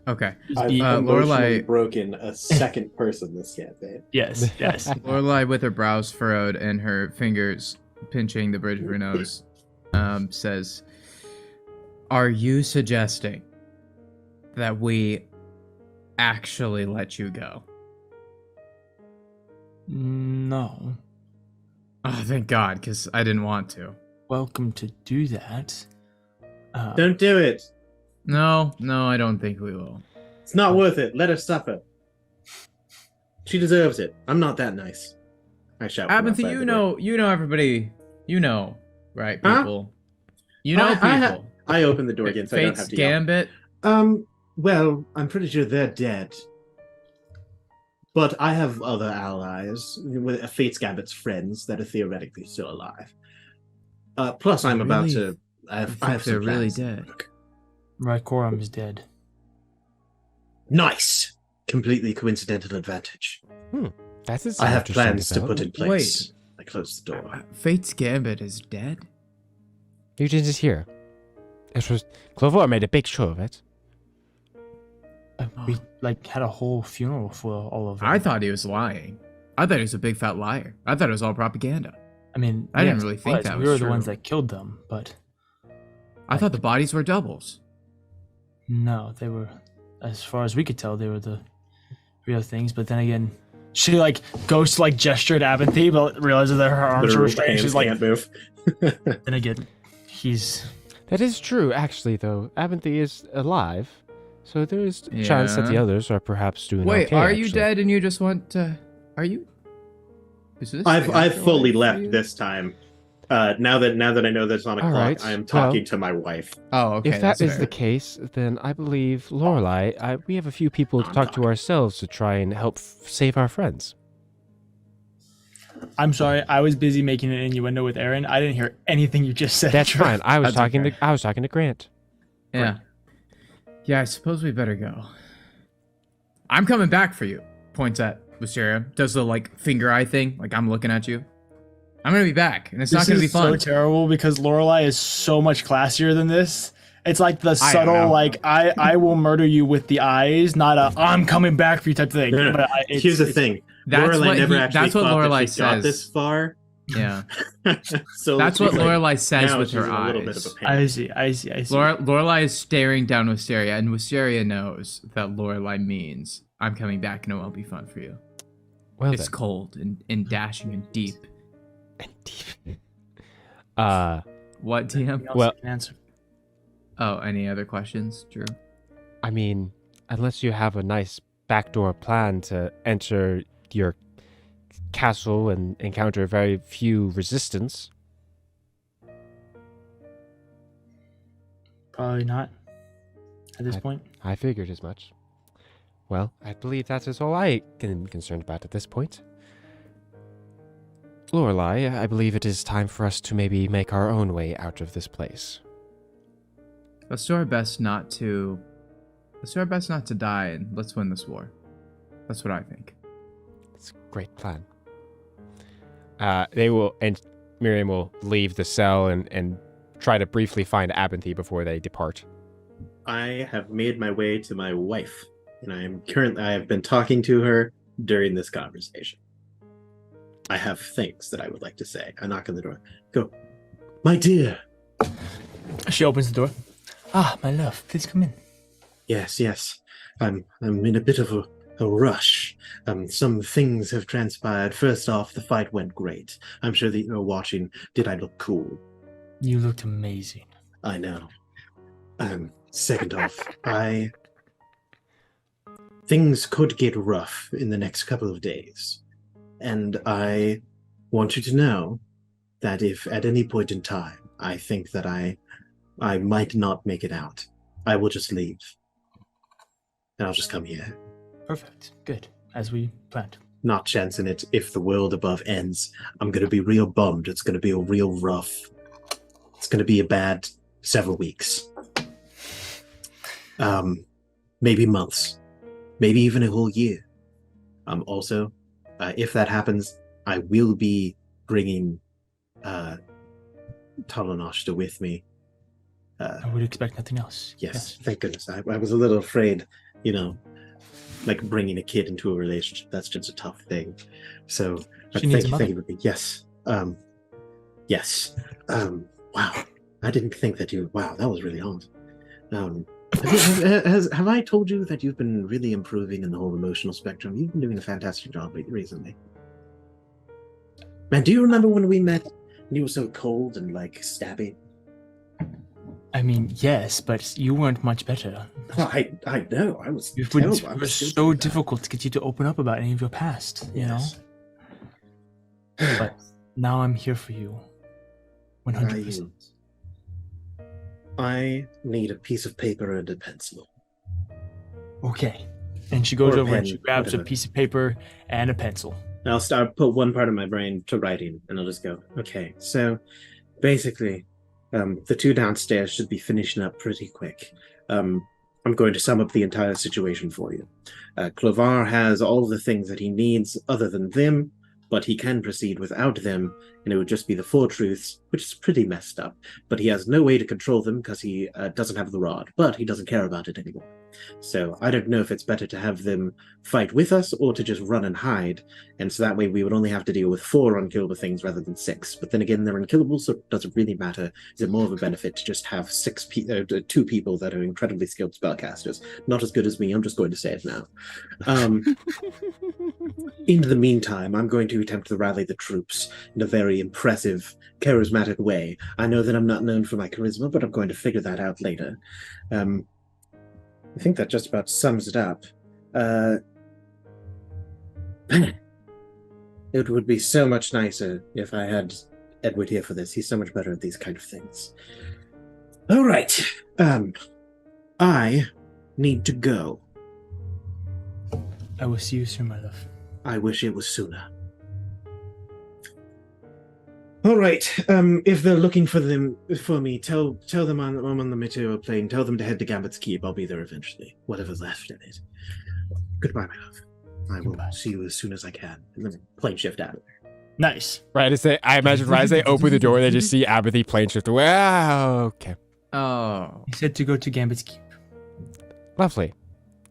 Speaker 3: Okay.
Speaker 4: I've
Speaker 1: Lorelai-
Speaker 4: emotionally broken a second person this campaign.
Speaker 1: Yes, yes.
Speaker 3: Lorelai with her brows furrowed and her fingers pinching the bridge of her nose, says, "Are you suggesting that we actually let you go?"
Speaker 1: No.
Speaker 3: Oh, thank God, because I didn't want to.
Speaker 1: Welcome to do that.
Speaker 4: Don't do it.
Speaker 3: No, I don't think we will.
Speaker 4: It's not worth it. Let her suffer. She deserves it. I'm not that nice. I shout. from
Speaker 3: Abinthy,
Speaker 4: outside the door.
Speaker 3: you know everybody, Right,
Speaker 4: Huh?
Speaker 3: people. You know people.
Speaker 4: I open the door again, so I don't
Speaker 3: Fate's
Speaker 4: have to yell.
Speaker 3: Gambit.
Speaker 6: Well, I'm pretty sure they're dead. But I have other allies, with Fate's Gambit's friends that are theoretically still alive. Plus, I'm about to. I have
Speaker 3: they're
Speaker 6: some
Speaker 3: really
Speaker 6: plans.
Speaker 3: dead.
Speaker 1: Rykorum is dead.
Speaker 6: Nice, completely coincidental advantage.
Speaker 2: That is.
Speaker 6: I have
Speaker 2: interesting
Speaker 6: plans to put
Speaker 2: development.
Speaker 6: in place. I close the door.
Speaker 3: Fate's Gambit is dead?
Speaker 2: You didn't hear. It was Clover made a big show of it.
Speaker 1: We had a whole funeral for all of them.
Speaker 3: I thought he was lying. I thought he was a big fat liar. I thought it was all propaganda.
Speaker 1: I mean,
Speaker 3: I didn't
Speaker 1: yes,
Speaker 3: really
Speaker 1: it
Speaker 3: think
Speaker 1: was.
Speaker 3: that
Speaker 1: we
Speaker 3: was
Speaker 1: were
Speaker 3: true.
Speaker 1: the ones that killed them, but
Speaker 3: I thought the bodies were doubles.
Speaker 1: no, they were, as far as we could tell, they were the real things. But then again, she goes to gesture at Abinthy, but realizes that her arms are restrained. She's like,
Speaker 4: can't move.
Speaker 1: then again, he's.
Speaker 2: That is true, actually. Though Abinthy is alive, so there is a chance that the
Speaker 3: Yeah.
Speaker 2: others are perhaps doing
Speaker 3: Wait,
Speaker 2: okay.
Speaker 3: are you
Speaker 2: actually.
Speaker 3: dead and you just want to... Are you... Is this
Speaker 4: I've
Speaker 3: the
Speaker 4: fully
Speaker 3: afterlife for
Speaker 4: left
Speaker 3: you?
Speaker 4: this time. Now that I know that it's on a
Speaker 2: All
Speaker 4: clock,
Speaker 2: right,
Speaker 4: I am talking
Speaker 2: well-
Speaker 4: to my wife.
Speaker 3: Oh, okay.
Speaker 2: If that
Speaker 3: that's
Speaker 2: is
Speaker 3: fair.
Speaker 2: the case, then I believe Lorelei. We have a few people to
Speaker 6: I'm
Speaker 2: talk to
Speaker 6: not.
Speaker 2: ourselves to try and help save our friends.
Speaker 1: I'm sorry, I was busy making an innuendo with Aaron. I didn't hear anything you just said.
Speaker 2: That's fine. I was
Speaker 1: That's
Speaker 2: talking
Speaker 1: okay.
Speaker 2: to. I was talking to Grant.
Speaker 3: Yeah. Yeah, I suppose we better go. I'm coming back for you. Points at Wisteria. Does the finger eye thing. I'm looking at you. I'm gonna be back, and it's not
Speaker 1: This
Speaker 3: gonna be
Speaker 1: is
Speaker 3: fun.
Speaker 1: so terrible because Lorelai is so much classier than this. It's like the subtle,
Speaker 3: know.
Speaker 1: I will murder you with the eyes, not a I'm coming back for you type thing.
Speaker 4: No, no.
Speaker 1: But
Speaker 4: Here's the thing.
Speaker 3: That's
Speaker 4: Lorelai
Speaker 3: what
Speaker 4: never
Speaker 3: he-
Speaker 4: actually
Speaker 3: that's what
Speaker 4: thought
Speaker 3: Lorelai
Speaker 4: that she got
Speaker 3: says.
Speaker 4: this far.
Speaker 3: Yeah.
Speaker 4: So
Speaker 3: That's what
Speaker 4: she's like,
Speaker 3: Lorelai says
Speaker 4: now
Speaker 3: with
Speaker 4: she's
Speaker 3: her
Speaker 4: in a little bit
Speaker 3: eyes.
Speaker 4: of a panic.
Speaker 1: I see.
Speaker 3: Lorelai is staring down Wisteria, and Wisteria knows that Lorelai means I'm coming back, and it won't be fun for you.
Speaker 2: Well
Speaker 3: It's
Speaker 2: then.
Speaker 3: cold and dashing and deep. What, TM?
Speaker 1: Anything else
Speaker 2: Well-
Speaker 1: I can answer.
Speaker 3: Oh, any other questions, Drew?
Speaker 2: I mean, unless you have a nice backdoor plan to enter your castle and encounter very few resistance.
Speaker 1: Probably not at this point.
Speaker 2: I figured as much. Well, I believe that is all I am concerned about at this point. Lorelei, I believe it is time for us to maybe make our own way out of this place.
Speaker 3: Let's do our best not to die, and let's win this war. That's what I think.
Speaker 2: It's a great plan. And Miriam will leave the cell and try to briefly find Abinthy before they depart.
Speaker 4: I have made my way to my wife, and I have been talking to her during this conversation. I have things that I would like to say. I knock on the door. Go, my dear.
Speaker 1: She opens the door. Ah, my love, please come in.
Speaker 6: Yes. I'm in a bit of a rush. Some things have transpired. First off, the fight went great. I'm sure that you're watching. Did I look cool?
Speaker 1: You looked amazing.
Speaker 6: I know. Second off, things could get rough in the next couple of days. And I want you to know that if at any point in time I think that I might not make it out, I will just leave. And I'll just come here.
Speaker 1: Perfect. Good. As we planned.
Speaker 6: Not chancing it. If the world above ends, I'm going to be real bummed. It's going to be a real rough. It's going to be a bad several weeks. Maybe months. Maybe even a whole year. Also, if that happens, I will be bringing Talanoshta with me.
Speaker 1: I would expect nothing else.
Speaker 6: Yes, thank goodness. I was a little afraid, bringing a kid into a relationship. That's just a tough thing. So,
Speaker 1: She needs a
Speaker 6: thank
Speaker 1: mother.
Speaker 6: you. Yes. Yes. Wow. I didn't think that you. Wow, that was really odd. Have I told you that you've been really improving in the whole emotional spectrum? You've been doing a fantastic job recently. Man, do you remember when we met and you were so cold and stabby?
Speaker 1: I mean, yes, but you weren't much better.
Speaker 6: Oh, I know. I was
Speaker 1: It
Speaker 6: terrible. I
Speaker 1: was
Speaker 6: was
Speaker 1: so difficult to get you to open up about any of your past, you know? But now I'm here for you. 100%.
Speaker 6: I need a piece of paper and a pencil.
Speaker 1: Okay. And she goes
Speaker 6: Or a
Speaker 1: over and
Speaker 6: pen,
Speaker 1: she grabs
Speaker 6: whatever.
Speaker 1: a piece of paper and a pencil.
Speaker 6: I'll put one part of my brain to writing, and I'll just go, okay, so basically, the two downstairs should be finishing up pretty quick. I'm going to sum up the entire situation for you. Clovar has all the things that he needs other than them, but he can proceed without them, and it would just be the four truths, which is pretty messed up. But he has no way to control them because he doesn't have the rod, but he doesn't care about it anymore. So I don't know if it's better to have them fight with us or to just run and hide, and so that way we would only have to deal with 4 unkillable things rather than 6. But then again, they're unkillable, so it doesn't really matter. Is it more of a benefit to just have 2 people that are incredibly skilled spellcasters? Not as good as me, I'm just going to say it now. In the meantime, I'm going to attempt to rally the troops in a very impressive, charismatic way. I know that I'm not known for my charisma, but I'm going to figure that out later. I think that just about sums it up. It would be so much nicer if I had Edward here for this. He's so much better at these kind of things. All right. I need to go.
Speaker 1: I will see you soon, my love.
Speaker 6: I wish it was sooner. All right. If they're looking for me, tell them I'm on the material plane. Tell them to head to Gambit's Keep. I'll be there eventually. Whatever's left in it. Goodbye, my love. I will see you as soon as I can. And then plane shift out of there.
Speaker 1: Nice.
Speaker 2: Right as I imagine right as they open the door, they just see Apathy plane shift away. Ah, okay.
Speaker 3: Oh.
Speaker 1: He said to go to Gambit's Keep.
Speaker 2: Lovely.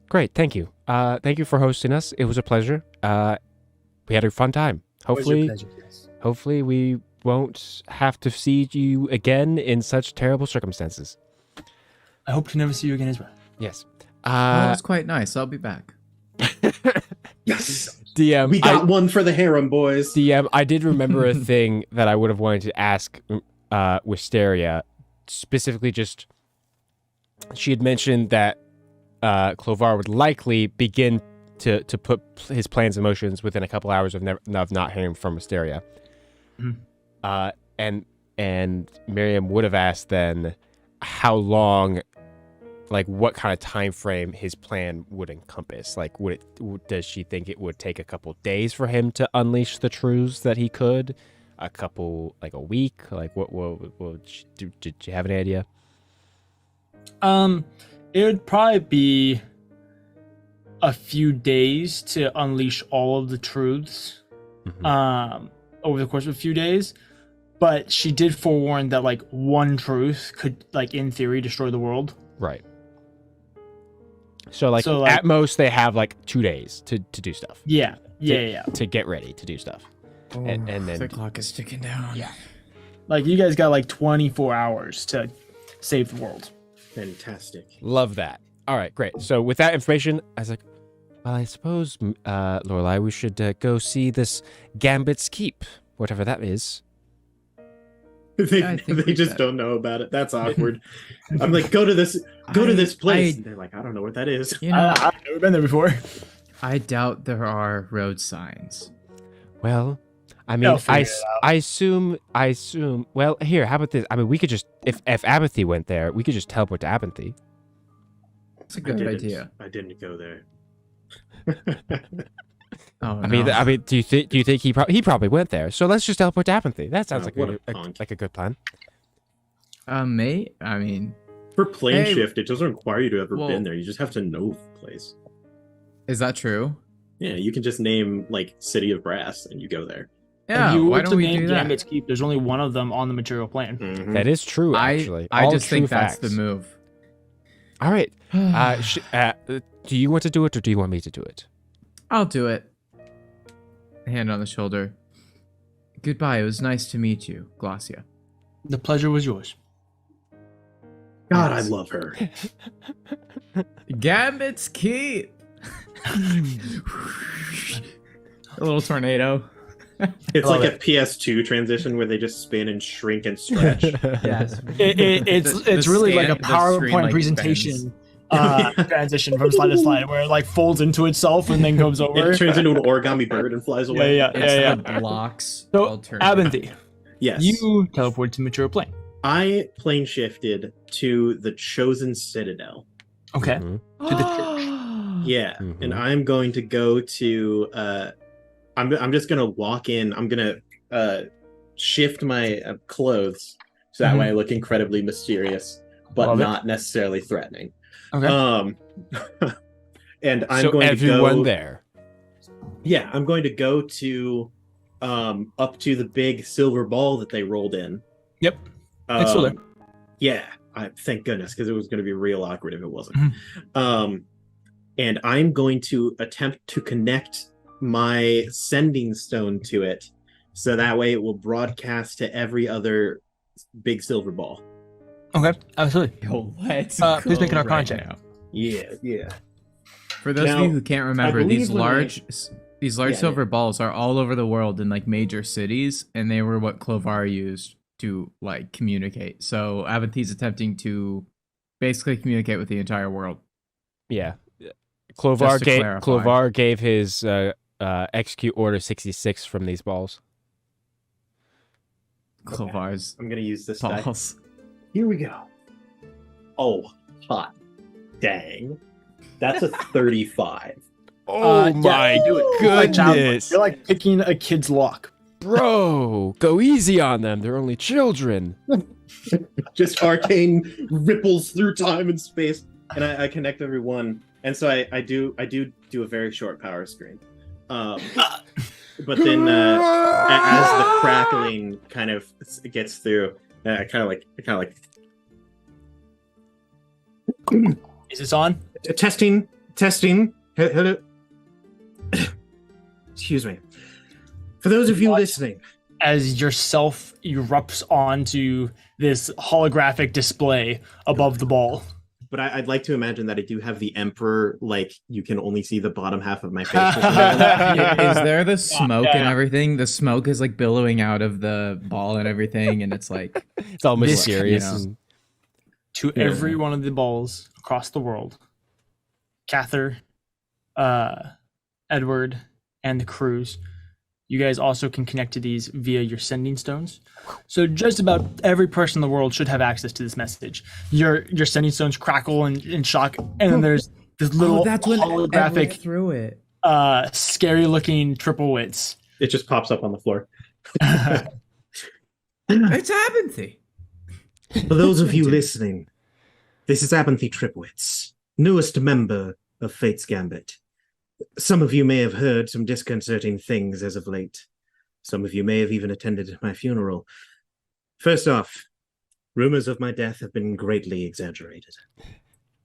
Speaker 2: Great. Thank you. Thank you for hosting us. It was a pleasure. We had a fun time. Hopefully we won't have to see you again in such terrible circumstances.
Speaker 1: I hope to never see you again as well.
Speaker 2: Yes.
Speaker 3: Well, it's quite nice. I'll be back.
Speaker 6: Yes.
Speaker 2: DM,
Speaker 6: we got one for the harem, boys.
Speaker 2: DM, I did remember a thing that I would have wanted to ask Wisteria. Specifically, just she had mentioned that Clovar would likely begin to put his plans in motion within a couple hours of not hearing from Wisteria.
Speaker 1: Mm-hmm.
Speaker 2: And Miriam would have asked then how long, like what kind of time frame his plan would encompass. Like, does she think it would take a couple days for him to unleash the truths that he could? Like a week? Like what did you have any idea?
Speaker 1: It would probably be a few days to unleash all of the truths.
Speaker 2: Mm-hmm.
Speaker 1: Over the course of a few days, but she did forewarn that like one truth could, like in theory, destroy the world.
Speaker 2: Right. So at most they have like 2 days to do stuff.
Speaker 1: Yeah.
Speaker 2: To get ready to do stuff.
Speaker 3: Oh,
Speaker 2: and then
Speaker 3: the clock is ticking down.
Speaker 1: Yeah. Like you guys got like 24 hours to save the world.
Speaker 6: Fantastic.
Speaker 2: Love that. All right, great. So with that information, I was like, well, I suppose, Lorelai, we should go see this Gambit's Keep, whatever that is.
Speaker 6: They just don't know about it. That's awkward. I'm like, go to this place. And they're like, I don't know what that is.
Speaker 3: You know,
Speaker 1: I've never been there before.
Speaker 3: I doubt there are road signs.
Speaker 2: Well, I mean, I assume. Well, here, how about this? I mean, we could just, if Apathy went there, we could just teleport to Apathy.
Speaker 3: That's a good idea.
Speaker 6: I didn't go there.
Speaker 3: Oh,
Speaker 2: I mean, do you think he probably went there? So let's just teleport to Apathy. That sounds like a good plan.
Speaker 3: Mate. I mean,
Speaker 6: for plane shift, it doesn't require you to have ever been there. You just have to know the place.
Speaker 3: Is that true?
Speaker 6: Yeah, you can just name like City of Brass and you go there.
Speaker 3: Yeah, why don't we do that?
Speaker 1: Gambit's Keep, there's only one of them on the material plane.
Speaker 6: Mm-hmm.
Speaker 2: That is true, actually.
Speaker 3: I just think that's the move.
Speaker 2: All right. Do you want to do it, or do you want me to do it?
Speaker 3: I'll do it. Hand on the shoulder. Goodbye. It was nice to meet you, Glossia.
Speaker 1: The pleasure was yours.
Speaker 6: God, I love her.
Speaker 3: Gambit's Keep. A little tornado.
Speaker 6: It's like a PS2 transition where they just spin and shrink and stretch.
Speaker 3: Yes.
Speaker 1: It's really like a PowerPoint presentation transition from slide to slide where it like folds into itself and then goes over.
Speaker 6: It turns into an origami bird and flies away.
Speaker 1: Yeah.
Speaker 3: Blocks.
Speaker 1: So, Abinthy,
Speaker 4: Yes.
Speaker 1: You teleport to Mature Plane.
Speaker 4: I plane shifted to the Chosen Citadel.
Speaker 1: Okay.
Speaker 2: Mm-hmm.
Speaker 1: To the church.
Speaker 4: Yeah.
Speaker 2: Mhm.
Speaker 4: And I'm going to go to I'm just gonna walk in. I'm gonna shift my clothes so that
Speaker 1: Mhm.
Speaker 4: way I look incredibly mysterious, but
Speaker 1: Love it.
Speaker 4: not necessarily threatening.
Speaker 1: Okay.
Speaker 4: And I'm
Speaker 2: So
Speaker 4: going
Speaker 2: everyone
Speaker 4: to go
Speaker 2: there.
Speaker 4: Yeah, I'm going to go to up to the big silver ball that they rolled in.
Speaker 1: Yep. It's still there.
Speaker 4: Yeah, thank goodness, because it was going to be real awkward if it wasn't.
Speaker 1: Mhm.
Speaker 4: And I'm going to attempt to connect my sending stone to it, so that way it will broadcast to every other big silver ball.
Speaker 1: Okay. Absolutely.
Speaker 3: Yo, let's
Speaker 1: Please
Speaker 3: go
Speaker 1: make an Arcana
Speaker 3: right
Speaker 1: check.
Speaker 3: now.
Speaker 4: Yeah.
Speaker 3: For those of
Speaker 4: Now,
Speaker 3: you who can't remember,
Speaker 4: I believe
Speaker 3: these
Speaker 4: when
Speaker 3: large
Speaker 4: Yeah,
Speaker 3: silver balls are all over the world in like major cities, and they were what Clovar used to like communicate. So Aventhy's attempting to basically communicate with the entire world.
Speaker 2: Yeah.
Speaker 3: Just to clarify.
Speaker 2: Clovar gave his execute order 66 from these balls.
Speaker 3: Clovar's
Speaker 4: I'm going to use this die.
Speaker 3: balls.
Speaker 4: Here we go. Oh, hot dang. That's a 35.
Speaker 2: Oh
Speaker 1: Yeah,
Speaker 2: my
Speaker 1: you do it. Like child-
Speaker 2: goodness.
Speaker 1: You're like picking a kid's lock.
Speaker 2: Bro, go easy on them. They're only children.
Speaker 4: Just arcane ripples through time and space, and I connect every one. And so I do a very short power screen. But then as the crackling kind of gets through, I kind of like
Speaker 1: Is this on?
Speaker 6: Testing. Hello. Excuse me. For those of you listening,
Speaker 1: As yourself erupts onto this holographic display above the ball.
Speaker 4: But I'd like to imagine that I do have the Emperor, like, you can only see the bottom half of my face.
Speaker 3: Is there the smoke and
Speaker 1: yeah.
Speaker 3: everything? The smoke is like billowing out of the ball and everything, and it's like
Speaker 2: It's all
Speaker 1: This-
Speaker 2: mysterious.
Speaker 3: you know.
Speaker 2: and-
Speaker 1: To every one of the balls across the world. Cather, Edward, and the crews. You guys also can connect to these via your sending stones. So just about every person in the world should have access to this message. Your sending stones crackle and shock, and then there's this little holographic,
Speaker 3: through it.
Speaker 1: scary looking triple wits.
Speaker 4: It just pops up on the floor.
Speaker 3: It's Aventhy.
Speaker 6: for those of you listening, this is Abinthy Tripwitz, newest member of Fate's Gambit. Some of you may have heard some disconcerting things as of late. Some of you may have even attended my funeral. First off, rumors of my death have been greatly exaggerated.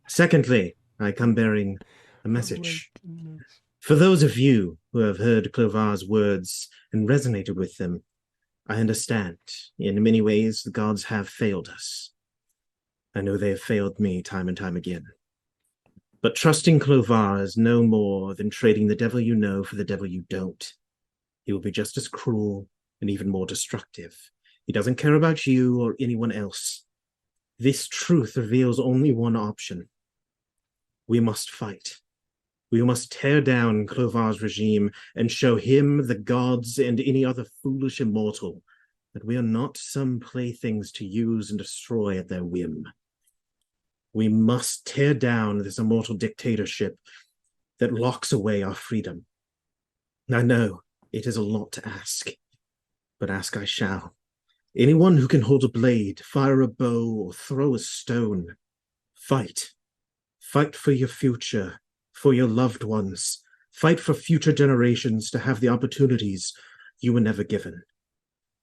Speaker 6: Secondly, I come bearing a message. For those of you who have heard Clovar's words and resonated with them, I understand. In many ways, the gods have failed us. I know they have failed me time and time again. But trusting Clovar is no more than trading the devil you know for the devil you don't. He will be just as cruel and even more destructive. He doesn't care about you or anyone else. This truth reveals only one option. We must fight. We must tear down Clovar's regime and show him, the gods, and any other foolish immortal that we are not some playthings to use and destroy at their whim. We must tear down this immortal dictatorship that locks away our freedom. I know it is a lot to ask, but ask I shall. Anyone who can hold a blade, fire a bow, or throw a stone, fight. Fight for your future, for your loved ones. Fight for future generations to have the opportunities you were never given.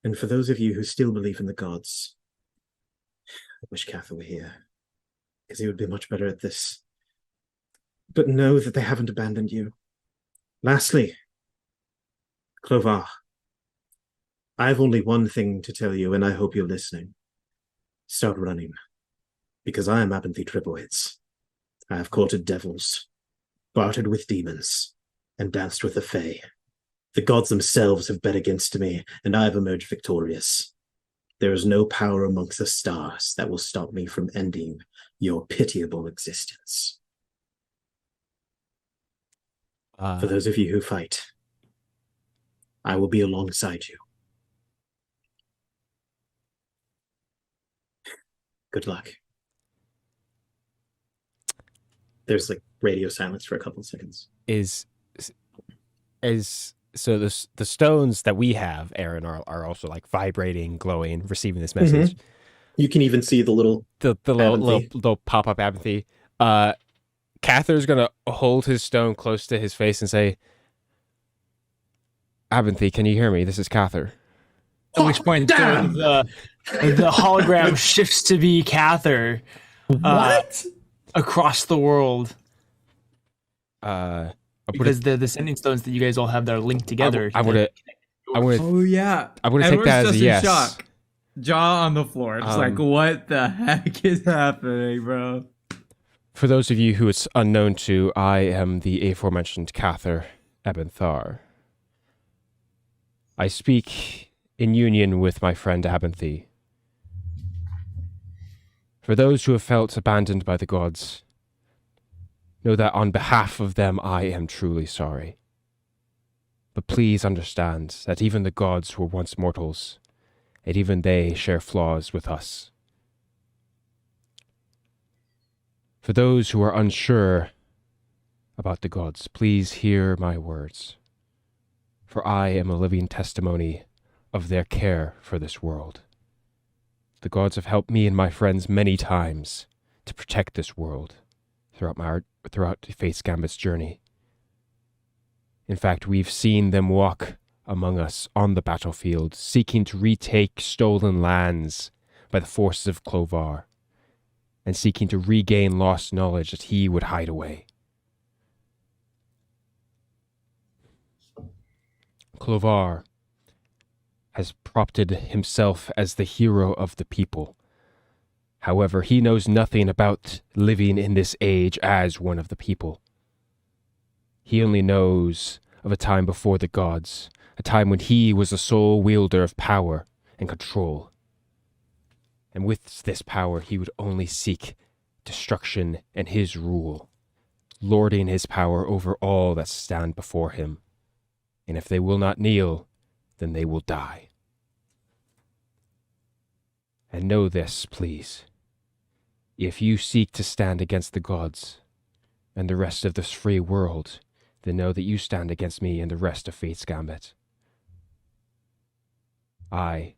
Speaker 6: And for those of you who still believe in the gods, I wish Cather were here, because he would be much better at this. But know that they haven't abandoned you. Lastly, Clovar, I have only one thing to tell you, and I hope you're listening. Start running, because I am Abinthy Tripowitz. I have courted devils, bartered with demons, and danced with the Fae. The gods themselves have bet against me, and I have emerged victorious. There is no power amongst the stars that will stop me from ending your pitiable existence. For those of you who fight, I will be alongside you.
Speaker 4: Good luck. There's like radio silence for a couple of seconds.
Speaker 2: So the stones that we have, Aaron, are also like vibrating, glowing, receiving this message.
Speaker 4: Mm-hmm. You can even see the little
Speaker 2: little pop-up apathy. Cather's gonna hold his stone close to his face and say, "Abinthy, can you hear me? This is Cather."
Speaker 1: At which point the hologram shifts to be Cather.
Speaker 3: What?
Speaker 1: Across the world.
Speaker 2: Because
Speaker 1: the sending stones that you guys all have that are linked together.
Speaker 3: Oh yeah.
Speaker 2: I would take that as a yes.
Speaker 3: Shock. Jaw on the floor. Just like, what the heck is happening, bro?
Speaker 2: For those of you who it's unknown to, I am the aforementioned Cather Ebenthar. I speak in union with my friend Abinthy. For those who have felt abandoned by the gods, know that on behalf of them I am truly sorry. But please understand that even the gods were once mortals, and even they share flaws with us. For those who are unsure about the gods, please hear my words. For I am a living testimony of their care for this world. The gods have helped me and my friends many times to protect this world throughout Fate's Gambit's journey. In fact, we've seen them walk among us on the battlefield, seeking to retake stolen lands by the forces of Clovar, and seeking to regain lost knowledge that he would hide away. Clovar has propped himself as the hero of the people. However, he knows nothing about living in this age as one of the people. He only knows of a time before the gods, a time when he was the sole wielder of power and control. And with this power, he would only seek destruction and his rule, lording his power over all that stand before him. And if they will not kneel, then they will die. And know this, please. If you seek to stand against the gods and the rest of this free world, then know that you stand against me and the rest of Fate's Gambit. I,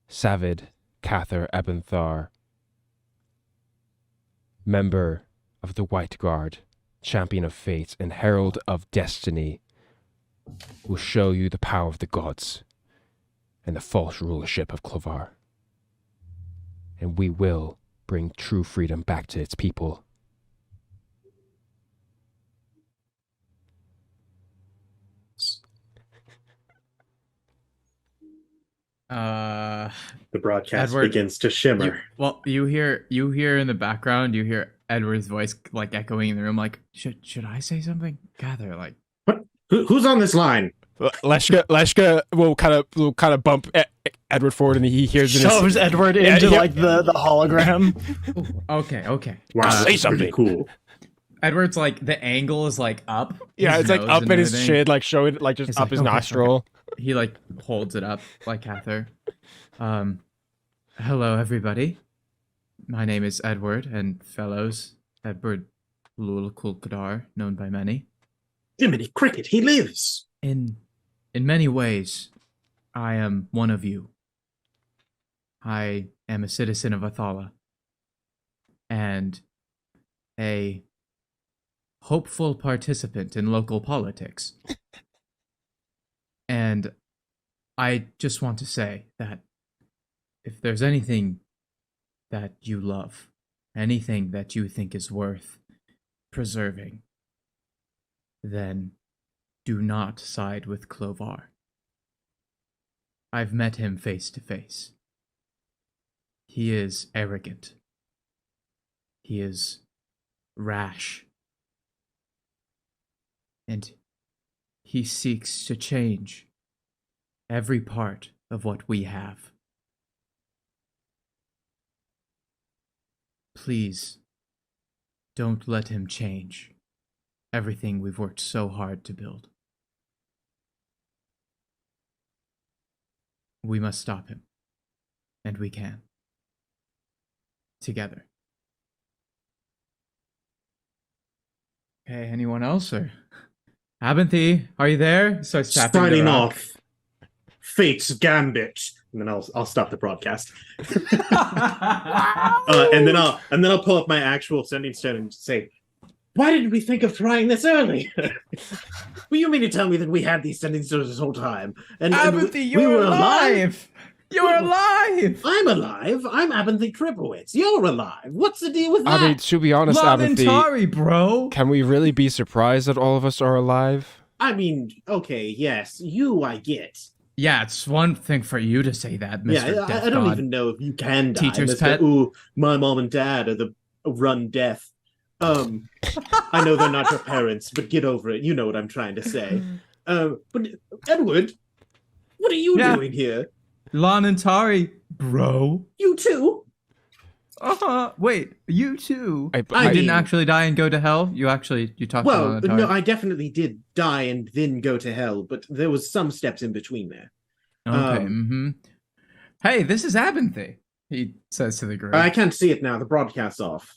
Speaker 2: Savid Cather Ebenthar, member of the White Guard, champion of fate, and herald of destiny, will show you the power of the gods and the false rulership of Clovar. And we will bring true freedom back to its people.
Speaker 4: The broadcast
Speaker 3: Edward,
Speaker 4: begins to shimmer.
Speaker 3: You hear in the background, you hear Edward's voice like echoing in the room, like, should I say something? Gather, like,
Speaker 6: What? Who's on this line?
Speaker 2: Leshka will kind of bump Edward forward, and he hears
Speaker 1: shoves Edward into like the hologram.
Speaker 3: Okay.
Speaker 6: Wow,
Speaker 2: say something.
Speaker 6: Cool.
Speaker 3: Edward's like, the angle is like up.
Speaker 2: Yeah, it's like up in his chin, like showing like just
Speaker 3: it's
Speaker 2: up
Speaker 3: like,
Speaker 2: his nostril.
Speaker 3: Okay. He like holds it up like Cather. Hello everybody. My name is Edward, and fellows, Edward Lulkulkadar, known by many.
Speaker 6: Jiminy Cricket, he lives.
Speaker 3: In many ways, I am one of you. I am a citizen of Athala, and a hopeful participant in local politics. And I just want to say that if there's anything that you love, anything that you think is worth preserving, then do not side with Clovar. I've met him face to face. He is arrogant. He is rash. And he seeks to change every part of what we have. Please, don't let him change everything we've worked so hard to build. We must stop him, and we can. together. Okay, anyone else? Or Abinthy, are you there? Starts tapping the
Speaker 6: Signing
Speaker 3: rock.
Speaker 6: off. Fate's Gambit. And then I'll stop the broadcast. And then I'll pull up my actual sending stone and say, why didn't we think of trying this earlier? Well, you mean to tell me that we had these sending stones this whole time? And
Speaker 3: Abinthy,
Speaker 6: we
Speaker 3: you're
Speaker 6: were
Speaker 3: alive! You're alive!
Speaker 6: I'm alive. I'm Abinthy Triplewitz. You're alive. What's the deal with that?
Speaker 2: I mean, to be honest, Abinthy,
Speaker 3: Lamentari, bro!
Speaker 2: can we really be surprised that all of us are alive?
Speaker 6: I mean, okay, yes, you I get.
Speaker 3: Yeah, it's one thing for you to say that, Mr.
Speaker 6: Yeah,
Speaker 3: Death
Speaker 6: I don't
Speaker 3: God.
Speaker 6: even know if you can die.
Speaker 3: Teacher's
Speaker 6: Mr.
Speaker 3: pet.
Speaker 6: Ooh, my mom and dad are the run death. I know they're not your parents, but get over it. You know what I'm trying to say. But Edward, what are you doing here?
Speaker 3: Lamentari, bro.
Speaker 6: You too?
Speaker 3: Wait, you too?
Speaker 6: I
Speaker 3: You didn't
Speaker 6: mean-
Speaker 3: actually die and go to hell? You talked to
Speaker 6: Well,
Speaker 3: Lamentari?
Speaker 6: no, I definitely did die and then go to hell, but there was some steps in between there.
Speaker 3: Okay, Hey, this is Abinthy, he says to the group.
Speaker 6: I can't see it now. The broadcast's off.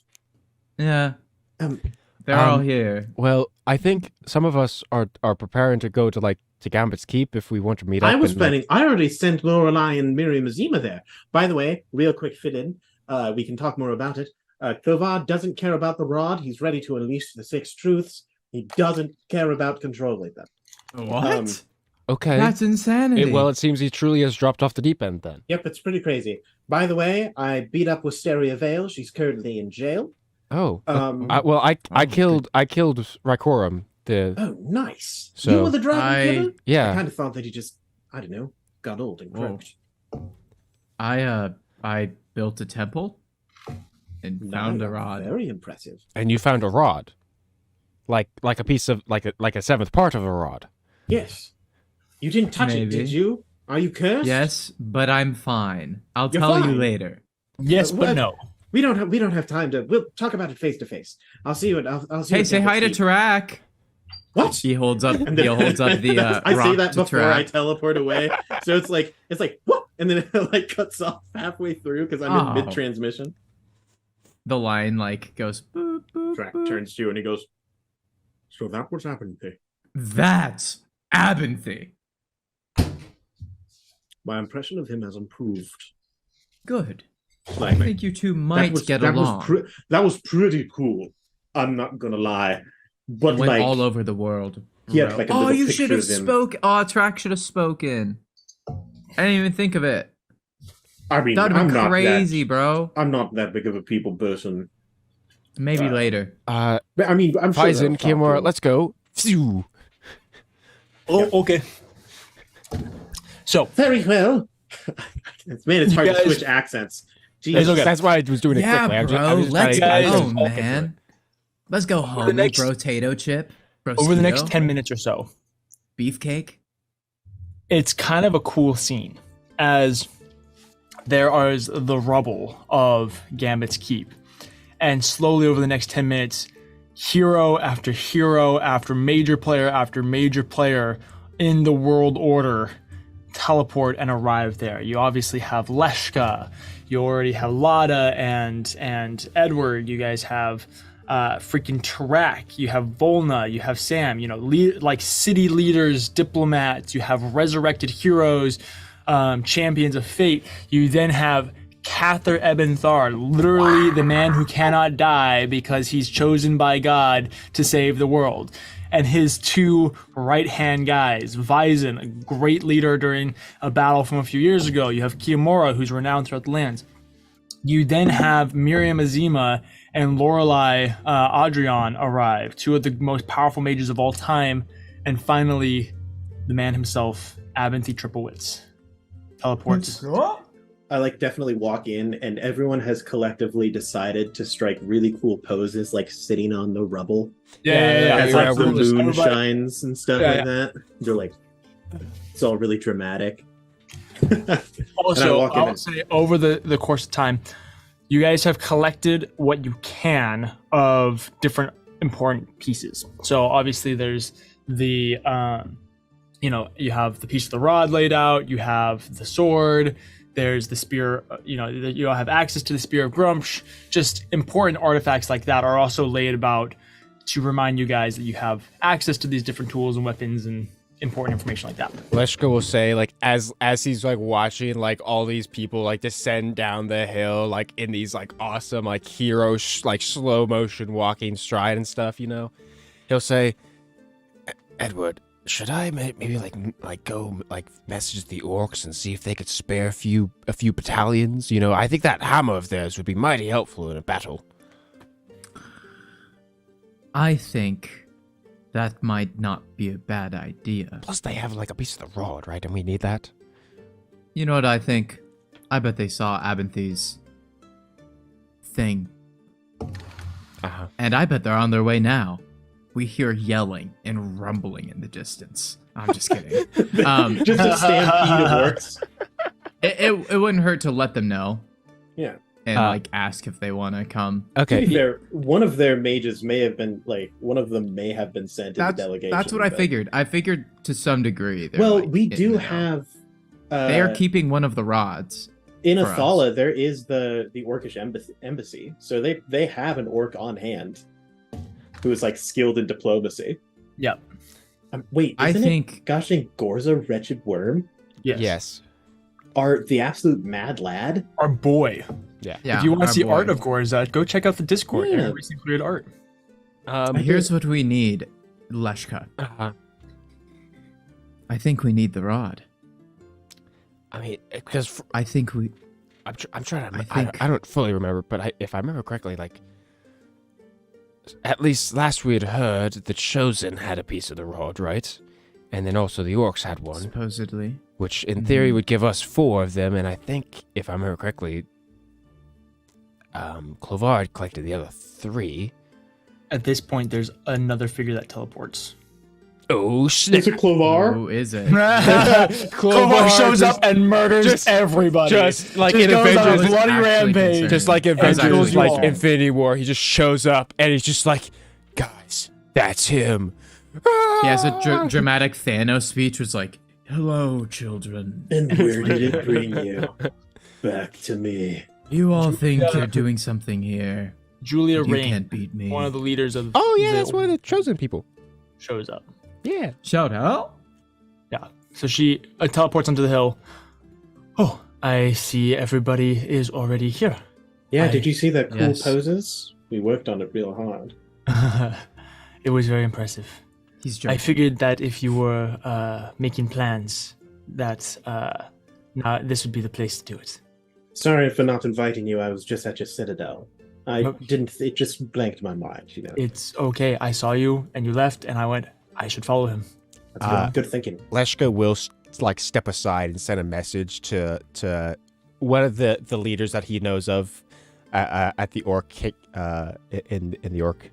Speaker 3: Yeah.
Speaker 6: Um,
Speaker 3: They're all here.
Speaker 2: Well, I think some of us are preparing to go to Gambit's Keep if we want to meet up.
Speaker 6: I was
Speaker 2: and,
Speaker 6: planning. I already sent Lorelei and Miriam Azima there. By the way, real quick fit in. We can talk more about it. Kovad doesn't care about the rod. He's ready to unleash the 6 truths. He doesn't care about controlling them.
Speaker 3: What?
Speaker 2: Okay.
Speaker 3: That's insanity.
Speaker 2: It seems he truly has dropped off the deep end then.
Speaker 6: Yep, it's pretty crazy. By the way, I beat up Wisteria Vale. She's currently in jail.
Speaker 2: Oh.
Speaker 6: I
Speaker 2: killed Rykorum.
Speaker 6: Oh, nice.
Speaker 2: So-
Speaker 6: You were the dragon killer? I
Speaker 2: Yeah.
Speaker 6: kind of thought that he just, I don't know, got old and
Speaker 3: Whoa.
Speaker 6: croaked.
Speaker 3: I built a temple and found a rod.
Speaker 6: Very impressive.
Speaker 2: And you found a rod. Like a piece of like a seventh part of a rod.
Speaker 6: Yes. You didn't touch it,
Speaker 3: Maybe.
Speaker 6: did you? Are you cursed?
Speaker 3: Yes, but I'm fine. I'll
Speaker 6: You're
Speaker 3: tell you
Speaker 6: fine.
Speaker 3: later.
Speaker 1: Yes, but
Speaker 6: What?
Speaker 1: no.
Speaker 6: We don't have time to. We'll talk about it face to face. I'll see you. I'll see you.
Speaker 3: Hey,
Speaker 6: at
Speaker 3: say hi to
Speaker 6: Gambit's Keep.
Speaker 3: Tarak.
Speaker 6: What?
Speaker 3: He holds up.
Speaker 6: And
Speaker 3: He holds up the
Speaker 6: I
Speaker 3: rock
Speaker 6: say that
Speaker 3: to
Speaker 6: before I
Speaker 3: Tarak.
Speaker 6: teleport away. So it's like what? And then it like cuts off halfway through because I'm
Speaker 3: Oh.
Speaker 6: in mid transmission.
Speaker 3: The line goes. Boop, boop,
Speaker 6: Track
Speaker 3: boop.
Speaker 6: turns to you and he goes. So that what's happening there?
Speaker 3: That's Abinthy.
Speaker 6: My impression of him has improved.
Speaker 3: Good. I
Speaker 6: Slightly.
Speaker 3: think you two might get along.
Speaker 6: That was pretty cool. I'm not gonna lie, but
Speaker 3: Went
Speaker 6: like
Speaker 3: all over the world.
Speaker 6: he had
Speaker 3: bro.
Speaker 6: like a
Speaker 3: Oh,
Speaker 6: little
Speaker 3: you
Speaker 6: picture
Speaker 3: should have
Speaker 6: of him.
Speaker 3: spoke. Oh, Tarak should have spoken. I didn't even think of it.
Speaker 6: I mean,
Speaker 3: That would
Speaker 6: I'm
Speaker 3: have been
Speaker 6: not
Speaker 3: crazy, bro.
Speaker 6: I'm not that big of a people person.
Speaker 3: Maybe later.
Speaker 6: But I mean, I'm sure.
Speaker 2: Faizan, Kimura, let's go. Phew.
Speaker 1: Oh, okay. So,
Speaker 6: Very well. Man, it's
Speaker 1: You
Speaker 6: hard to
Speaker 1: guys-
Speaker 6: switch accents.
Speaker 1: It's
Speaker 6: Jesus.
Speaker 1: okay.
Speaker 2: That's why I was doing it
Speaker 3: Yeah,
Speaker 2: quickly.
Speaker 3: bro.
Speaker 2: I was just
Speaker 3: Let's
Speaker 2: kinda-
Speaker 1: guys-
Speaker 3: go,
Speaker 1: talking for
Speaker 3: man. Let's go home.
Speaker 1: next-
Speaker 3: Potato chip.
Speaker 1: over the next
Speaker 3: Brostito,
Speaker 1: 10 minutes or so,
Speaker 3: beefcake.
Speaker 1: it's kind of a cool scene as there is the rubble of Gambit's Keep. And slowly over the next 10 minutes, hero after major player in the world order teleport and arrive there. You obviously have Leshka, you already have Lada and Edward, you guys have freaking Tarak, you have Volna, you have Sam, like city leaders, diplomats, you have resurrected heroes, champions of fate. You then have Cather Ebenthar, literally the man who cannot die because he's chosen by God to save the world. And his 2 right-hand guys, Vyzin, a great leader during a battle from a few years ago. You have Kiyomura, who's renowned throughout the lands. You then have Miriam Azima and Lorelei Adrian arrive, 2 of the most powerful mages of all time. And finally, the man himself, Abinthy Triplewitz, teleports.
Speaker 6: I definitely walk in and everyone has collectively decided to strike really cool poses, like sitting on the rubble. As like the
Speaker 1: absolutely.
Speaker 6: moon
Speaker 1: Everybody-
Speaker 6: shines and stuff
Speaker 1: Yeah,
Speaker 6: like that. They're like, it's all really dramatic.
Speaker 1: Also,
Speaker 6: walk in
Speaker 1: I'll
Speaker 6: and-
Speaker 1: say over the course of time, you guys have collected what you can of different important pieces. So obviously there's the, you have the piece of the rod laid out, you have the sword, There's the spear, you all have access to the spear of Grumsh. Just important artifacts like that are also laid about to remind you guys that you have access to these different tools and weapons and important information like that.
Speaker 2: Leshka will say, like, as he's like watching like all these people like descend down the hill, like in these like awesome like hero like slow motion walking stride and stuff, he'll say, Edward, should I maybe like go like message the orcs and see if they could spare a few battalions? I think that hammer of theirs would be mighty helpful in a battle.
Speaker 3: I think that might not be a bad idea.
Speaker 2: Plus, they have like a piece of the rod, right? And we need that.
Speaker 3: You know what I think? I bet they saw Abinthy's thing.
Speaker 2: Uh-huh.
Speaker 3: And I bet they're on their way now. We hear yelling and rumbling in the distance. I'm just kidding.
Speaker 4: Just a stampede of orcs.
Speaker 3: It wouldn't hurt to let them know.
Speaker 4: Yeah.
Speaker 3: And like ask if they want to come.
Speaker 2: Okay.
Speaker 4: To be fair, one of their mages may have been one of them may have been sent in the delegation.
Speaker 3: That's what I figured. I figured to some degree.
Speaker 4: Well, we do have.
Speaker 3: They are keeping one of the rods.
Speaker 4: In Athala, there is the Orcish embassy, so they have an orc on hand, who is like skilled in diplomacy.
Speaker 1: Yep.
Speaker 4: Wait,
Speaker 3: I think
Speaker 4: gosh dang Gorza, wretched worm.
Speaker 2: Yes.
Speaker 4: Are the absolute mad lad?
Speaker 1: Our boy.
Speaker 2: Yeah.
Speaker 1: If you want to see
Speaker 3: boy.
Speaker 1: art of Gorza, go check out the Discord.
Speaker 4: Yeah.
Speaker 1: Every recently created art.
Speaker 3: Here's what we need, Leshka.
Speaker 2: Uh-huh.
Speaker 3: I think we need the rod.
Speaker 2: I mean, because
Speaker 3: I think we.
Speaker 2: I'm trying to. I don't fully remember, but if I remember correctly, like at least last we had heard, the Chosen had a piece of the rod, right? And then also the orcs had one,
Speaker 3: Supposedly.
Speaker 2: which in theory would give us 4 of them. And I think, if I remember correctly, Clovar had collected the other 3.
Speaker 1: At this point, there's another figure that teleports.
Speaker 2: Oh shit!
Speaker 4: Is it Clovar?
Speaker 3: Who is it?
Speaker 1: Clovar shows up and murders everybody.
Speaker 2: Just like
Speaker 1: Just
Speaker 2: in
Speaker 1: goes on a
Speaker 2: Avengers,
Speaker 1: bloody
Speaker 3: actually
Speaker 1: rampage.
Speaker 3: concerned.
Speaker 2: just like
Speaker 3: I was actually
Speaker 2: Avengers, like
Speaker 1: concerned.
Speaker 2: Infinity War, he just shows up and he's just like, guys, that's him.
Speaker 3: He has a dramatic Thanos speech, was like, "Hello, children.
Speaker 4: And where did it bring you? Back to me.
Speaker 3: You all think you're doing something here.
Speaker 1: Julia
Speaker 3: You
Speaker 1: Rain,
Speaker 3: can't beat me.
Speaker 1: one of the leaders of
Speaker 2: Oh yeah,
Speaker 1: the
Speaker 2: that's one of the Chosen people.
Speaker 1: shows up.
Speaker 2: Yeah.
Speaker 3: Shout out.
Speaker 1: Yeah. So she teleports onto the hill. Oh, I see everybody is already here.
Speaker 4: Yeah, did you see that cool
Speaker 3: Yes.
Speaker 4: poses? We worked on it real hard.
Speaker 1: It was very impressive.
Speaker 3: He's
Speaker 1: I
Speaker 3: joking.
Speaker 1: figured that if you were making plans, that this would be the place to do it.
Speaker 4: Sorry for not inviting you. I was just at your citadel. I
Speaker 1: Nope.
Speaker 4: didn't. It just blanked my mind.
Speaker 1: It's okay. I saw you and you left, and I went, I should follow him.
Speaker 4: That's good thinking.
Speaker 2: Leshka will like step aside and send a message to one of the leaders that he knows of at the orc in the orc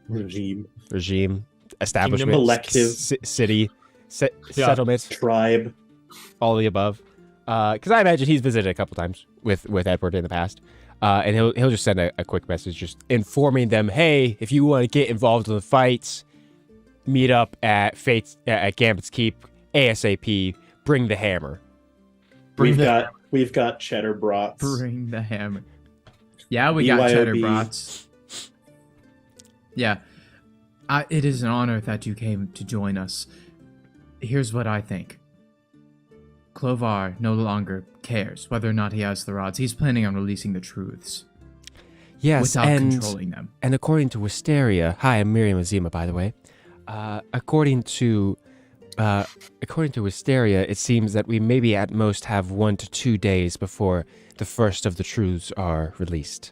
Speaker 2: regime establishment,
Speaker 4: Kingdom, elective.
Speaker 2: city, settlement,
Speaker 4: Tribe.
Speaker 2: all the above. Because I imagine he's visited a couple times with Edward in the past, and he'll just send a quick message just informing them, hey, if you want to get involved in the fights, meet up at Gambit's Keep ASAP. Bring the hammer.
Speaker 4: We've got cheddar brats.
Speaker 3: Bring the hammer. Yeah, we got
Speaker 4: BYOB.
Speaker 3: cheddar brats. Yeah. It is an honor that you came to join us. Here's what I think. Clovar no longer cares whether or not he has the rods. He's planning on releasing the truths
Speaker 2: Yes,
Speaker 3: without controlling them.
Speaker 2: And according to Wisteria, hi, I'm Miriam Azima, by the way. According to Wisteria, it seems that we maybe at most have 1 to 2 days before the first of the truths are released.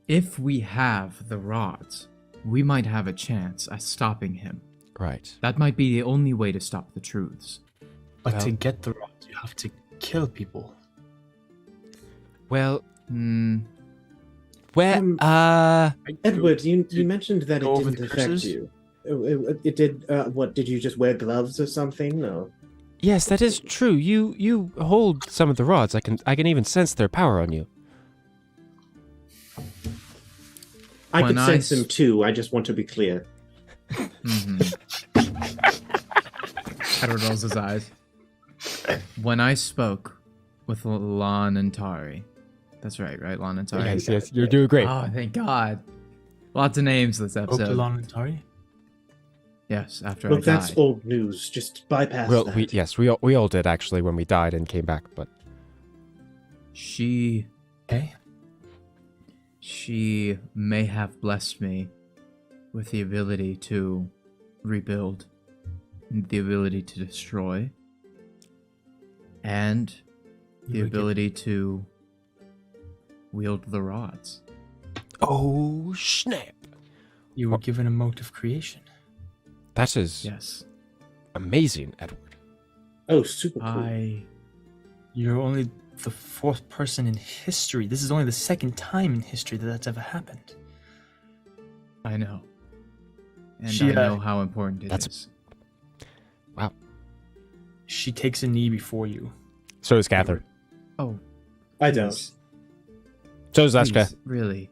Speaker 3: If we have the rods, we might have a chance at stopping him.
Speaker 2: Right.
Speaker 3: That might be the only way to stop the truths.
Speaker 1: But
Speaker 2: Well-
Speaker 1: to get the rods, you have to kill people.
Speaker 2: Well,
Speaker 4: Um,
Speaker 2: well,
Speaker 4: Edward, you mentioned that it
Speaker 1: Go over
Speaker 4: didn't
Speaker 1: the
Speaker 4: affect
Speaker 1: curses?
Speaker 4: you. It did. What did you just wear gloves or something? No.
Speaker 2: yes, that is true. You hold some of the rods. I can even sense their power on you.
Speaker 4: I
Speaker 3: When
Speaker 4: could
Speaker 3: I
Speaker 4: sense
Speaker 3: s-
Speaker 4: them too. I just want to be clear.
Speaker 3: Edward rolls his eyes. When I spoke with Lon and Tari, that's right, Lon and Tari?
Speaker 2: Yes, you're doing great.
Speaker 3: Oh, thank God. Lots of names this episode.
Speaker 1: Lon and Tari?
Speaker 3: Yes, after
Speaker 6: Look,
Speaker 3: I died.
Speaker 6: that's old news. Just bypass
Speaker 2: Well,
Speaker 6: that.
Speaker 2: we all did actually when we died and came back, but
Speaker 3: She
Speaker 1: Okay.
Speaker 3: She may have blessed me with the ability to rebuild, the ability to destroy, and the ability to wield the rods.
Speaker 2: oh snap!
Speaker 1: You were given a mote of creation.
Speaker 2: That is
Speaker 3: Yes.
Speaker 2: amazing, Edward.
Speaker 6: Oh, super cool.
Speaker 1: You're only the fourth person in history. This is only the second time in history that that's ever happened.
Speaker 3: I know. And
Speaker 1: She,
Speaker 3: I know how important it is.
Speaker 2: Wow.
Speaker 1: She takes a knee before you.
Speaker 2: So is Catherine.
Speaker 3: Oh,
Speaker 6: I don't.
Speaker 3: please,
Speaker 2: So is Aska.
Speaker 3: please, really.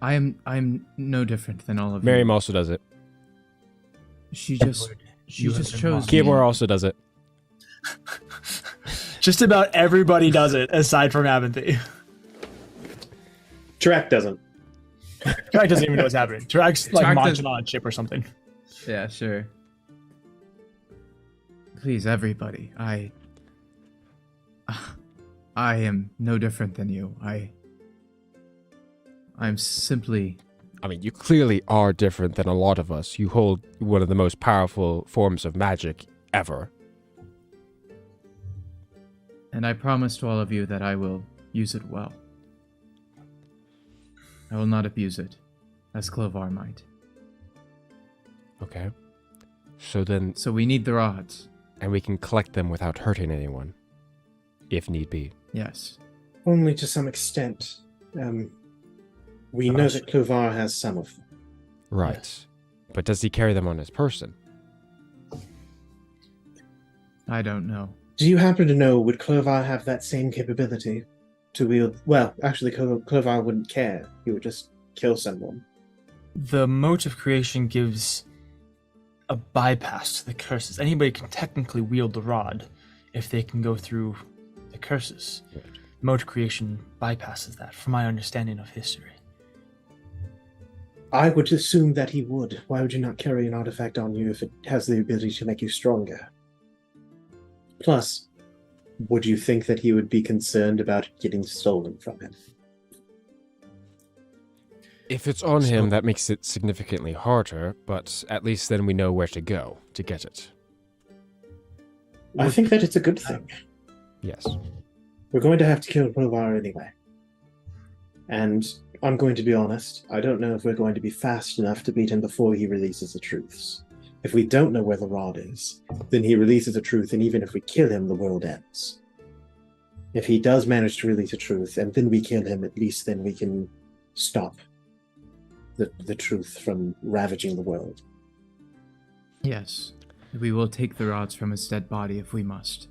Speaker 3: I'm no different than all of
Speaker 2: Miriam
Speaker 3: you.
Speaker 2: also does it.
Speaker 3: She just chose me.
Speaker 2: Kibor also does it.
Speaker 1: Just about everybody does it, aside from Aventhy.
Speaker 6: Tarak doesn't.
Speaker 1: Tarak doesn't even know what's happening. Tarak's like
Speaker 3: Tarak
Speaker 1: munching on a chip or something.
Speaker 3: Yeah, sure. Please, everybody. I am no different than you. I'm simply.
Speaker 2: I mean, you clearly are different than a lot of us. You hold one of the most powerful forms of magic ever.
Speaker 3: And I promise to all of you that I will use it well. I will not abuse it, as Clovar might.
Speaker 2: Okay. So then,
Speaker 3: So we need the rods.
Speaker 2: and we can collect them without hurting anyone, if need be.
Speaker 3: Yes.
Speaker 6: Only to some extent. We know that Clovar has some of them.
Speaker 2: Right.
Speaker 1: Yes.
Speaker 2: But does he carry them on his person?
Speaker 3: I don't know.
Speaker 6: Do you happen to know, would Clovar have that same capability to wield? Well, actually, Clovar wouldn't care. He would just kill someone.
Speaker 1: The mote of creation gives a bypass to the curses. Anybody can technically wield the rod if they can go through the curses.
Speaker 2: Right.
Speaker 1: Mote of creation bypasses that, from my understanding of history.
Speaker 6: I would assume that he would. Why would you not carry an artifact on you if it has the ability to make you stronger? Plus, would you think that he would be concerned about it getting stolen from him?
Speaker 2: If it's on him, that makes it significantly harder, but at least then we know where to go to get it.
Speaker 6: I think that it's a good thing.
Speaker 2: Yes.
Speaker 6: We're going to have to kill Clovar anyway. And I'm going to be honest, I don't know if we're going to be fast enough to beat him before he releases the truths. If we don't know where the rod is, then he releases the truth, and even if we kill him, the world ends. If he does manage to release the truth, and then we kill him, at least then we can stop the truth from ravaging the world.
Speaker 3: Yes. We will take the rods from his dead body if we must.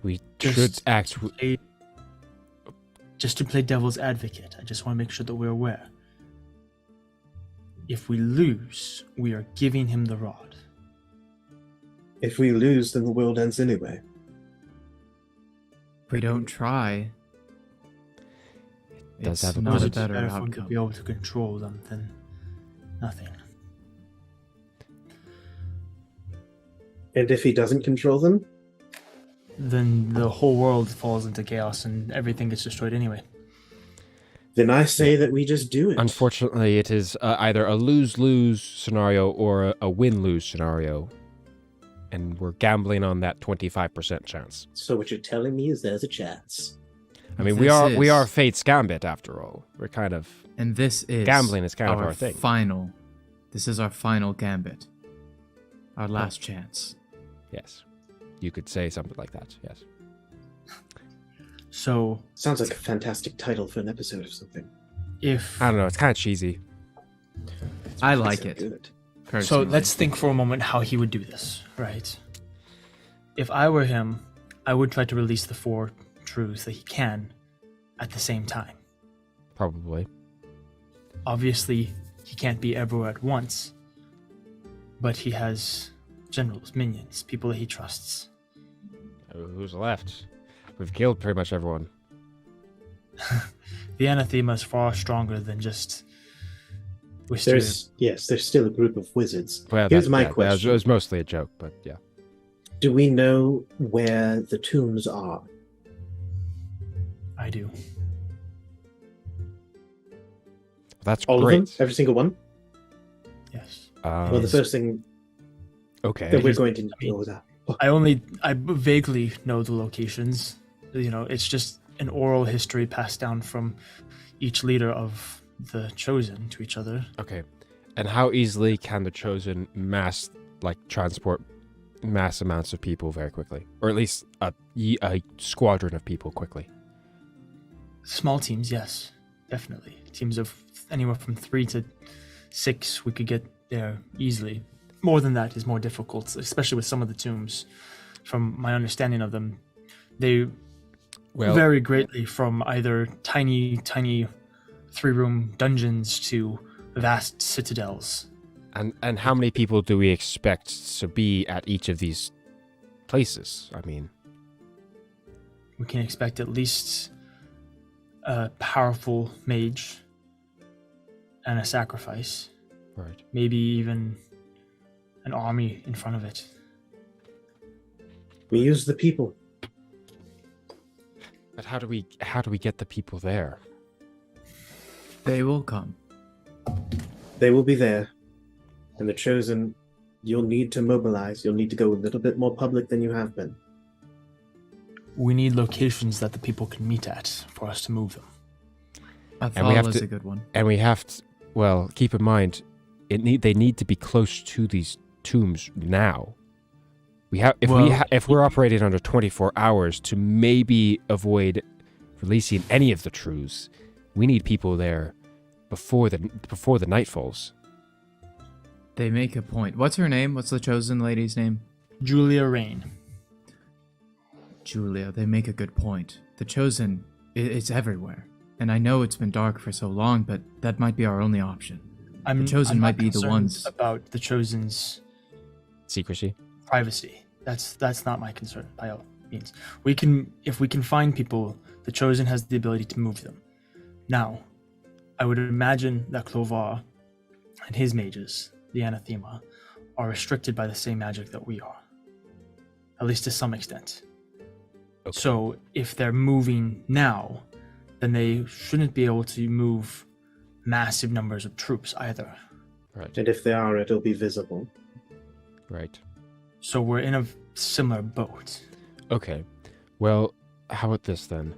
Speaker 2: We
Speaker 1: Just
Speaker 2: should act...
Speaker 1: Just to play devil's advocate, I just want to make sure that we're aware. If we lose, we are giving him the rod.
Speaker 6: If we lose, then the world ends anyway.
Speaker 3: If we don't try,
Speaker 2: does
Speaker 3: it's
Speaker 2: have a
Speaker 3: not a
Speaker 2: point.
Speaker 3: better
Speaker 1: Better if we could
Speaker 3: outcome.
Speaker 1: be able to control them than nothing.
Speaker 6: And if he doesn't control them?
Speaker 1: Then the whole world falls into chaos and everything gets destroyed anyway.
Speaker 6: Then I say that we just do it.
Speaker 2: Unfortunately, it is either a lose-lose scenario or a win-lose scenario. And we're gambling on that 25% chance.
Speaker 6: So what you're telling me is there's a chance.
Speaker 2: I mean,
Speaker 3: This
Speaker 2: we are
Speaker 3: is-
Speaker 2: Fate's Gambit after all. We're kind of...
Speaker 3: And this is
Speaker 2: Gambling is kind of our thing.
Speaker 3: This is our final gambit. Our last chance.
Speaker 2: Yes. You could say something like that, yes.
Speaker 1: So
Speaker 6: Sounds like a fantastic title for an episode of something.
Speaker 1: if
Speaker 2: I don't know, it's kind of cheesy.
Speaker 3: I like
Speaker 6: So
Speaker 3: it.
Speaker 6: good.
Speaker 1: so
Speaker 3: Personally.
Speaker 1: let's think for a moment how he would do this, right? If I were him, I would try to release the four truths that he can at the same time.
Speaker 2: Probably.
Speaker 1: Obviously, he can't be everywhere at once, but he has generals, minions, people that he trusts.
Speaker 2: Who's left? We've killed pretty much everyone.
Speaker 1: The anathema is far stronger than just
Speaker 4: there's still a group of wizards.
Speaker 2: Well,
Speaker 4: Here's my question.
Speaker 2: It was mostly a joke, but yeah.
Speaker 4: Do we know where the tombs are?
Speaker 1: I do.
Speaker 2: That's
Speaker 4: all
Speaker 2: great.
Speaker 4: Of them? Every single one?
Speaker 1: Yes.
Speaker 4: Well, the first thing that we're going to deal with that.
Speaker 1: I vaguely know the locations. It's just an oral history passed down from each leader of the Chosen to each other.
Speaker 2: Okay. And how easily can the Chosen transport mass amounts of people very quickly? Or at least a squadron of people quickly?
Speaker 1: Small teams, yes. Definitely. Teams of anywhere from 3 to 6, we could get there easily. More than that is more difficult, especially with some of the tombs. From my understanding of them, they vary greatly from either tiny 3-room dungeons to vast citadels.
Speaker 2: And how many people do we expect to be at each of these places? I mean,
Speaker 1: we can expect at least a powerful mage and a sacrifice.
Speaker 2: Right.
Speaker 1: Maybe even an army in front of it.
Speaker 4: We use the people.
Speaker 2: But how do we get the people there?
Speaker 3: They will come.
Speaker 4: They will be there. And the Chosen, you'll need to mobilize. You'll need to go a little bit more public than you have been.
Speaker 1: We need locations that the people can meet at for us to move them.
Speaker 3: I thought was a good one.
Speaker 2: And we have to, well, keep in mind, they need to be close to these tombs now. If we're operating under 24 hours to maybe avoid releasing any of the truths, we need people there before the night falls.
Speaker 3: They make a point. What's her name? What's the Chosen lady's name?
Speaker 1: Julia Rain.
Speaker 3: Julia, they make a good point. The Chosen, it's everywhere. And I know it's been dark for so long, but that might be our only option. The Chosen might be the ones
Speaker 1: about the Chosen's
Speaker 2: secrecy,
Speaker 1: privacy. That's not my concern by all means. If we can find people, the Chosen has the ability to move them. Now, I would imagine that Clovar and his mages, the anathema, are restricted by the same magic that we are, at least to some extent. Okay. So if they're moving now, then they shouldn't be able to move massive numbers of troops either.
Speaker 2: Right.
Speaker 4: And if they are, it'll be visible.
Speaker 2: Right.
Speaker 1: So we're in a similar boat.
Speaker 2: Okay. Well, how about this then?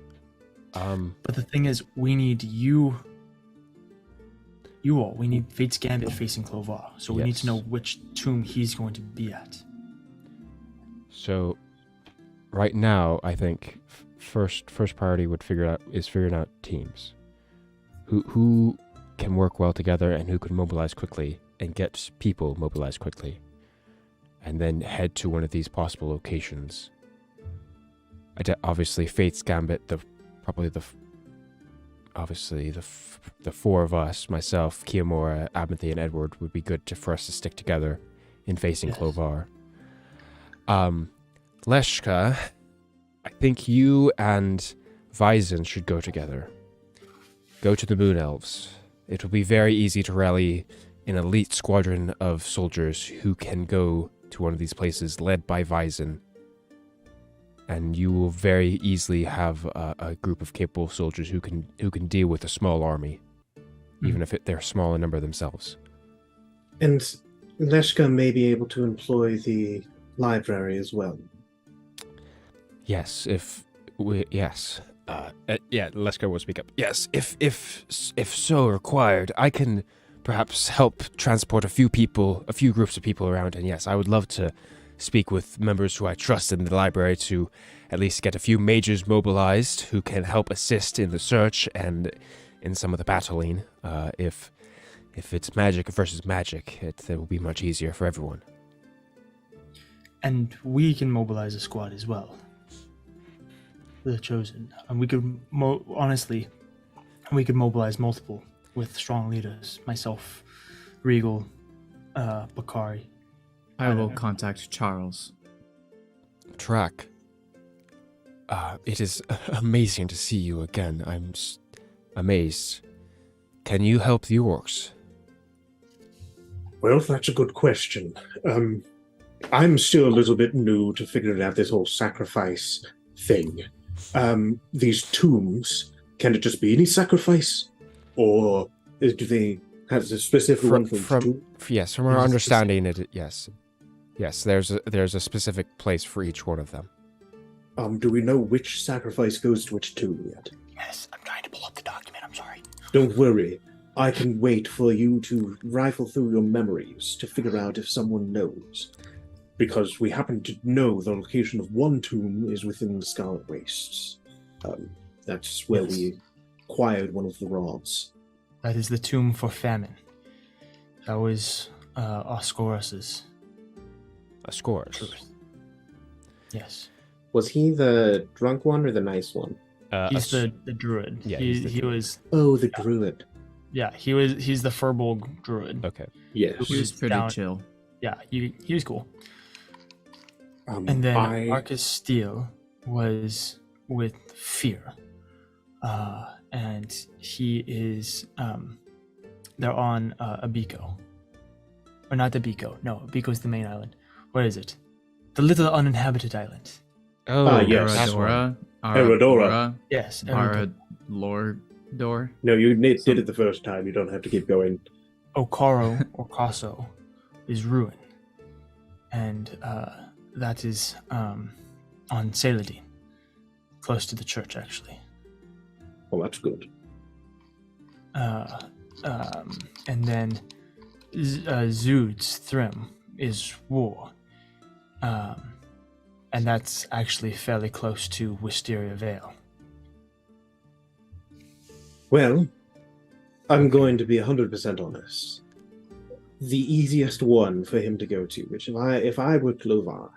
Speaker 1: But the thing is, we need you all. We need Fate's Gambit facing Clovar. So we need to know which tomb he's going to be at.
Speaker 2: So, right now, I think first priority would figuring out teams. Who can work well together and who can mobilize quickly and get people mobilized quickly. And then head to one of these possible locations. Obviously, Fate's Gambit, the four of us, myself, Kiyomura, Abinthy, and Edward, would be good for us to stick together in facing Clovar. Leshka, I think you and Vyzen should go together. Go to the Moon Elves. It will be very easy to rally an elite squadron of soldiers who can go to one of these places led by Vyzen. And you will very easily have a group of capable soldiers who can deal with a small army, even if they're small in number themselves.
Speaker 4: And Leshka may be able to employ the library as well.
Speaker 2: Yes, Leshka will speak up. Yes, if so required, I can perhaps help transport a few groups of people around. And yes, I would love to speak with members who I trust in the library to at least get a few mages mobilized who can help assist in the search and in some of the battling. If it's magic versus magic, it will be much easier for everyone.
Speaker 1: And we can mobilize a squad as well. The Chosen. And we could, honestly, we could mobilize multiple with strong leaders. Myself, Regal, Bakari.
Speaker 3: I will contact Charles.
Speaker 2: Track. It is amazing to see you again. I'm amazed. Can you help the orcs?
Speaker 6: Well, that's a good question. I'm still a little bit new to figuring out this whole sacrifice thing. These tombs, can it just be any sacrifice? Or do they have a specific one for each tomb?
Speaker 2: Yes, from our understanding, yes. Yes, there's a specific place for each one of them.
Speaker 6: Do we know which sacrifice goes to which tomb yet?
Speaker 1: Yes, I'm trying to pull up the document. I'm sorry.
Speaker 6: Don't worry. I can wait for you to rifle through your memories to figure out if someone knows. Because we happen to know the location of one tomb is within the Scarlet Wastes. That's where we acquired one of the rods.
Speaker 1: That is the tomb for famine. That was Oscorus's.
Speaker 2: Oscorus?
Speaker 1: Yes.
Speaker 4: Was he the drunk one or the nice one?
Speaker 1: He's the druid.
Speaker 2: Yeah,
Speaker 1: he was.
Speaker 4: Oh, the druid.
Speaker 1: Yeah, he's the Furbolg druid.
Speaker 2: Okay.
Speaker 4: Yes.
Speaker 3: He was pretty chill.
Speaker 1: Yeah, he was cool.
Speaker 6: And
Speaker 1: then Arcus Steel was with Fear. And he is they're on Abiko. Or not Abiko. No, Abiko's the main island. Where is it? The little uninhabited island.
Speaker 2: Oh,
Speaker 6: yes.
Speaker 3: Aradora.
Speaker 1: Yes.
Speaker 3: Lordor.
Speaker 6: No, you did it the first time. You don't have to keep going.
Speaker 1: Okaro or Kaso is ruin. And that is on Saladin. Close to the church, actually.
Speaker 6: Well, that's good.
Speaker 1: And then Zood's Thrym is war. And that's actually fairly close to Wisteria Vale.
Speaker 6: Well, I'm going to be 100% honest. The easiest one for him to go to, which if I were Clovar,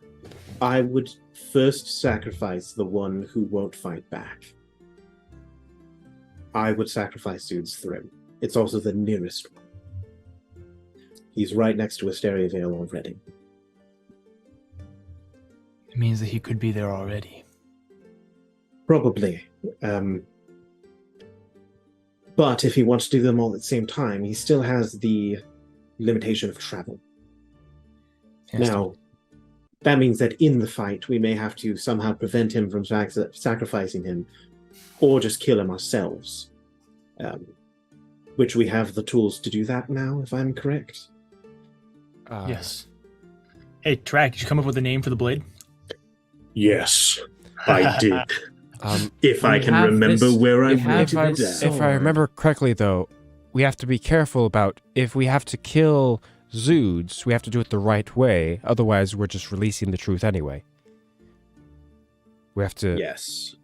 Speaker 6: I would first sacrifice the one who won't fight back. I would sacrifice Zood's Thrym. It's also the nearest one. He's right next to Wisteria Vale already.
Speaker 1: It means that he could be there already.
Speaker 6: Probably. But if he wants to do them all at the same time, he still has the limitation of travel.
Speaker 1: Yes,
Speaker 6: Now, that means that in the fight, we may have to somehow prevent him from sacrificing him, or just kill him ourselves. Which we have the tools to do that now, if I'm correct.
Speaker 1: Yes. Hey, Track, did you come up with a name for the blade?
Speaker 6: Yes, I did. If I can remember where I wrote it down.
Speaker 2: If I remember correctly, though, we have to be careful about if we have to kill Zoods, we have to do it the right way. Otherwise, we're just releasing the truth anyway. We have to...
Speaker 6: Yes.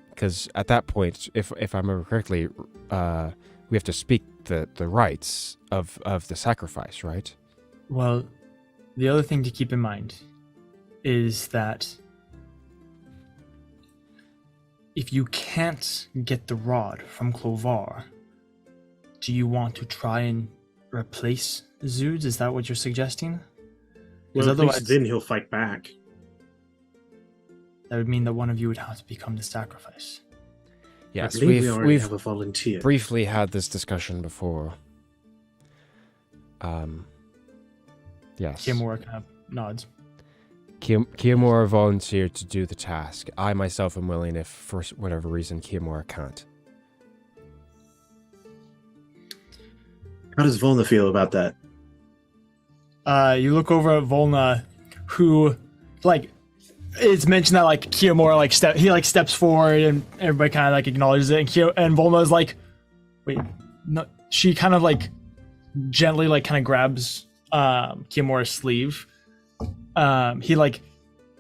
Speaker 2: Because at that point, if I remember correctly, we have to speak the rights of the sacrifice, right?
Speaker 1: Well, the other thing to keep in mind is that if you can't get the rod from Clovar, do you want to try and replace Zoods? Is that what you're suggesting?
Speaker 6: Well, at least then he'll fight back.
Speaker 1: That would mean that one of you would have to become the sacrifice.
Speaker 2: Yes,
Speaker 6: we already
Speaker 2: we've
Speaker 6: have a volunteer.
Speaker 2: briefly had this discussion before. Yes.
Speaker 1: Kimura kind of nods.
Speaker 2: Kiyomura volunteered to do the task. I myself am willing if, for whatever reason, Kiyomura can't.
Speaker 6: How does Volna feel about that?
Speaker 1: You look over at Volna, who, like, it's mentioned that, like, Kiyomura, he steps forward and everybody kind of, like, acknowledges it. And Volna's like, wait, no. She kind of, like, gently, like, kind of grabs Kiyomura's sleeve. He, like,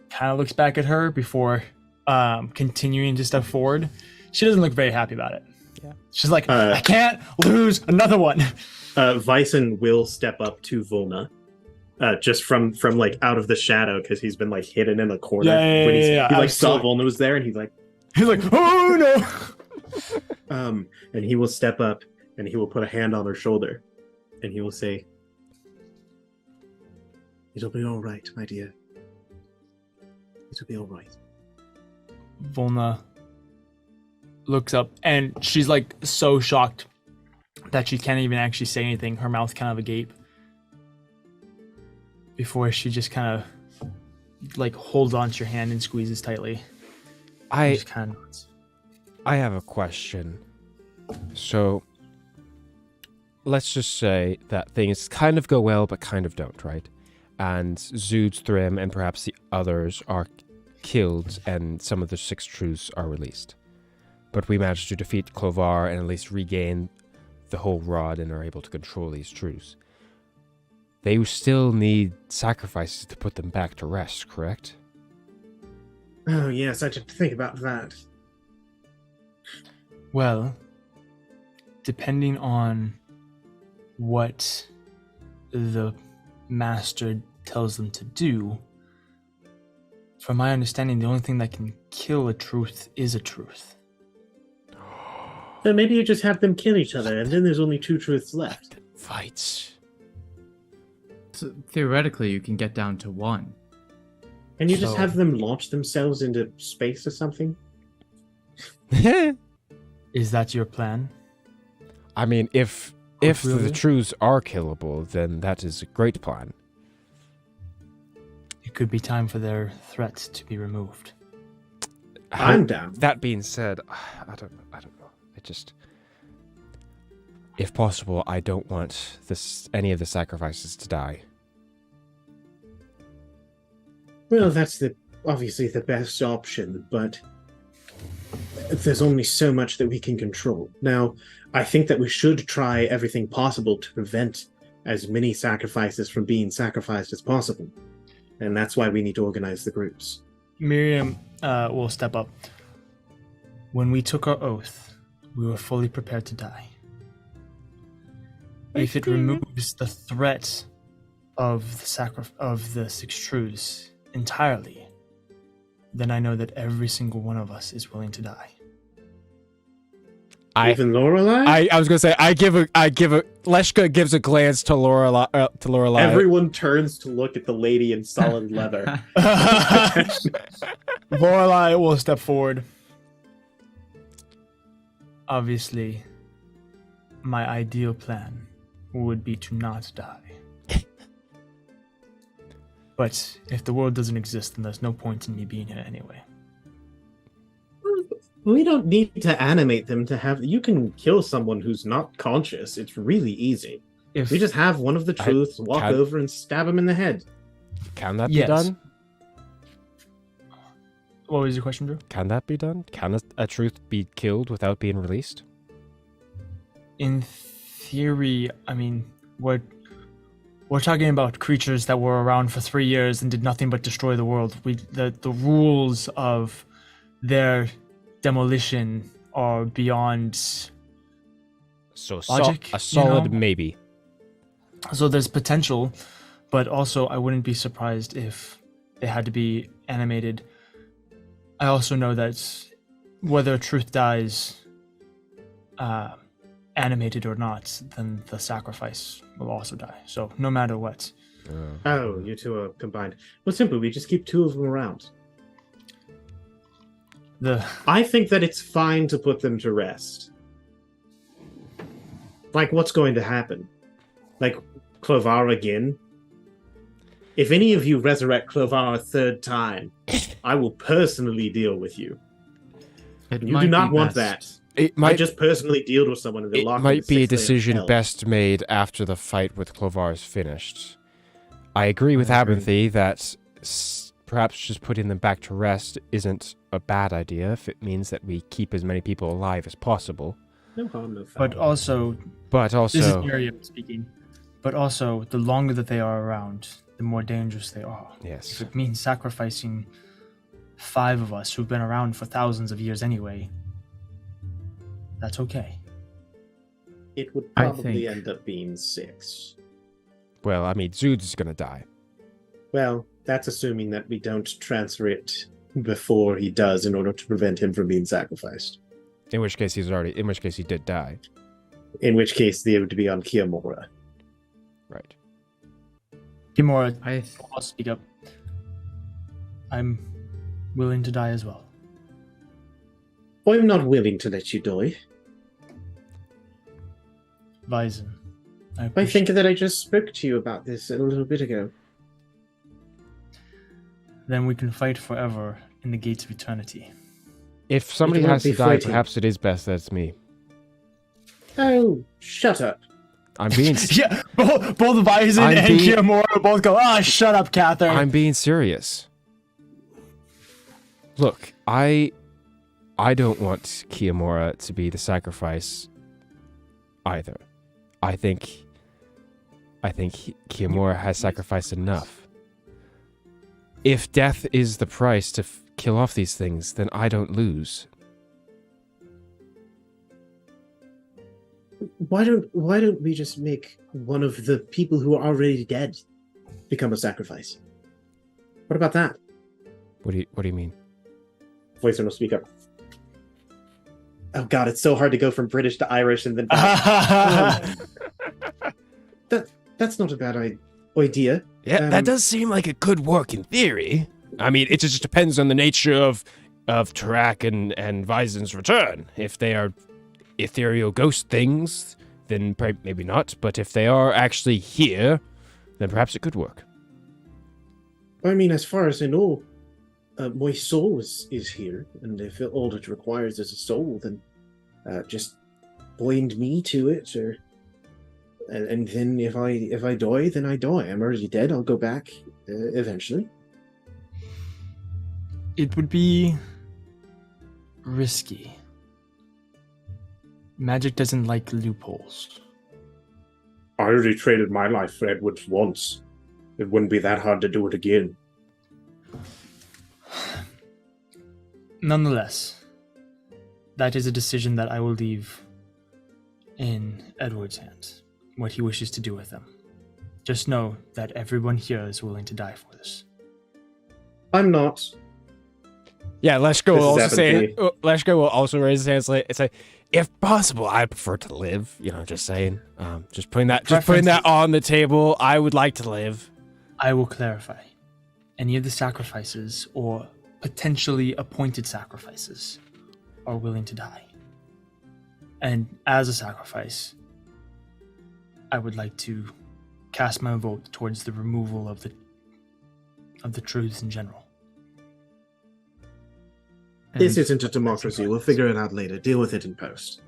Speaker 1: kind of looks back at her before continuing to step forward. She doesn't look very happy about it. Yeah. She's like, I can't lose another one.
Speaker 6: Vyson will step up to Volna, just from like out of the shadow because he's been like hidden in a corner.
Speaker 1: Yeah.
Speaker 6: He like saw Volna was there, and he's like,
Speaker 1: oh
Speaker 6: no. And he will step up and he will put a hand on her shoulder, and he will say, "It'll be all right, my dear. It'll be all right."
Speaker 1: Volna looks up, and she's like so shocked that she can't even actually say anything. Her mouth kind of agape. Before she just kind of like holds onto your hand and squeezes tightly.
Speaker 2: I have a question. So, let's just say that things kind of go well, but kind of don't, right? And Zood's Thrym and perhaps the others are killed, and some of the 6 truths are released. But we managed to defeat Clovar and at least regain the whole rod and are able to control these truths. They still need sacrifices to put them back to rest, correct?
Speaker 6: Oh, yes, I didn't think about that.
Speaker 1: Well, depending on what the master tells them to do, from my understanding, the only thing that can kill a truth is a truth.
Speaker 6: So maybe you just have them kill each other, and then there's only 2 truths left.
Speaker 2: Fights.
Speaker 3: So theoretically, you can get down to 1.
Speaker 6: Can you just have them launch themselves into space or something?
Speaker 1: Is that your plan?
Speaker 2: I mean, if the truths are killable, then that is a great plan.
Speaker 1: It could be time for their threat to be removed.
Speaker 6: I'm down.
Speaker 2: That being said, I don't know. It just, if possible, I don't want any of the sacrifices to die.
Speaker 6: Well, that's obviously the best option, but there's only so much that we can control. Now, I think that we should try everything possible to prevent as many sacrifices from being sacrificed as possible. And that's why we need to organize the groups.
Speaker 1: Miriam will step up. When we took our oath, we were fully prepared to die. If it removes the threat of the 6 truths entirely, then I know that every single one of us is willing to die.
Speaker 6: Even Lorelei?
Speaker 2: I was gonna say I give a Leshka gives a glance to Lorelei.
Speaker 6: Everyone turns to look at the lady in solid leather.
Speaker 1: Lorelei will step forward. Obviously, my ideal plan would be to not die. But if the world doesn't exist, then there's no point in me being here anyway.
Speaker 6: We don't need to animate them to have... You can kill someone who's not conscious. It's really easy.
Speaker 1: If
Speaker 6: we just have one of the truths walk over and stab him in the head.
Speaker 2: Can that be done?
Speaker 1: What was your question, Drew?
Speaker 2: Can that be done? Can a truth be killed without being released?
Speaker 1: In theory, I mean, we're talking about creatures that were around for 3 years and did nothing but destroy the world. The rules of their demolition are beyond logic.
Speaker 2: A solid maybe.
Speaker 1: So there's potential, but also I wouldn't be surprised if they had to be animated. I also know that whether truth dies animated or not, then the sacrifice will also die. So no matter what.
Speaker 6: Oh, you two are combined. Well, simply, we just keep 2 of them around. I think that it's fine to put them to rest. Like, what's going to happen? Like, Clovar again? If any of you resurrect Clovar a 3rd time, I will personally deal with you. You do not want that. I just personally dealt with someone in the locker.
Speaker 2: It might be a decision best made after the fight with Clovar is finished. I agree with Abinthy that perhaps just putting them back to rest isn't a bad idea if it means that we keep as many people alive as possible.
Speaker 6: No harm, no foul.
Speaker 1: But also, this is Miriam speaking. But also, the longer that they are around, the more dangerous they are.
Speaker 2: Yes.
Speaker 1: If it means sacrificing 5 of us who've been around for thousands of years anyway, that's okay.
Speaker 6: It would probably end up being 6.
Speaker 2: Well, I mean, Zood's gonna die.
Speaker 6: Well, that's assuming that we don't transfer it before he does in order to prevent him from being sacrificed.
Speaker 2: In which case he did die.
Speaker 6: In which case they would be on Kiamora.
Speaker 2: Right.
Speaker 1: Kimura, I'll speak up. I'm willing to die as well.
Speaker 6: I'm not willing to let you die.
Speaker 1: Bison.
Speaker 6: I think that I just spoke to you about this a little bit ago.
Speaker 1: Then we can fight forever in the gates of eternity.
Speaker 2: If somebody
Speaker 6: won't
Speaker 2: has to
Speaker 6: be
Speaker 2: die,
Speaker 6: fighting.
Speaker 2: perhaps it is best that it's me.
Speaker 6: Oh, shut up.
Speaker 2: I'm being
Speaker 1: Yeah, both Bison
Speaker 2: I'm
Speaker 1: and
Speaker 2: being-
Speaker 1: Kiyomura both go, shut up, Catherine.
Speaker 2: I'm being serious. Look, I don't want Kiyomura to be the sacrifice either. I think Kiyomura has sacrificed enough. If death is the price to kill off these things, then I don't lose.
Speaker 6: Why don't we just make one of the people who are already dead become a sacrifice? What about that?
Speaker 2: What do you mean?
Speaker 6: Voice will speak up. Oh god, it's so hard to go from British to Irish and then that's not a bad idea.
Speaker 2: Yeah, that does seem like it could work in theory. I mean, it just depends on the nature of Tarak and Visen's return. If they are ethereal ghost things, then maybe not. But if they are actually here, then perhaps it could work.
Speaker 6: I mean, as far as I know, my soul is here, and if all it requires is a soul, then just bind me to it, and then if I die, then I die. I'm already dead. I'll go back eventually.
Speaker 1: It would be risky. Magic doesn't like loopholes.
Speaker 6: I already traded my life for Edward's once. It wouldn't be that hard to do it again.
Speaker 1: Nonetheless, that is a decision that I will leave in Edward's hands, what he wishes to do with them. Just know that everyone here is willing to die for this.
Speaker 6: I'm not.
Speaker 2: Yeah, Leshko
Speaker 6: This
Speaker 2: will
Speaker 6: is
Speaker 2: also say.
Speaker 6: happening
Speaker 2: Leshko will also raise his hands. It's like, if possible, I prefer to live. Just saying. Just putting that on the table. I would like to live.
Speaker 1: I will clarify. Any of the sacrifices or potentially appointed sacrifices are willing to die. And as a sacrifice, I would like to cast my vote towards the removal of the truths in general.
Speaker 6: This isn't a democracy. We'll figure it out later. Deal with it in post.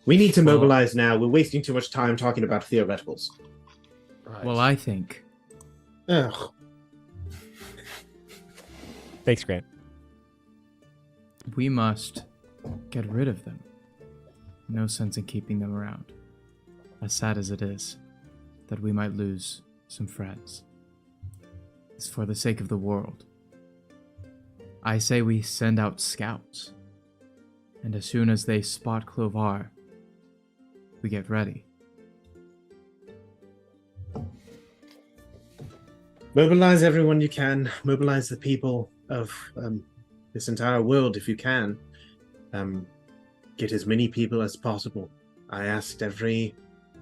Speaker 6: We need to mobilize now. We're wasting too much time talking about theoreticals.
Speaker 2: Right.
Speaker 3: Well, I think
Speaker 6: Ugh.
Speaker 2: Thanks, Grant.
Speaker 3: we must get rid of them. No sense in keeping them around. As sad as it is that we might lose some friends. It's for the sake of the world. I say we send out scouts. And as soon as they spot Clovar, we get ready.
Speaker 6: Mobilize everyone you can. Mobilize the people of this entire world if you can. Get as many people as possible. I asked every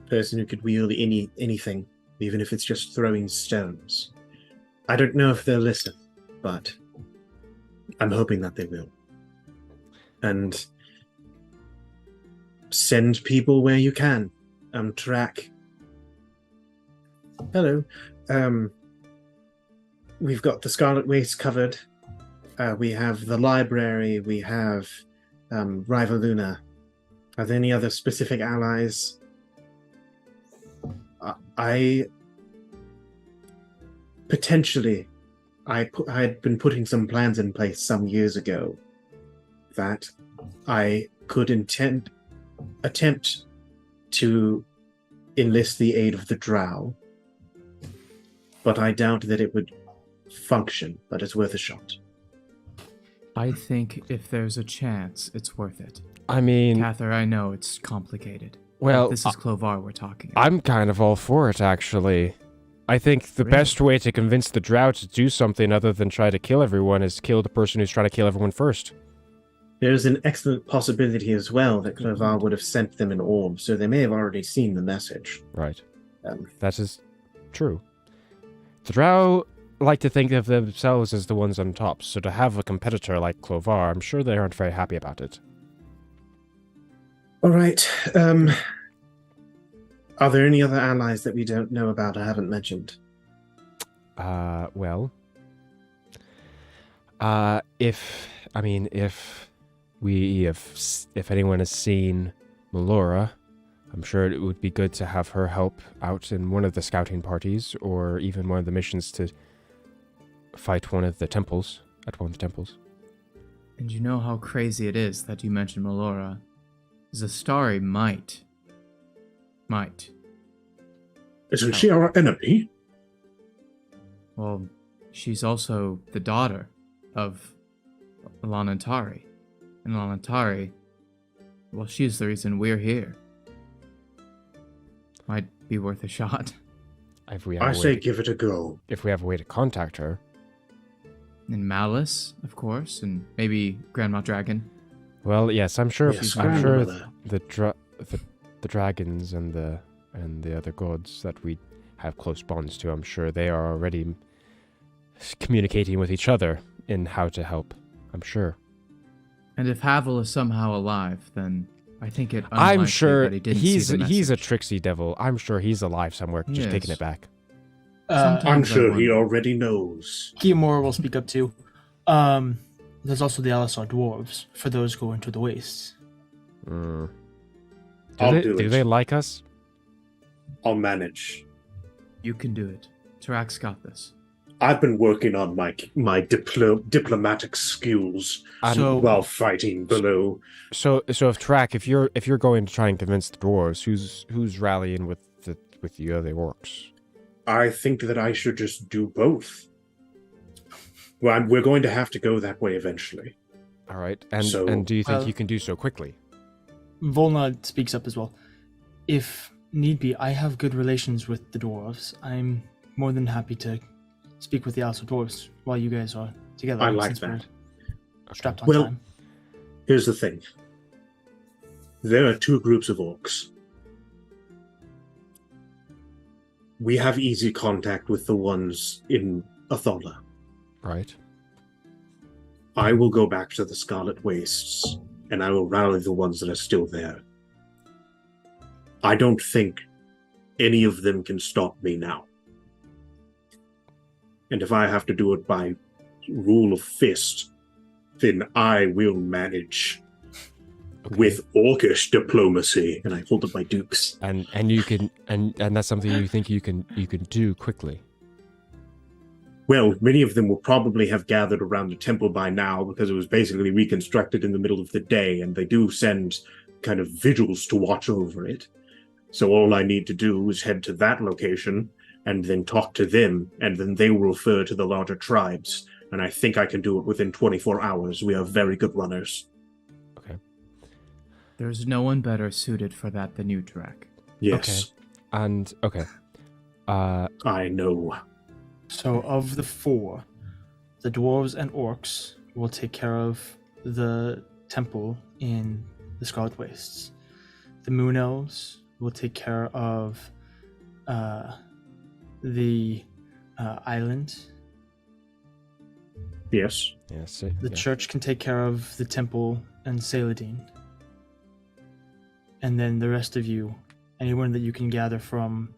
Speaker 6: person who could wield anything, even if it's just throwing stones. I don't know if they'll listen, but I'm hoping that they will. And send people where you can. Track. Hello. We've got the Scarlet Waste covered. We have the library. We have Rivaluna. Are there any other specific allies? I had been putting some plans in place some years ago that I could attempt to enlist the aid of the Drow, but I doubt that it would function, but it's worth a shot.
Speaker 3: I think if there's a chance, it's worth it.
Speaker 2: I mean,
Speaker 3: Cather, I know it's complicated.
Speaker 2: well,
Speaker 3: This is Clovar we're talking about.
Speaker 2: I'm kind of all for it, actually. I think the
Speaker 3: Really?
Speaker 2: best way to convince the Drow to do something other than try to kill everyone is kill the person who's trying to kill everyone first.
Speaker 6: There's an excellent possibility as well that Clovar would have sent them an orb, so they may have already seen the message.
Speaker 2: Right.
Speaker 6: Um,
Speaker 2: That is true. The Drow like to think of themselves as the ones on top, so to have a competitor like Clovar, I'm sure they aren't very happy about it.
Speaker 6: All right. Are there any other allies that we don't know about or haven't mentioned?
Speaker 2: Well, if anyone has seen Melora, I'm sure it would be good to have her help out in one of the scouting parties, or even one of the missions to fight one of the temples, at one of the temples.
Speaker 3: And you know how crazy it is that you mentioned Melora. Zastari might.
Speaker 6: Isn't she our enemy?
Speaker 3: Well, she's also the daughter of Lanantari. And Lanantari, well, she's the reason we're here. Might be worth a shot.
Speaker 6: I say give it a go.
Speaker 2: If we have a way to contact her.
Speaker 3: And Malice, of course, and maybe Grandma Dragon.
Speaker 2: Well, yes, I'm sure.
Speaker 6: Yes,
Speaker 2: I'm sure
Speaker 6: Grandmother.
Speaker 2: the dragons and the other gods that we have close bonds to, I'm sure they are already communicating with each other in how to help. I'm sure.
Speaker 3: And if Havel is somehow alive, then I think it.
Speaker 2: I'm sure
Speaker 3: that he didn't see the
Speaker 2: he's a
Speaker 3: message.
Speaker 2: tricksy devil. I'm sure he's alive somewhere, just
Speaker 3: Yes.
Speaker 2: taking it back.
Speaker 6: I'm
Speaker 3: Sometimes I
Speaker 6: sure he
Speaker 3: wonder.
Speaker 6: already knows.
Speaker 1: Kiyomura will speak up too. There's also the Alisar dwarves for those going to the wastes.
Speaker 2: Mm.
Speaker 6: I'll
Speaker 2: Do
Speaker 6: do it.
Speaker 2: they like us?
Speaker 6: I'll manage.
Speaker 3: You can do it. Tarak's got this.
Speaker 6: I've been working on my diplomatic skills
Speaker 1: So-
Speaker 6: while fighting below.
Speaker 2: So if Track, if you're going to try and convince the dwarves, who's rallying with the other orcs?
Speaker 6: I think that I should just do both. Well, we're going to have to go that way eventually.
Speaker 2: All right,
Speaker 6: So-
Speaker 2: and do you think
Speaker 1: Well-
Speaker 2: you can do so quickly?
Speaker 1: Volna speaks up as well. If need be, I have good relations with the dwarves. I'm more than happy to speak with the Alisar dwarves while you guys are together.
Speaker 6: I like
Speaker 1: since we're
Speaker 2: Okay.
Speaker 1: strapped on
Speaker 6: Well-
Speaker 1: time.
Speaker 6: Here's the thing. There are two groups of orcs. We have easy contact with the ones in Athola.
Speaker 2: Right.
Speaker 6: I will go back to the Scarlet Wastes, and I will rally the ones that are still there. I don't think any of them can stop me now. And if I have to do it by rule of fist, then I will manage with orcish diplomacy. And I hold up my dukes.
Speaker 2: And you can and that's something you think you can do quickly.
Speaker 6: Well, many of them will probably have gathered around the temple by now because it was basically reconstructed in the middle of the day, and they do send kind of vigils to watch over it. So all I need to do is head to that location and then talk to them, and then they will refer to the larger tribes. And I think I can do it within 24 hours. We are very good runners.
Speaker 2: Okay.
Speaker 3: There's no one better suited for that than you, Tarak.
Speaker 6: Yes,
Speaker 2: And okay.
Speaker 6: I know.
Speaker 1: So of the four, the dwarves and orcs will take care of the temple in the Scarlet Wastes. The Moon Elves will take care of the island.
Speaker 6: Yes.
Speaker 2: Yes.
Speaker 1: The church can take care of the temple and Saladin. And then the rest of you, anyone that you can gather from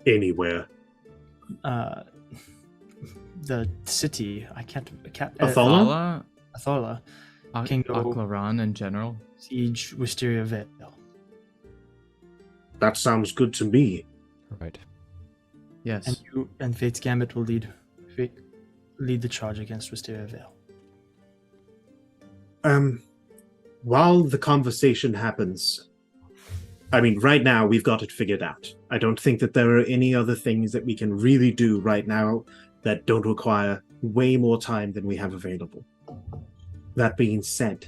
Speaker 6: Anywhere.
Speaker 1: the city. I can't.
Speaker 6: Athola?
Speaker 1: Athola. Can go-
Speaker 3: Aklaran in general.
Speaker 1: Siege Wisteria Vale.
Speaker 6: That sounds good to me.
Speaker 2: Right.
Speaker 3: Yes.
Speaker 1: And you and Fate's Gambit will lead the charge against Wisteria Vale.
Speaker 6: While the conversation happens, I mean, right now we've got it figured out. I don't think that there are any other things that we can really do right now that don't require way more time than we have available. That being said,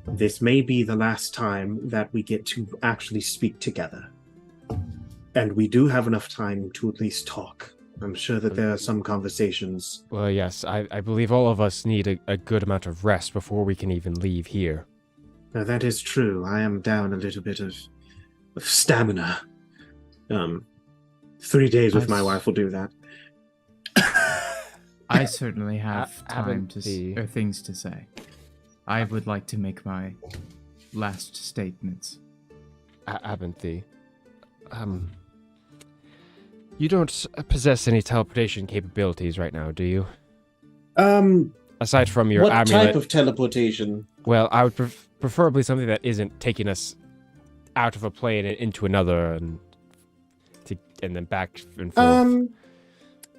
Speaker 6: this may be the last time that we get to actually speak together. And we do have enough time to at least talk. I'm sure that there are some conversations.
Speaker 2: Well, yes. I believe all of us need a good amount of rest before we can even leave here.
Speaker 6: Now, that is true. I am down a little bit of stamina. 3 days with my wife will do that.
Speaker 3: I certainly have time
Speaker 2: Abinthy.
Speaker 3: or things to say. I would like to make my last statements.
Speaker 2: Abinthy, you don't possess any teleportation capabilities right now, do you? Aside from your
Speaker 6: what
Speaker 2: amulet.
Speaker 6: type of teleportation?
Speaker 2: Well, I would preferably something that isn't taking us out of a plane and into another and then back and forth.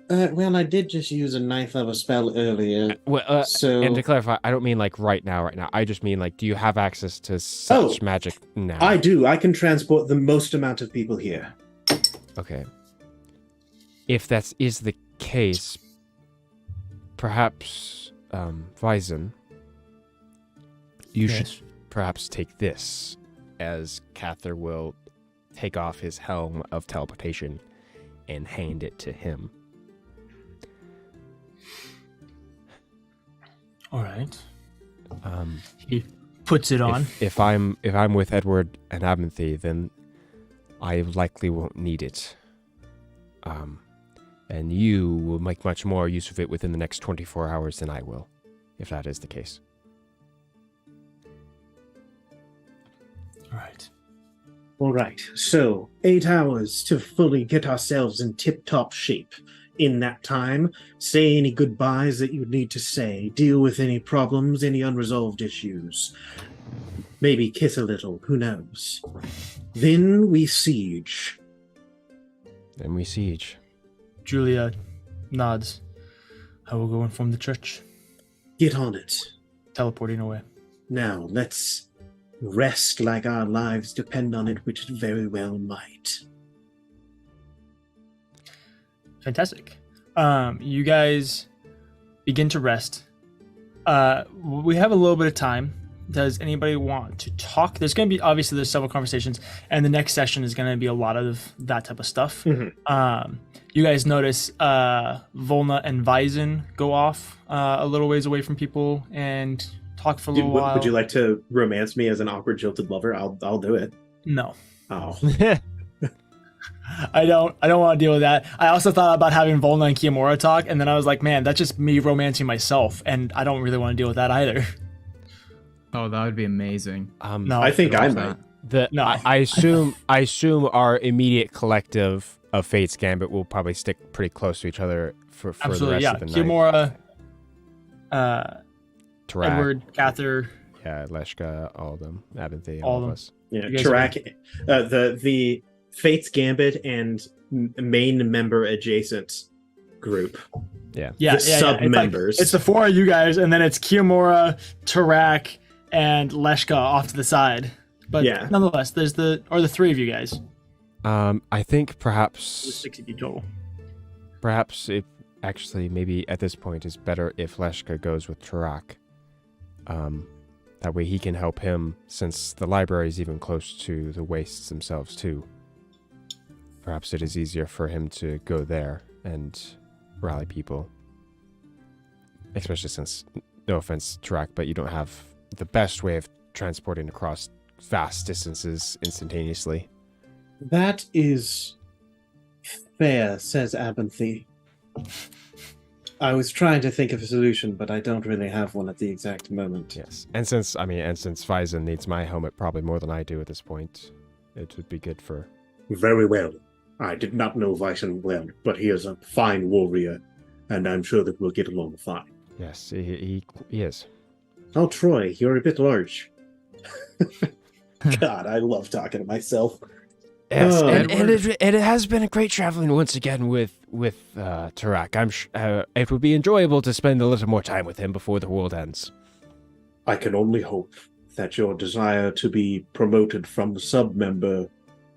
Speaker 6: Well, I did just use a 9th level spell earlier. So...
Speaker 2: And to clarify, I don't mean like right now. I just mean like, do you have access to such magic now?
Speaker 6: I do. I can transport the most amount of people here.
Speaker 2: Okay. If that is the case, perhaps, Weizen, you should perhaps take this, as Cather will take off his helm of teleportation and hand it to him.
Speaker 1: All right. He puts it on.
Speaker 2: If I'm with Edward and Abinthy, then I likely won't need it. And you will make much more use of it within the next 24 hours than I will, if that is the case.
Speaker 1: All right.
Speaker 6: All right. So 8 hours to fully get ourselves in tip-top shape. In that time, say any goodbyes that you need to say, deal with any problems, any unresolved issues. Maybe kiss a little, who knows. Then we siege.
Speaker 1: Julia nods. I will go inform the church.
Speaker 6: Get on it.
Speaker 1: Teleporting away.
Speaker 6: Now, let's rest like our lives depend on it, which it very well might.
Speaker 1: Fantastic. You guys begin to rest. We have a little bit of time. Does anybody want to talk? There's going to be, obviously, there's several conversations, and the next session is going to be a lot of that type of stuff.
Speaker 6: Mm-hmm.
Speaker 1: You guys notice Volna and Weizen go off a little ways away from people and talk for a little while.
Speaker 4: Would you like to romance me as an awkward, jilted lover? I'll do it.
Speaker 1: No.
Speaker 4: Oh.
Speaker 1: I don't want to deal with that. I also thought about having Volna and Kiamura talk, and then I was like, man, that's just me romancing myself, and I don't really want to deal with that either.
Speaker 3: Oh, that would be amazing.
Speaker 1: No,
Speaker 4: I think I might.
Speaker 2: I assume our immediate collective of Fate's Gambit will probably stick pretty close to each other for the rest of the night.
Speaker 1: Kiamura,
Speaker 2: Tarak,
Speaker 1: Edward, Cather.
Speaker 2: Yeah, Leshka, all of them. Abinthy,
Speaker 1: All
Speaker 2: all
Speaker 1: of
Speaker 2: of
Speaker 1: them.
Speaker 2: us.
Speaker 4: Yeah,
Speaker 1: You guys
Speaker 4: Tarak, the Fate's Gambit and main member adjacent group.
Speaker 1: Yeah,
Speaker 4: sub-members.
Speaker 1: It's the four of you guys, and then it's Kiamura, Tarak, and Leshka off to the side. But nonetheless, there's the three of you guys.
Speaker 2: I think
Speaker 1: There's
Speaker 2: perhaps
Speaker 1: 6 of you total.
Speaker 2: Perhaps it actually maybe at this point is better if Leshka goes with Tarak. That way he can help him, since the library is even close to the wastes themselves too. Perhaps it is easier for him to go there and rally people. Especially since, no offense, Tarak, but you don't have the best way of transporting across vast distances instantaneously.
Speaker 6: That is fair, says Abinthy. I was trying to think of a solution, but I don't really have one at the exact moment.
Speaker 2: Yes, and since Weizen needs my helmet probably more than I do at this point, it would be good for...
Speaker 6: Very well. I did not know Weizen well, but he is a fine warrior, and I'm sure that we'll get along fine.
Speaker 2: Yes, he is.
Speaker 6: Oh, Troy, you're a bit large. God, I love talking to myself.
Speaker 2: Yes, and it has been a great traveling once again with Tarak. It would be enjoyable to spend a little more time with him before the world ends.
Speaker 6: I can only hope that your desire to be promoted from sub-member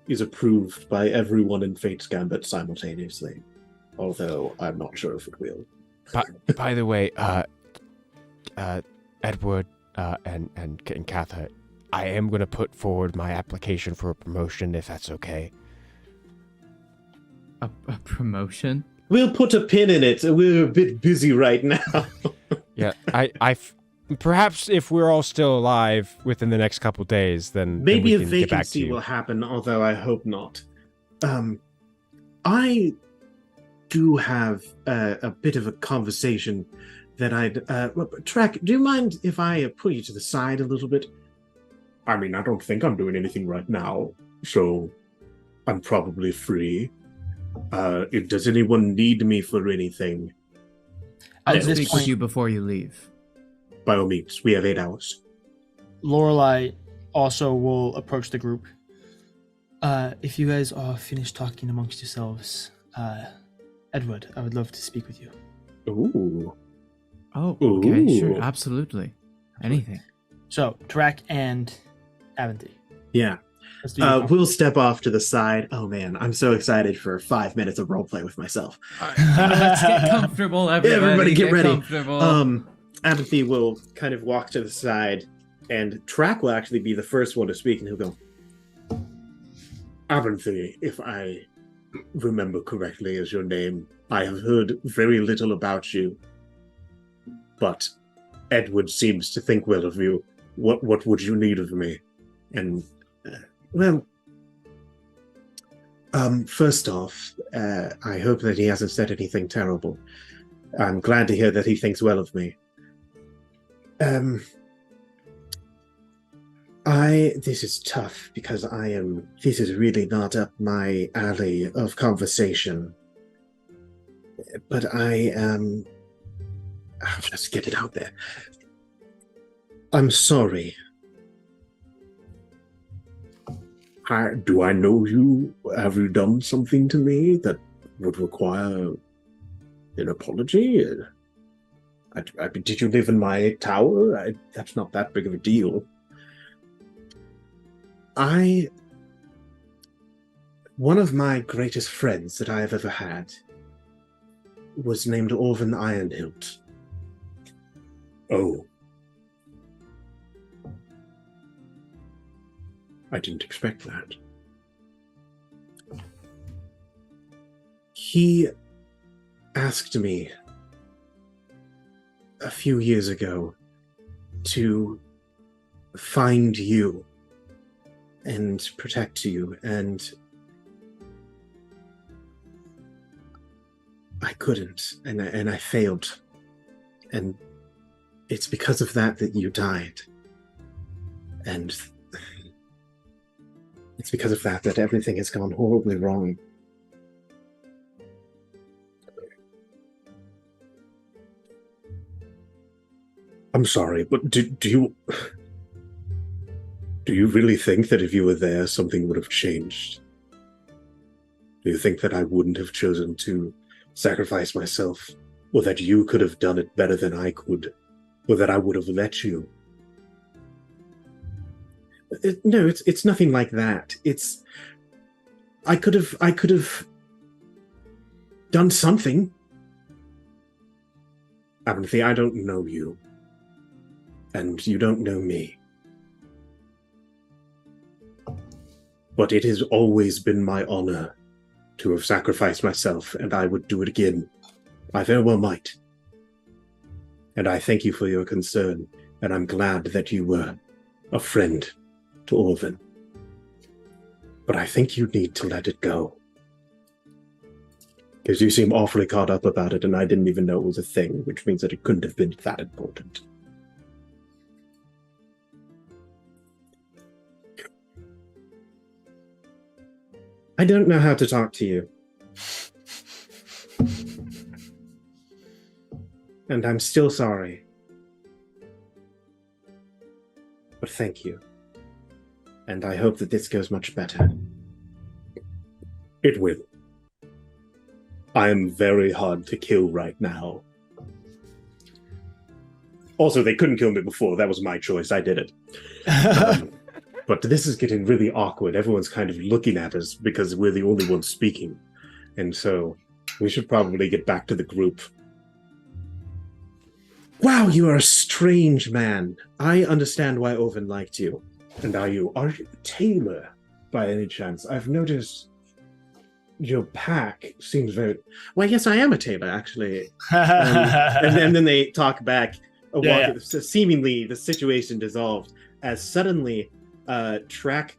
Speaker 6: is approved by everyone in Fate's Gambit simultaneously. Although I'm not sure if it will.
Speaker 2: By the way, Edward and Cather, I am going to put forward my application for a promotion, if that's okay.
Speaker 3: A promotion?
Speaker 4: We'll put a pin in it. We're a bit busy right now.
Speaker 2: Yeah, perhaps if we're all still alive within the next couple days, then
Speaker 4: Maybe
Speaker 2: we
Speaker 4: a
Speaker 2: can get back to
Speaker 4: vacancy
Speaker 2: you.
Speaker 4: will happen, although I hope not. I
Speaker 6: do have a bit of a conversation that I'd... Trek, do you mind if I pull you to the side a little bit? I mean, I don't think I'm doing anything right now, so I'm probably free. Does anyone need me for anything?
Speaker 3: I'll speak with you before you leave.
Speaker 6: By all means, we have 8 hours.
Speaker 1: Lorelai also will approach the group. If you guys are finished talking amongst yourselves, Edward, I would love to speak with you.
Speaker 6: Ooh.
Speaker 3: Oh, okay,
Speaker 6: Ooh.
Speaker 3: sure, absolutely. Anything.
Speaker 1: So, Trak and Avanti.
Speaker 4: Yeah.
Speaker 1: Let's do your
Speaker 4: We'll step off to the side. Oh man, I'm so excited for 5 minutes of roleplay with myself.
Speaker 3: Let's get comfortable, everybody.
Speaker 4: Everybody get ready.
Speaker 3: Comfortable.
Speaker 4: Avanti will kind of walk to the side, and Trak will actually be the first one to speak, and he'll go,
Speaker 6: Avanthi, if I remember correctly as your name, I have heard very little about you. But Edward seems to think well of you. What would you need of me?
Speaker 4: And, first off, I hope that he hasn't said anything terrible. I'm glad to hear that he thinks well of me. This is tough because this is really not up my alley of conversation. But I'll just get it out there. I'm sorry.
Speaker 6: Do I know you? Have you done something to me that would require an apology?
Speaker 4: Did you live in my tower? That's not that big of a deal. One of my greatest friends that I have ever had was named Orvin Ironhilt.
Speaker 6: Oh. I didn't expect that.
Speaker 4: He asked me a few years ago to find you and protect you, and I couldn't, and I failed, and it's because of that you died, and it's because of that everything has gone horribly wrong.
Speaker 6: I'm sorry, but do you really think that if you were there, something would have changed? Do you think that I wouldn't have chosen to sacrifice myself, or that you could have done it better than I could, or that I would have let you?
Speaker 4: No, it's nothing like that. I could have done something.
Speaker 6: Avanthi, I don't know you, and you don't know me. But it has always been my honor to have sacrificed myself, and I would do it again. I very well might. And I thank you for your concern, and I'm glad that you were a friend to Orvin. But I think you need to let it go. Because you seem awfully caught up about it, and I didn't even know it was a thing, which means that it couldn't have been that important.
Speaker 4: I don't know how to talk to you. And I'm still sorry. But thank you. And I hope that this goes much better.
Speaker 6: It will. I am very hard to kill right now. Also, they couldn't kill me before. That was my choice. I did it. But this is getting really awkward. Everyone's kind of looking at us because we're the only ones speaking. And so we should probably get back to the group.
Speaker 4: Wow, you are a strange man. I understand why Orvin liked you.
Speaker 6: And are you a tailor by any chance? I've noticed your pack seems very...
Speaker 4: Well, yes, I am a tailor, actually. And then they talk back. Seemingly, the situation dissolved as suddenly Trak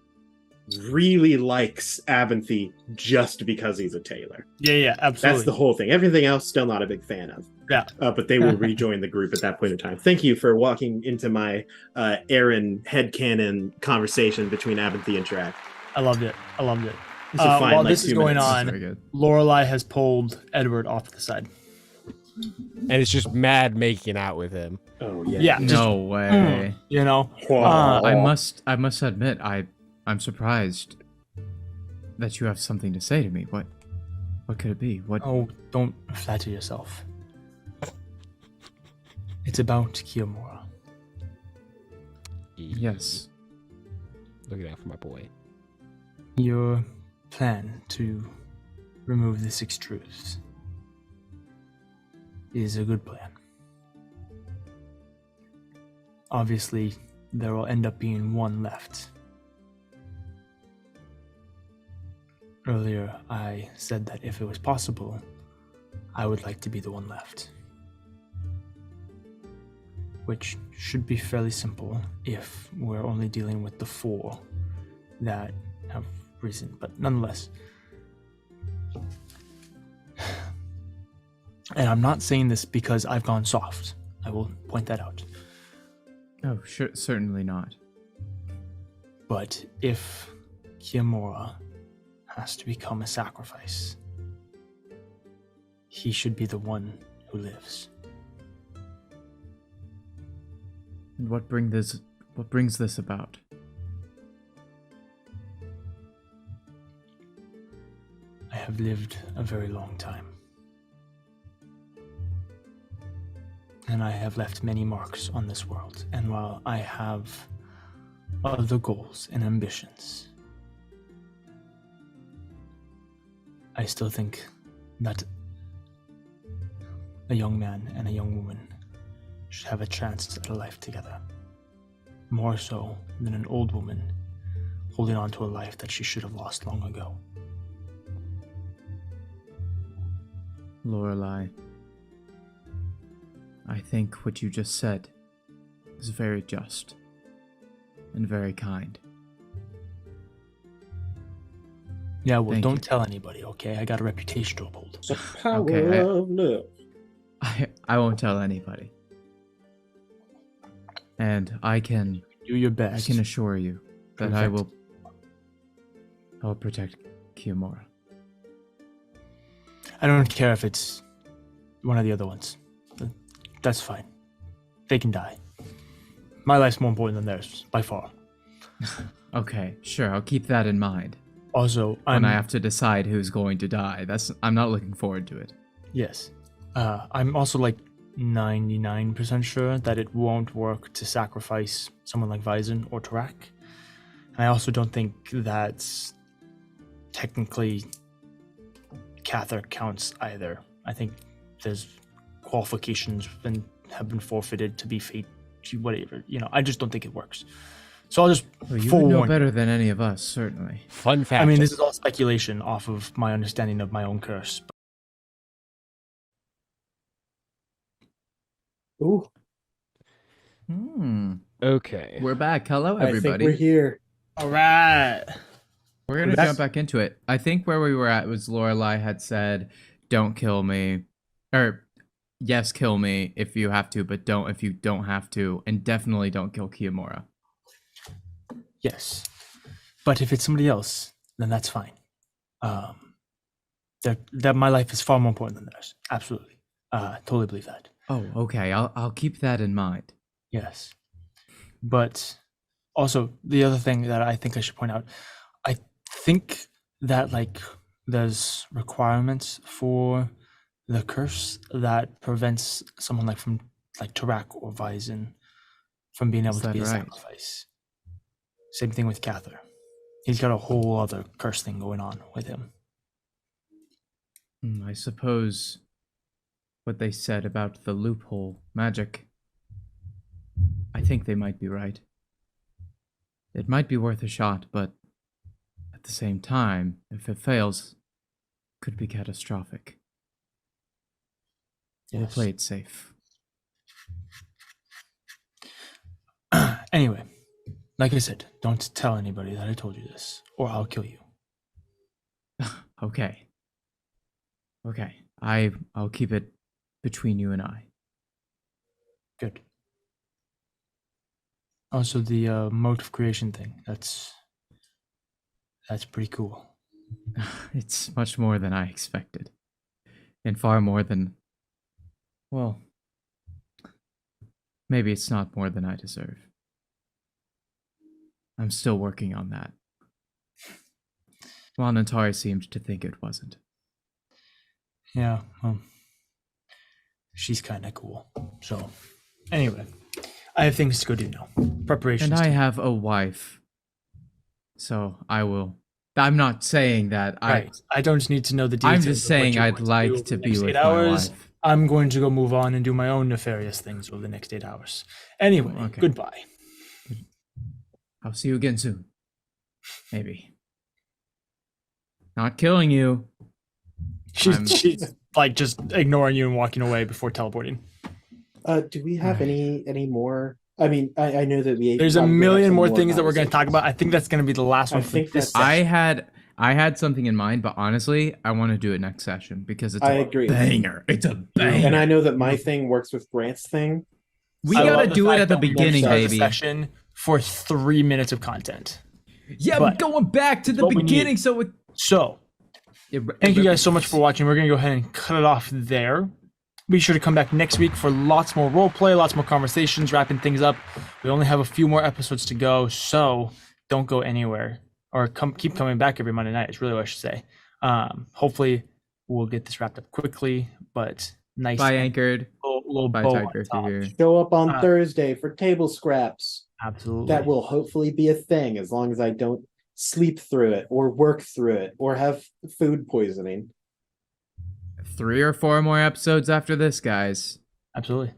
Speaker 6: really likes Abinthy just because he's a tailor.
Speaker 1: Yeah, absolutely.
Speaker 6: That's the whole thing. Everything else, still not a big fan of.
Speaker 1: Yeah.
Speaker 6: But they will rejoin the group at that point in time. Thank you for walking into my Aaron headcanon conversation between Abinthy and Track.
Speaker 1: I loved it.
Speaker 6: While
Speaker 1: this is going on, Lorelei has pulled Edward off to the side.
Speaker 2: And it's just mad making out with him.
Speaker 6: Oh, yeah.
Speaker 1: Yeah.
Speaker 3: No way.
Speaker 1: You know?
Speaker 3: I must admit, I'm surprised that you have something to say to me. What could it be? What?
Speaker 1: Oh, don't flatter yourself. It's about Kiyomura.
Speaker 3: Yes.
Speaker 2: Looking out for my boy.
Speaker 1: Your plan to remove the 6 truths is a good plan. Obviously, there will end up being 1 left. Earlier, I said that if it was possible, I would like to be the 1 left. Which should be fairly simple if we're only dealing with the 4 that have risen, but nonetheless. And I'm not saying this because I've gone soft. I will point that out.
Speaker 3: Oh, sure, certainly not.
Speaker 1: But if Kiyomura has to become a sacrifice, he should be the one who lives.
Speaker 3: And what brings this about?
Speaker 1: I have lived a very long time. And I have left many marks on this world. And while I have other goals and ambitions, I still think that a young man and a young woman should have a chance at a life together. More so than an old woman holding on to a life that she should have lost long ago.
Speaker 3: Lorelei, I think what you just said is very just and very kind.
Speaker 1: Yeah, well,
Speaker 3: Thank
Speaker 1: don't
Speaker 3: you.
Speaker 1: tell anybody, okay? I got a reputation to uphold.
Speaker 6: The power
Speaker 3: Okay,
Speaker 6: of love.
Speaker 3: I won't tell anybody. And I can
Speaker 1: Do your best.
Speaker 3: assure you that I will protect Kiyomura.
Speaker 1: I don't care if it's one of the other ones. That's fine. They can die. My life's more important than theirs, by far.
Speaker 3: Okay, sure, I'll keep that in mind.
Speaker 1: Also,
Speaker 3: When I have to decide who's going to die. I'm not looking forward to it.
Speaker 1: Yes. I'm also like 99% sure that it won't work to sacrifice someone like Vyzen or Tarak. And I also don't think that's technically Cather counts either. I think there's qualifications have been forfeited to be fate, whatever. I just don't think it works. So I'll just
Speaker 3: Well, you would
Speaker 1: forewarn
Speaker 3: know
Speaker 1: you.
Speaker 3: better than any of us, certainly.
Speaker 2: Fun fact.
Speaker 1: I mean, this is all speculation off of my understanding of my own curse.
Speaker 6: Ooh,
Speaker 2: Okay.
Speaker 3: We're back. Hello,
Speaker 6: I think
Speaker 3: everybody.
Speaker 6: we're here.
Speaker 1: All right.
Speaker 3: We're gonna
Speaker 1: That's-
Speaker 3: jump back into it. I think where we were at was Lorelei had said, "Don't kill me," or "Yes, kill me if you have to, but don't if you don't have to, and definitely don't kill Kiyomura."
Speaker 1: Yes. But if it's somebody else, then that's fine. That my life is far more important than theirs. Absolutely. Totally believe that.
Speaker 3: Oh, okay. I'll keep that in mind.
Speaker 1: Yes. But also the other thing that I think I should point out, I think that there's requirements for the curse that prevents someone from Tarak or Vyzen from being able
Speaker 3: Is
Speaker 1: to
Speaker 3: that
Speaker 1: be a
Speaker 3: right?
Speaker 1: sacrifice. Same thing with Cather. He's got a whole other curse thing going on with him.
Speaker 3: I suppose what they said about the loophole magic, I think they might be right. It might be worth a shot, but at the same time, if it fails, could be catastrophic. We'll
Speaker 1: Yes.
Speaker 3: play it safe.
Speaker 1: Anyway, Like I said, don't tell anybody that I told you this, or I'll kill you.
Speaker 3: Okay. Okay. I'll keep it between you and I.
Speaker 1: Good. Also, the mode of creation thing. That's pretty cool.
Speaker 3: It's much more than I expected. And far more than... Well... Maybe it's not more than I deserve. I'm still working on that. Well, Nantari seemed to think it wasn't.
Speaker 1: Yeah, well, she's kind of cool. So, anyway, I have things to go do now. Preparations.
Speaker 3: And I have a wife. So I will... I'm not saying that
Speaker 1: Right. I don't need to know the details.
Speaker 3: I'm just saying I'd like to be with my wife.
Speaker 1: I'm going to go move on and do my own nefarious things over the next 8 hours. Anyway, Goodbye.
Speaker 3: I'll see you again soon. Maybe. Not killing you.
Speaker 1: She's like just ignoring you and walking away before teleporting.
Speaker 4: Do we have any more? I mean, I know that
Speaker 1: there's a million more things that we're going to talk about. I think that's going to be the last one.
Speaker 3: I had something in mind, but honestly, I want to do it next session because it's a banger. It's a banger.
Speaker 4: And I know that my thing works with Grant's thing.
Speaker 3: We gotta do it at the beginning, baby.
Speaker 1: Session for 3 minutes of content.
Speaker 3: Yeah, but going back to the beginning. So
Speaker 1: thank you guys so much for watching. We're gonna go ahead and cut it off there. Be sure to come back next week for lots more roleplay, lots more conversations, wrapping things up. We only have a few more episodes to go, so don't go anywhere. Or keep coming back every Monday night is really what I should say. Hopefully we'll get this wrapped up quickly, but nice.
Speaker 3: Bye, Anchored.
Speaker 1: Little
Speaker 3: Bye, Tiger.
Speaker 4: Show up on Thursday for table scraps.
Speaker 1: Absolutely.
Speaker 4: That will hopefully be a thing as long as I don't sleep through it or work through it or have food poisoning.
Speaker 3: 3 or 4 more episodes after this, guys.
Speaker 1: Absolutely.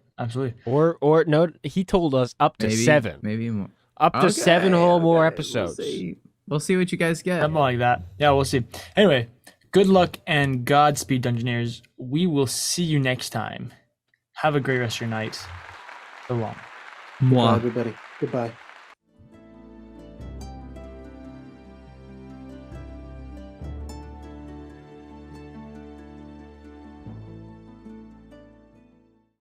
Speaker 2: Or no, he told us up to 7.
Speaker 3: Maybe more.
Speaker 2: Up to 7 whole more episodes.
Speaker 3: We'll see what you guys get.
Speaker 1: Something like that. Yeah, we'll see. Anyway, good luck and Godspeed, Dungeoneers. We will see you next time. Have a great rest of your night. So long.
Speaker 4: Goodbye, everybody. Goodbye.